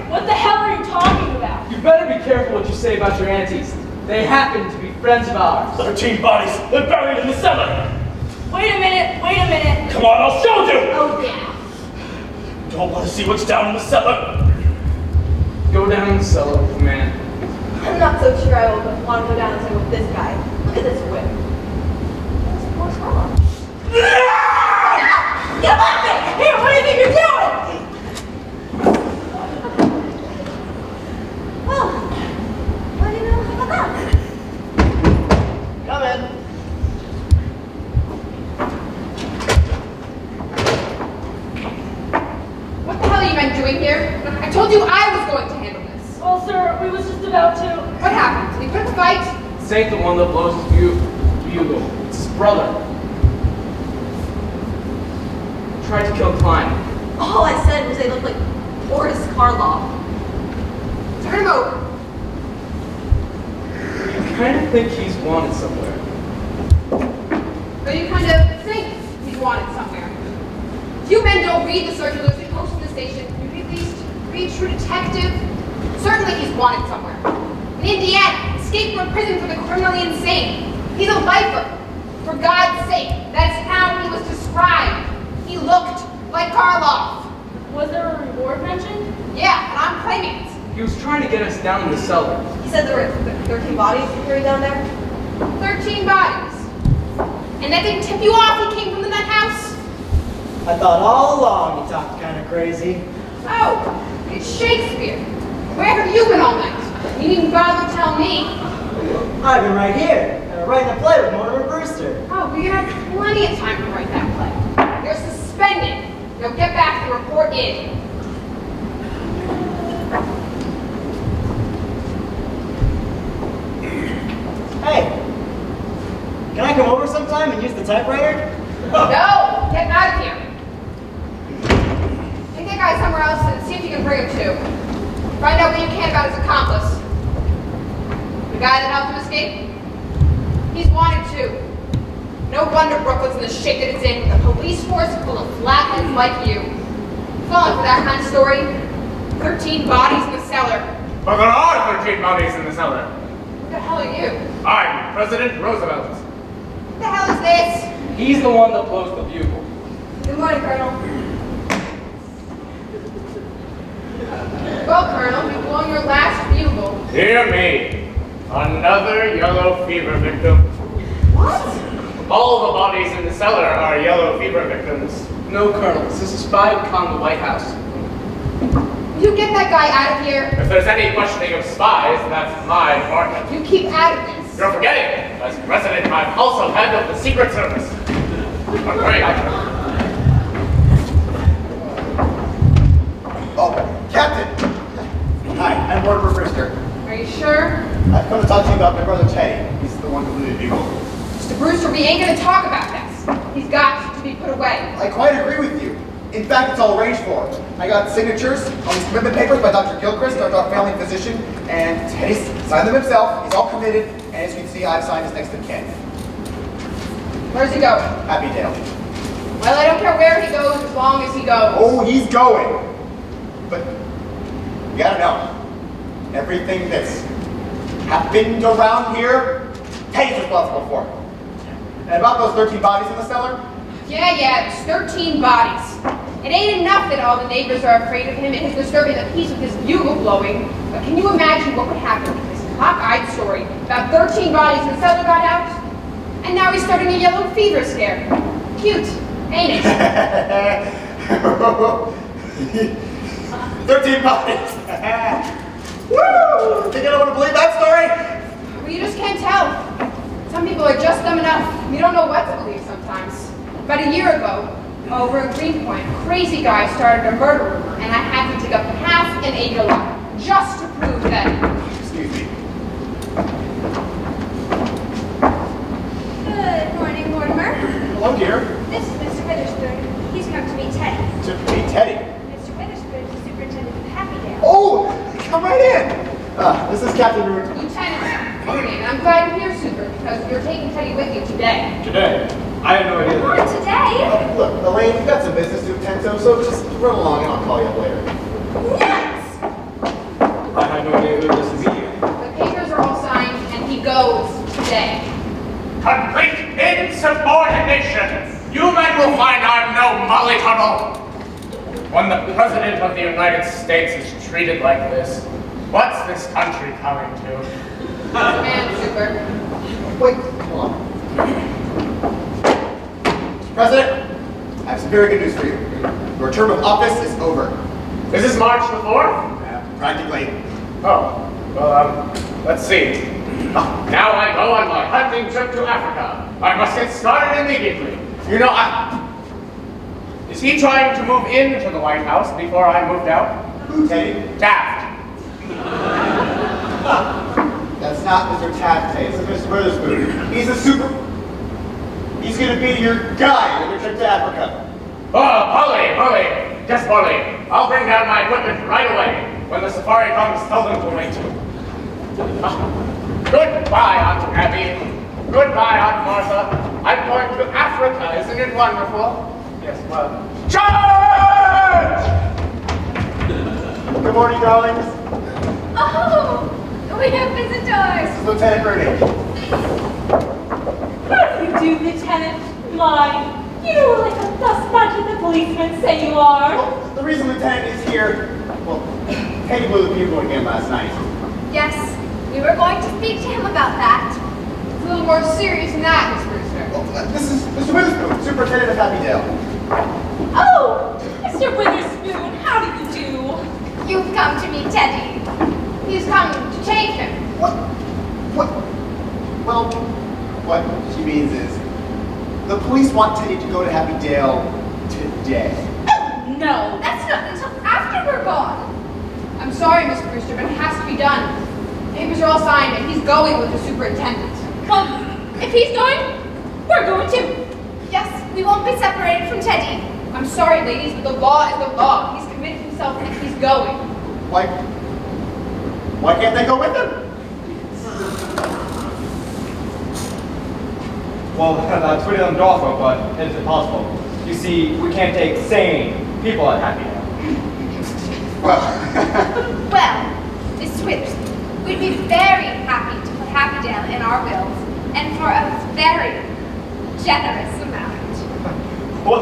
Speaker 10: What the hell are you talking about?
Speaker 6: You better be careful what you say about your aunties. They happen to be friends of ours.
Speaker 11: 13 bodies, they're buried in the cellar!
Speaker 10: Wait a minute.
Speaker 11: Come on, I'll show you!
Speaker 7: Oh, yeah.
Speaker 11: Don't want to see what's down in the cellar?
Speaker 6: Go down in the cellar, man.
Speaker 7: I'm not so sure I will want to go down and say with this guy. Look at this whip. That's poor Sara. You left it! Here, what do you think you're doing? Well, what do you know about that?
Speaker 13: Come in.
Speaker 2: What the hell are you men doing here? I told you I was going to handle this.
Speaker 10: Well, sir, we was just about to.
Speaker 2: What happened? Did you put up a fight?
Speaker 6: This ain't the one that blows his bugle. It's his brother. Tried to kill Klein.
Speaker 7: All I said was they look like Boris Karloff.
Speaker 2: Turn him over.
Speaker 6: You kind of think he's wanted somewhere.
Speaker 2: Or you kind of think he's wanted somewhere. You men don't read the circulars we post in the station. You at least read True Detective. Certainly he's wanted somewhere. In Indiana, escaped from prison for the criminally insane. He's a lifer. For God's sake, that's how he was described. He looked like Karloff.
Speaker 10: Was there a reward mentioned?
Speaker 2: Yeah, and I'm claiming it.
Speaker 6: He was trying to get us down in the cellar.
Speaker 7: He said there were 13 bodies buried down there.
Speaker 2: 13 bodies. And that didn't tip you off he came from that house?
Speaker 13: I thought all along you talked kind of crazy.
Speaker 2: Oh, it's Shakespeare. Where have you been all night? You needn't bother to tell me.
Speaker 13: I've been right here, writing a play with Mortimer and Brewster.
Speaker 2: Oh, we had plenty of time to write that play. You're suspended. Now get back and report in.
Speaker 13: Hey, can I come over sometime and use the typewriter?
Speaker 2: No, get out of here. Take that guy somewhere else and see if you can bring him to. Find out what you can about his accomplice. The guy that helped him escape? He's wanted too. No wonder Brooklyn's in the shape that it's in, with a police force full of flatheads like you. Falling for that kind of story? 13 bodies in the cellar.
Speaker 5: But there are 13 bodies in the cellar.
Speaker 2: Who the hell are you?
Speaker 5: I'm President Roosevelt.
Speaker 2: What the hell is this?
Speaker 6: He's the one that blows the bugle.
Speaker 7: Good morning, Colonel.
Speaker 2: Well, Colonel, you've blown your last bugle.
Speaker 5: Dear me. Another yellow fever victim.
Speaker 2: What?
Speaker 5: All the bodies in the cellar are yellow fever victims.
Speaker 6: No, Colonel. This is a spy becalmed the White House.
Speaker 2: Will you get that guy out of here?
Speaker 5: If there's any questioning of spies, that's my department.
Speaker 2: You keep out of this.
Speaker 5: You're forgetting, as president, I'm also head of the Secret Service. A great item.
Speaker 9: Oh, Captain! Hi, I'm Mortimer Brewster.
Speaker 2: Are you sure?
Speaker 9: I've come to talk to you about my brother Teddy. He's the one who blew the bugle.
Speaker 2: Mr. Brewster, we ain't gonna talk about this. He's got to be put away.
Speaker 9: I quite agree with you. In fact, it's all arranged for. I got signatures on these commitment papers by Dr. Gilchrist, our family physician, and Teddy signed them himself. He's all committed, and as you can see, I've signed his next of kin.
Speaker 2: Where's he going?
Speaker 9: Happy Dale.
Speaker 2: Well, I don't care where he goes as long as he goes.
Speaker 9: Oh, he's going. But you gotta know, everything that's happened around here, Teddy's responsible for. And about those 13 bodies in the cellar?
Speaker 2: Yeah, it's 13 bodies. It ain't enough that all the neighbors are afraid of him and he's disturbing the peace with his bugle blowing. But can you imagine what would happen if this cockeyed story about 13 bodies in the cellar got out? And now he's starting a yellow fever scare. Cute, ain't it?
Speaker 9: 13 bodies. Woo! Think I don't want to believe that story?
Speaker 2: Well, you just can't tell. Some people are just dumb enough. You don't know what to believe sometimes. About a year ago, over at Greenpoint, a crazy guy started a murder rumor, and I had to dig up half an acre lot just to prove that.
Speaker 9: Excuse me.
Speaker 8: Good morning, Mortimer.
Speaker 9: Hello, dear.
Speaker 8: This is Mr. Witherspoon. He's come to meet Teddy.
Speaker 9: To meet Teddy.
Speaker 8: Mr. Witherspoon is the superintendent of Happydale.
Speaker 9: Oh, come right in. This is Captain Rooney.
Speaker 3: Lieutenant Rooney, and I'm glad you're here, Super, because you're taking Teddy with you today.
Speaker 6: Today? I have no idea.
Speaker 8: Not today.
Speaker 9: Look, Elaine, you've got some business to attend to, so just run along and I'll call you up later.
Speaker 8: Nuts!
Speaker 6: I had no idea who this would be.
Speaker 3: The papers are all signed, and he goes today.
Speaker 5: Complete insubordination! You men will find I'm no mollycoddle! When the President of the United States is treated like this, what's this country coming to?
Speaker 3: Man, Super.
Speaker 9: Wait, hold on. President, I have some very good news for you. Your term of office is over.
Speaker 5: This is March the 4th?
Speaker 9: Practically.
Speaker 5: Oh, well, let's see. Now I go on my hunting trip to Africa. I must get started immediately. You know, is he trying to move into the White House before I moved out?
Speaker 9: Who, Teddy?
Speaker 5: Taft.
Speaker 9: That's not Mr. Taft, Teddy. It's Mr. Witherspoon. He's going to be your guide on your trip to Africa.
Speaker 5: Oh, bully! Just bully. I'll bring down my equipment right away. When the safari comes, tell them to wait. Goodbye, Aunt Abby. Goodbye, Aunt Martha. I'm going to Africa. Isn't it wonderful? Yes, well. Charge!
Speaker 9: Good morning, darlings.
Speaker 2: Oh, we have visitors.
Speaker 9: This is Lieutenant Rooney.
Speaker 1: How do you do, Lieutenant? My, you're like a dust bunch the policemen say you are.
Speaker 9: Well, the reason Lieutenant is here, well, Teddy blew the bugle again last night.
Speaker 2: Yes, we were going to speak to him about that.
Speaker 3: It's a little more serious than that, Miss Brewster.
Speaker 9: Well, this is Mr. Witherspoon, Superintendent of Happydale.
Speaker 1: Oh, Mr. Witherspoon, how do you do?
Speaker 2: You've come to meet Teddy.
Speaker 3: He's come to take him.
Speaker 9: Well, what she means is, the police want Teddy to go to Happydale today.
Speaker 2: Oh, no, that's not until after we're gone.
Speaker 3: I'm sorry, Miss Brewster, but it has to be done. Papers are all signed, and he's going with the superintendent.
Speaker 1: Well, if he's going, we're going too.
Speaker 2: Yes, we won't be separated from Teddy.
Speaker 3: I'm sorry, ladies, but the law is the law. He's committed himself, and he's going.
Speaker 9: Why can't they go with him?
Speaker 6: Well, that's pretty undawful, but it's impossible. You see, we can't take sane people at Happydale.
Speaker 2: Well, Miss Witherspoon, we'd be very happy to put Happydale in our wills, and for a very generous amount.
Speaker 6: Well,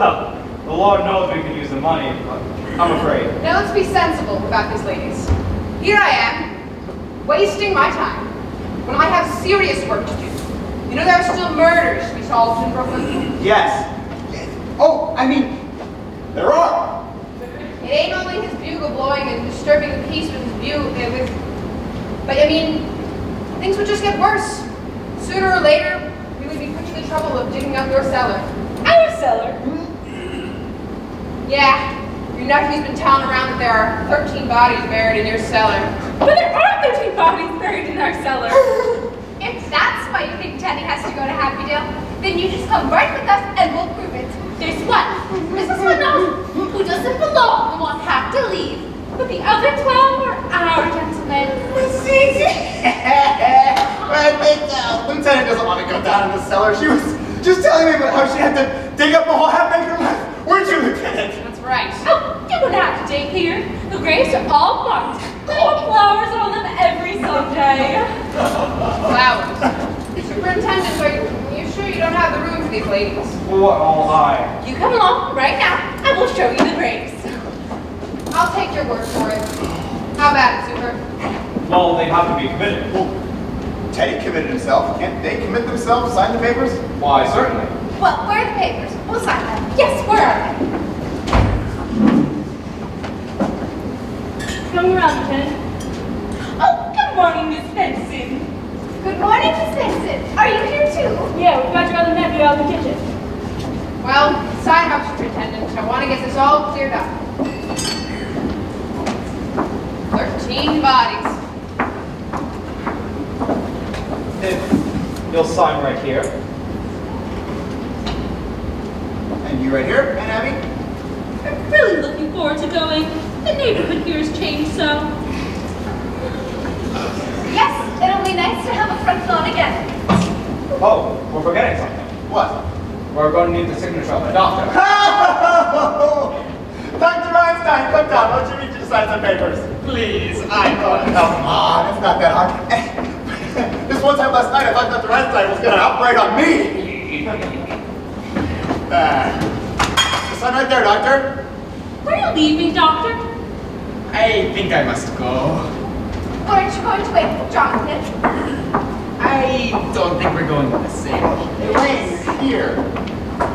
Speaker 6: the Lord knows we could use the money, but I'm afraid.
Speaker 3: Now let's be sensible about this, ladies. Here I am, wasting my time, when I have serious work to do. You know there are still murders to be solved in Brooklyn?
Speaker 9: Yes. Oh, I mean, there are.
Speaker 3: It ain't only his bugle blowing and disturbing the peace with his but I mean, things would just get worse. Sooner or later, we would be put to the trouble of digging up your cellar.
Speaker 1: Our cellar?
Speaker 3: Yeah, your nephew's been telling around that there are 13 bodies buried in your cellar.
Speaker 1: But there are 13 bodies buried in our cellar.
Speaker 2: If that's why you think Teddy has to go to Happydale, then you just come right with us and we'll prove it.
Speaker 1: There's one, Mrs. Renault, who doesn't belong and won't have to leave. But the other 12 are our gentlemen.
Speaker 9: I think the Lieutenant doesn't want to go down in the cellar. She was just telling me about how she had to dig up a whole half-acre lot. Weren't you, Lieutenant?
Speaker 3: That's right.
Speaker 1: Oh, you don't have to dig here. The graves are all marked. Little flowers on them every Sunday.
Speaker 3: Flowers. Superintendent, are you sure you don't have the room for these ladies?
Speaker 6: What all I?
Speaker 1: You come along right now, and we'll show you the graves.
Speaker 3: I'll take your word for it. How about it, Super?
Speaker 6: Well, they have to be committed.
Speaker 9: Well, Teddy committed himself. Can't they commit themselves, sign the papers?
Speaker 6: Why, certainly.
Speaker 2: Well, where are the papers? We'll sign them.
Speaker 1: Yes, where are they? Come around, Lieutenant. Oh, good morning, Miss Benson.
Speaker 2: Good morning, Miss Vincent. Are you here too?
Speaker 1: Yeah, we've got your other nephew out in the kitchen.
Speaker 3: Well, sign up, Superintendent. I want to get this all cleared up. 13 bodies.
Speaker 6: If you'll sign right here.
Speaker 9: And you right here, Aunt Abby?
Speaker 3: I'm really looking forward to going. The neighborhood here has changed so.
Speaker 2: Yes, it'll be nice to have a front lawn again.
Speaker 4: Oh, we're forgetting something.
Speaker 9: What?
Speaker 4: We're going to need the signature of the doctor.
Speaker 9: Dr. Einstein, come down. Why don't you read you sign some papers? Please, I thought, come on, it's not that hard. This one time last night, I thought Dr. Einstein was going to operate on me. The sign right there, Doctor.
Speaker 3: Where are you leaving, Doctor?
Speaker 12: I think I must go.
Speaker 2: Aren't you going to wait for Jonathan?
Speaker 12: I don't think we're going on the same.
Speaker 9: Elaine, you're here.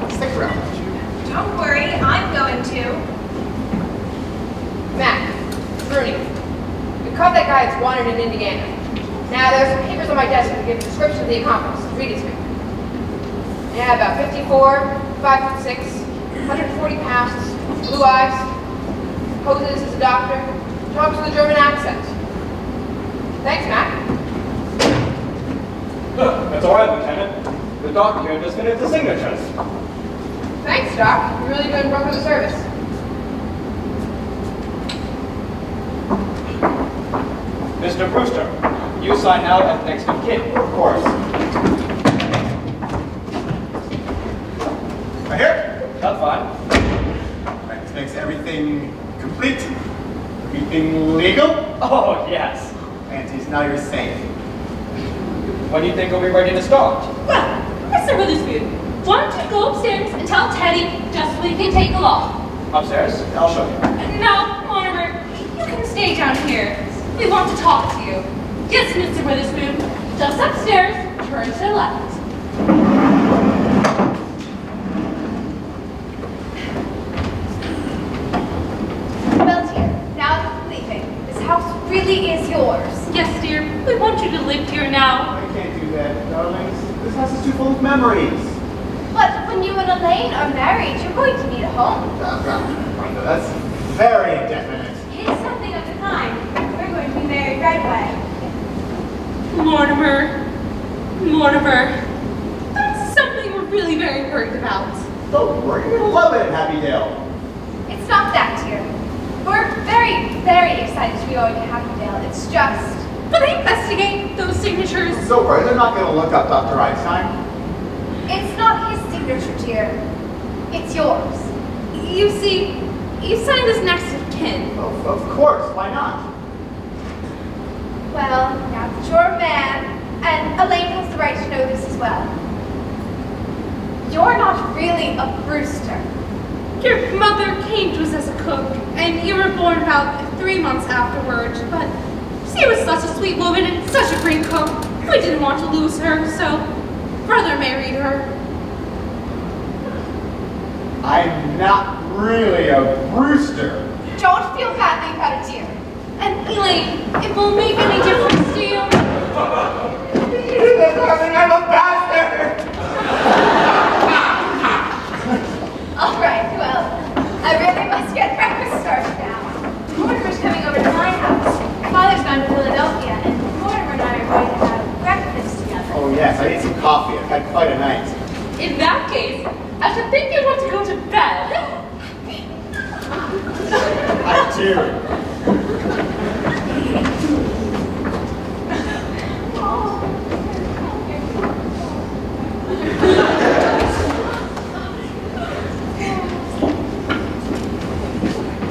Speaker 9: Stick around, won't you?
Speaker 8: Don't worry, I'm going to.
Speaker 14: Matt, Rooney, we caught that guy that's wanted in Indiana. Now, there's some papers on my desk that give a description of the accomplice. Read it to me. Yeah, about 54, 5'6", 140 pounds, blue eyes, poses as a doctor, talks with a German accent. Thanks, Matt.
Speaker 4: That's all right, Lieutenant. The doctor here just finished the signatures.
Speaker 14: Thanks, Doc. You're really doing Brooklyn a service.
Speaker 4: Mr. Brewster, you sign now as next of kin.
Speaker 9: Of course. Right here?
Speaker 4: That's fine.
Speaker 9: Right, this makes everything complete. Everything legal.
Speaker 4: Oh, yes.
Speaker 9: Aunties, now you're safe.
Speaker 4: When do you think we'll be ready to start?
Speaker 3: Well, Mr. Witherspoon, why don't you go upstairs and tell Teddy just so we can take along?
Speaker 4: Upstairs? I'll show you.
Speaker 3: No, Mortimer, you can stay down here. We want to talk to you. Yes, Mr. Witherspoon, just upstairs, turn to the left.
Speaker 2: Well, dear, now that we're leaving, this house really is yours.
Speaker 3: Yes, dear, we want you to live here now.
Speaker 9: I can't do that, darlings. This house is too full of memories.
Speaker 2: But when you and Elaine are married, you're going to need a home.
Speaker 9: That's very indefinite.
Speaker 8: It is something of the kind. We're going to be married right away.
Speaker 3: Mortimer, that's something we're really very hurt about.
Speaker 9: Don't worry, you're gonna love it in Happydale.
Speaker 2: It's not that, dear. We're very, very excited to be going to Happydale. It's just...
Speaker 3: Will they investigate those signatures?
Speaker 9: So worry, they're not gonna look up Dr. Einstein.
Speaker 2: It's not his signature, dear. It's yours.
Speaker 3: You see, you signed as next of kin.
Speaker 9: Of course, why not?
Speaker 2: Well, now that you're a man, and Elaine has the right to know this as well. You're not really a Brewster.
Speaker 3: Your mother came to us as a cook, and you were born about 3 months afterwards, but she was such a sweet woman and such a great cook. We didn't want to lose her, so brother married her.
Speaker 9: I'm not really a Brewster.
Speaker 2: Don't feel badly about it, dear.
Speaker 3: And Elaine, it won't make any difference to you.
Speaker 9: I'm a bastard!
Speaker 2: All right, well, I really must get breakfast started now.
Speaker 8: Mortimer's coming over to my house. Father's gone to Philadelphia, and Mortimer and I are going to have breakfast together.
Speaker 9: Oh yes, I need some coffee. I've had quite a night.
Speaker 3: In that case, I should think you want to go to bed.
Speaker 9: I do.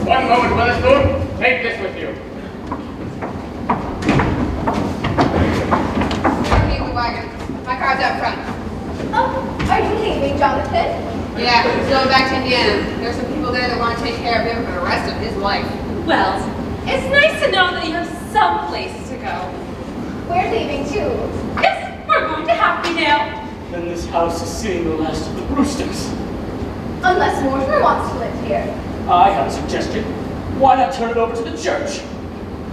Speaker 5: One moment, Witherspoon. Take this with you.
Speaker 14: Leave the wagon. My car's out front.
Speaker 2: Oh, are you leaving, Jonathan?
Speaker 14: Yeah, he's going back to Indiana. There's some people there that want to take care of him for the rest of his life.
Speaker 3: Well, it's nice to know that you have some place to go.
Speaker 2: We're leaving too.
Speaker 3: Yes, we're going to Happydale.
Speaker 11: Then this house is seeing the last of the Brewsters.
Speaker 2: Unless Mortimer wants to live here.
Speaker 11: I have a suggestion. Why not turn it over to the church?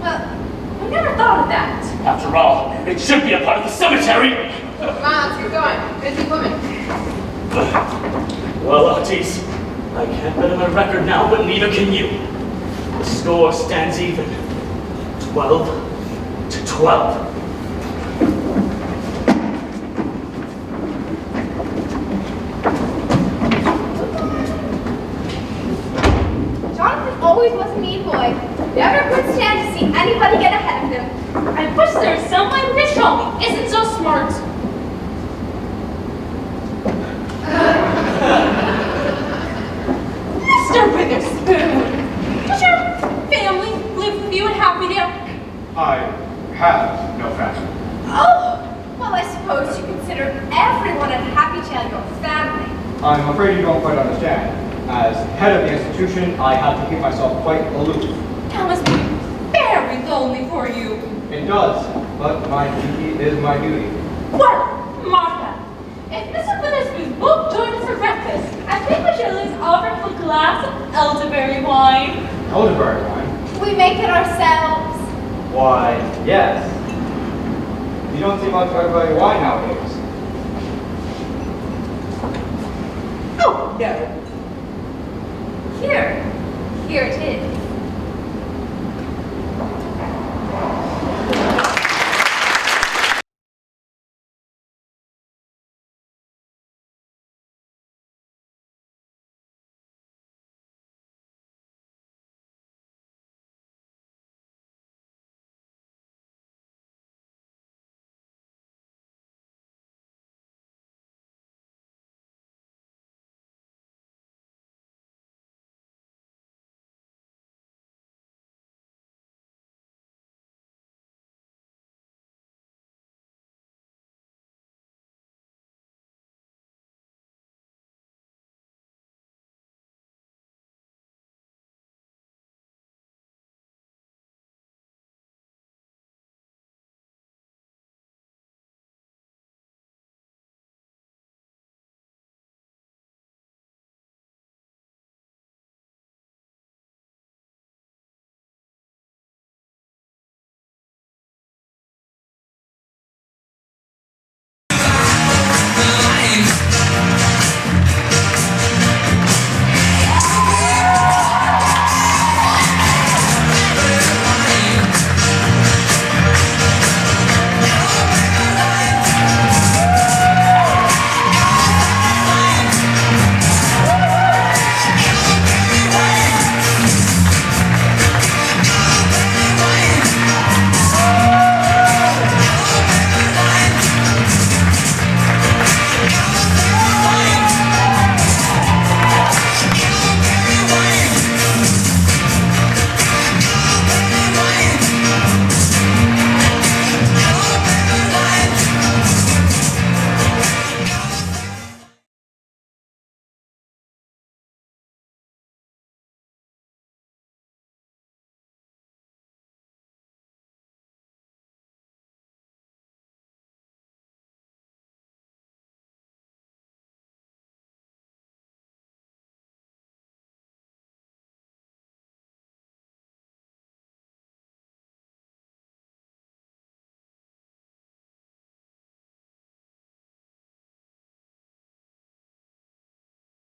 Speaker 3: Well, I never thought of that.
Speaker 11: After all, it should be a part of the cemetery.
Speaker 14: Come on, let's get going. Busy woman.
Speaker 11: Well, aunties, I can't bet on my record now, but neither can you. The score stands even. 12 to 12.
Speaker 3: I wish there was someone to show me isn't so smart. Mr. Witherspoon, does your family live with you in Happydale?
Speaker 9: I have no family.
Speaker 2: Oh, well, I suppose you consider everyone at Happydale your family.
Speaker 9: I'm afraid you don't quite understand. As head of the institution, I had to keep myself quite aloof.
Speaker 3: That must be very lonely for you.
Speaker 9: It does, but my duty is my duty.
Speaker 3: Well, Martha, if Mr. Witherspoon won't join us for breakfast, I think we should at least offer him a glass of elderberry wine.
Speaker 9: Elderberry wine?
Speaker 2: We make it ourselves.
Speaker 9: Why, yes. You don't see much elderberry wine nowadays.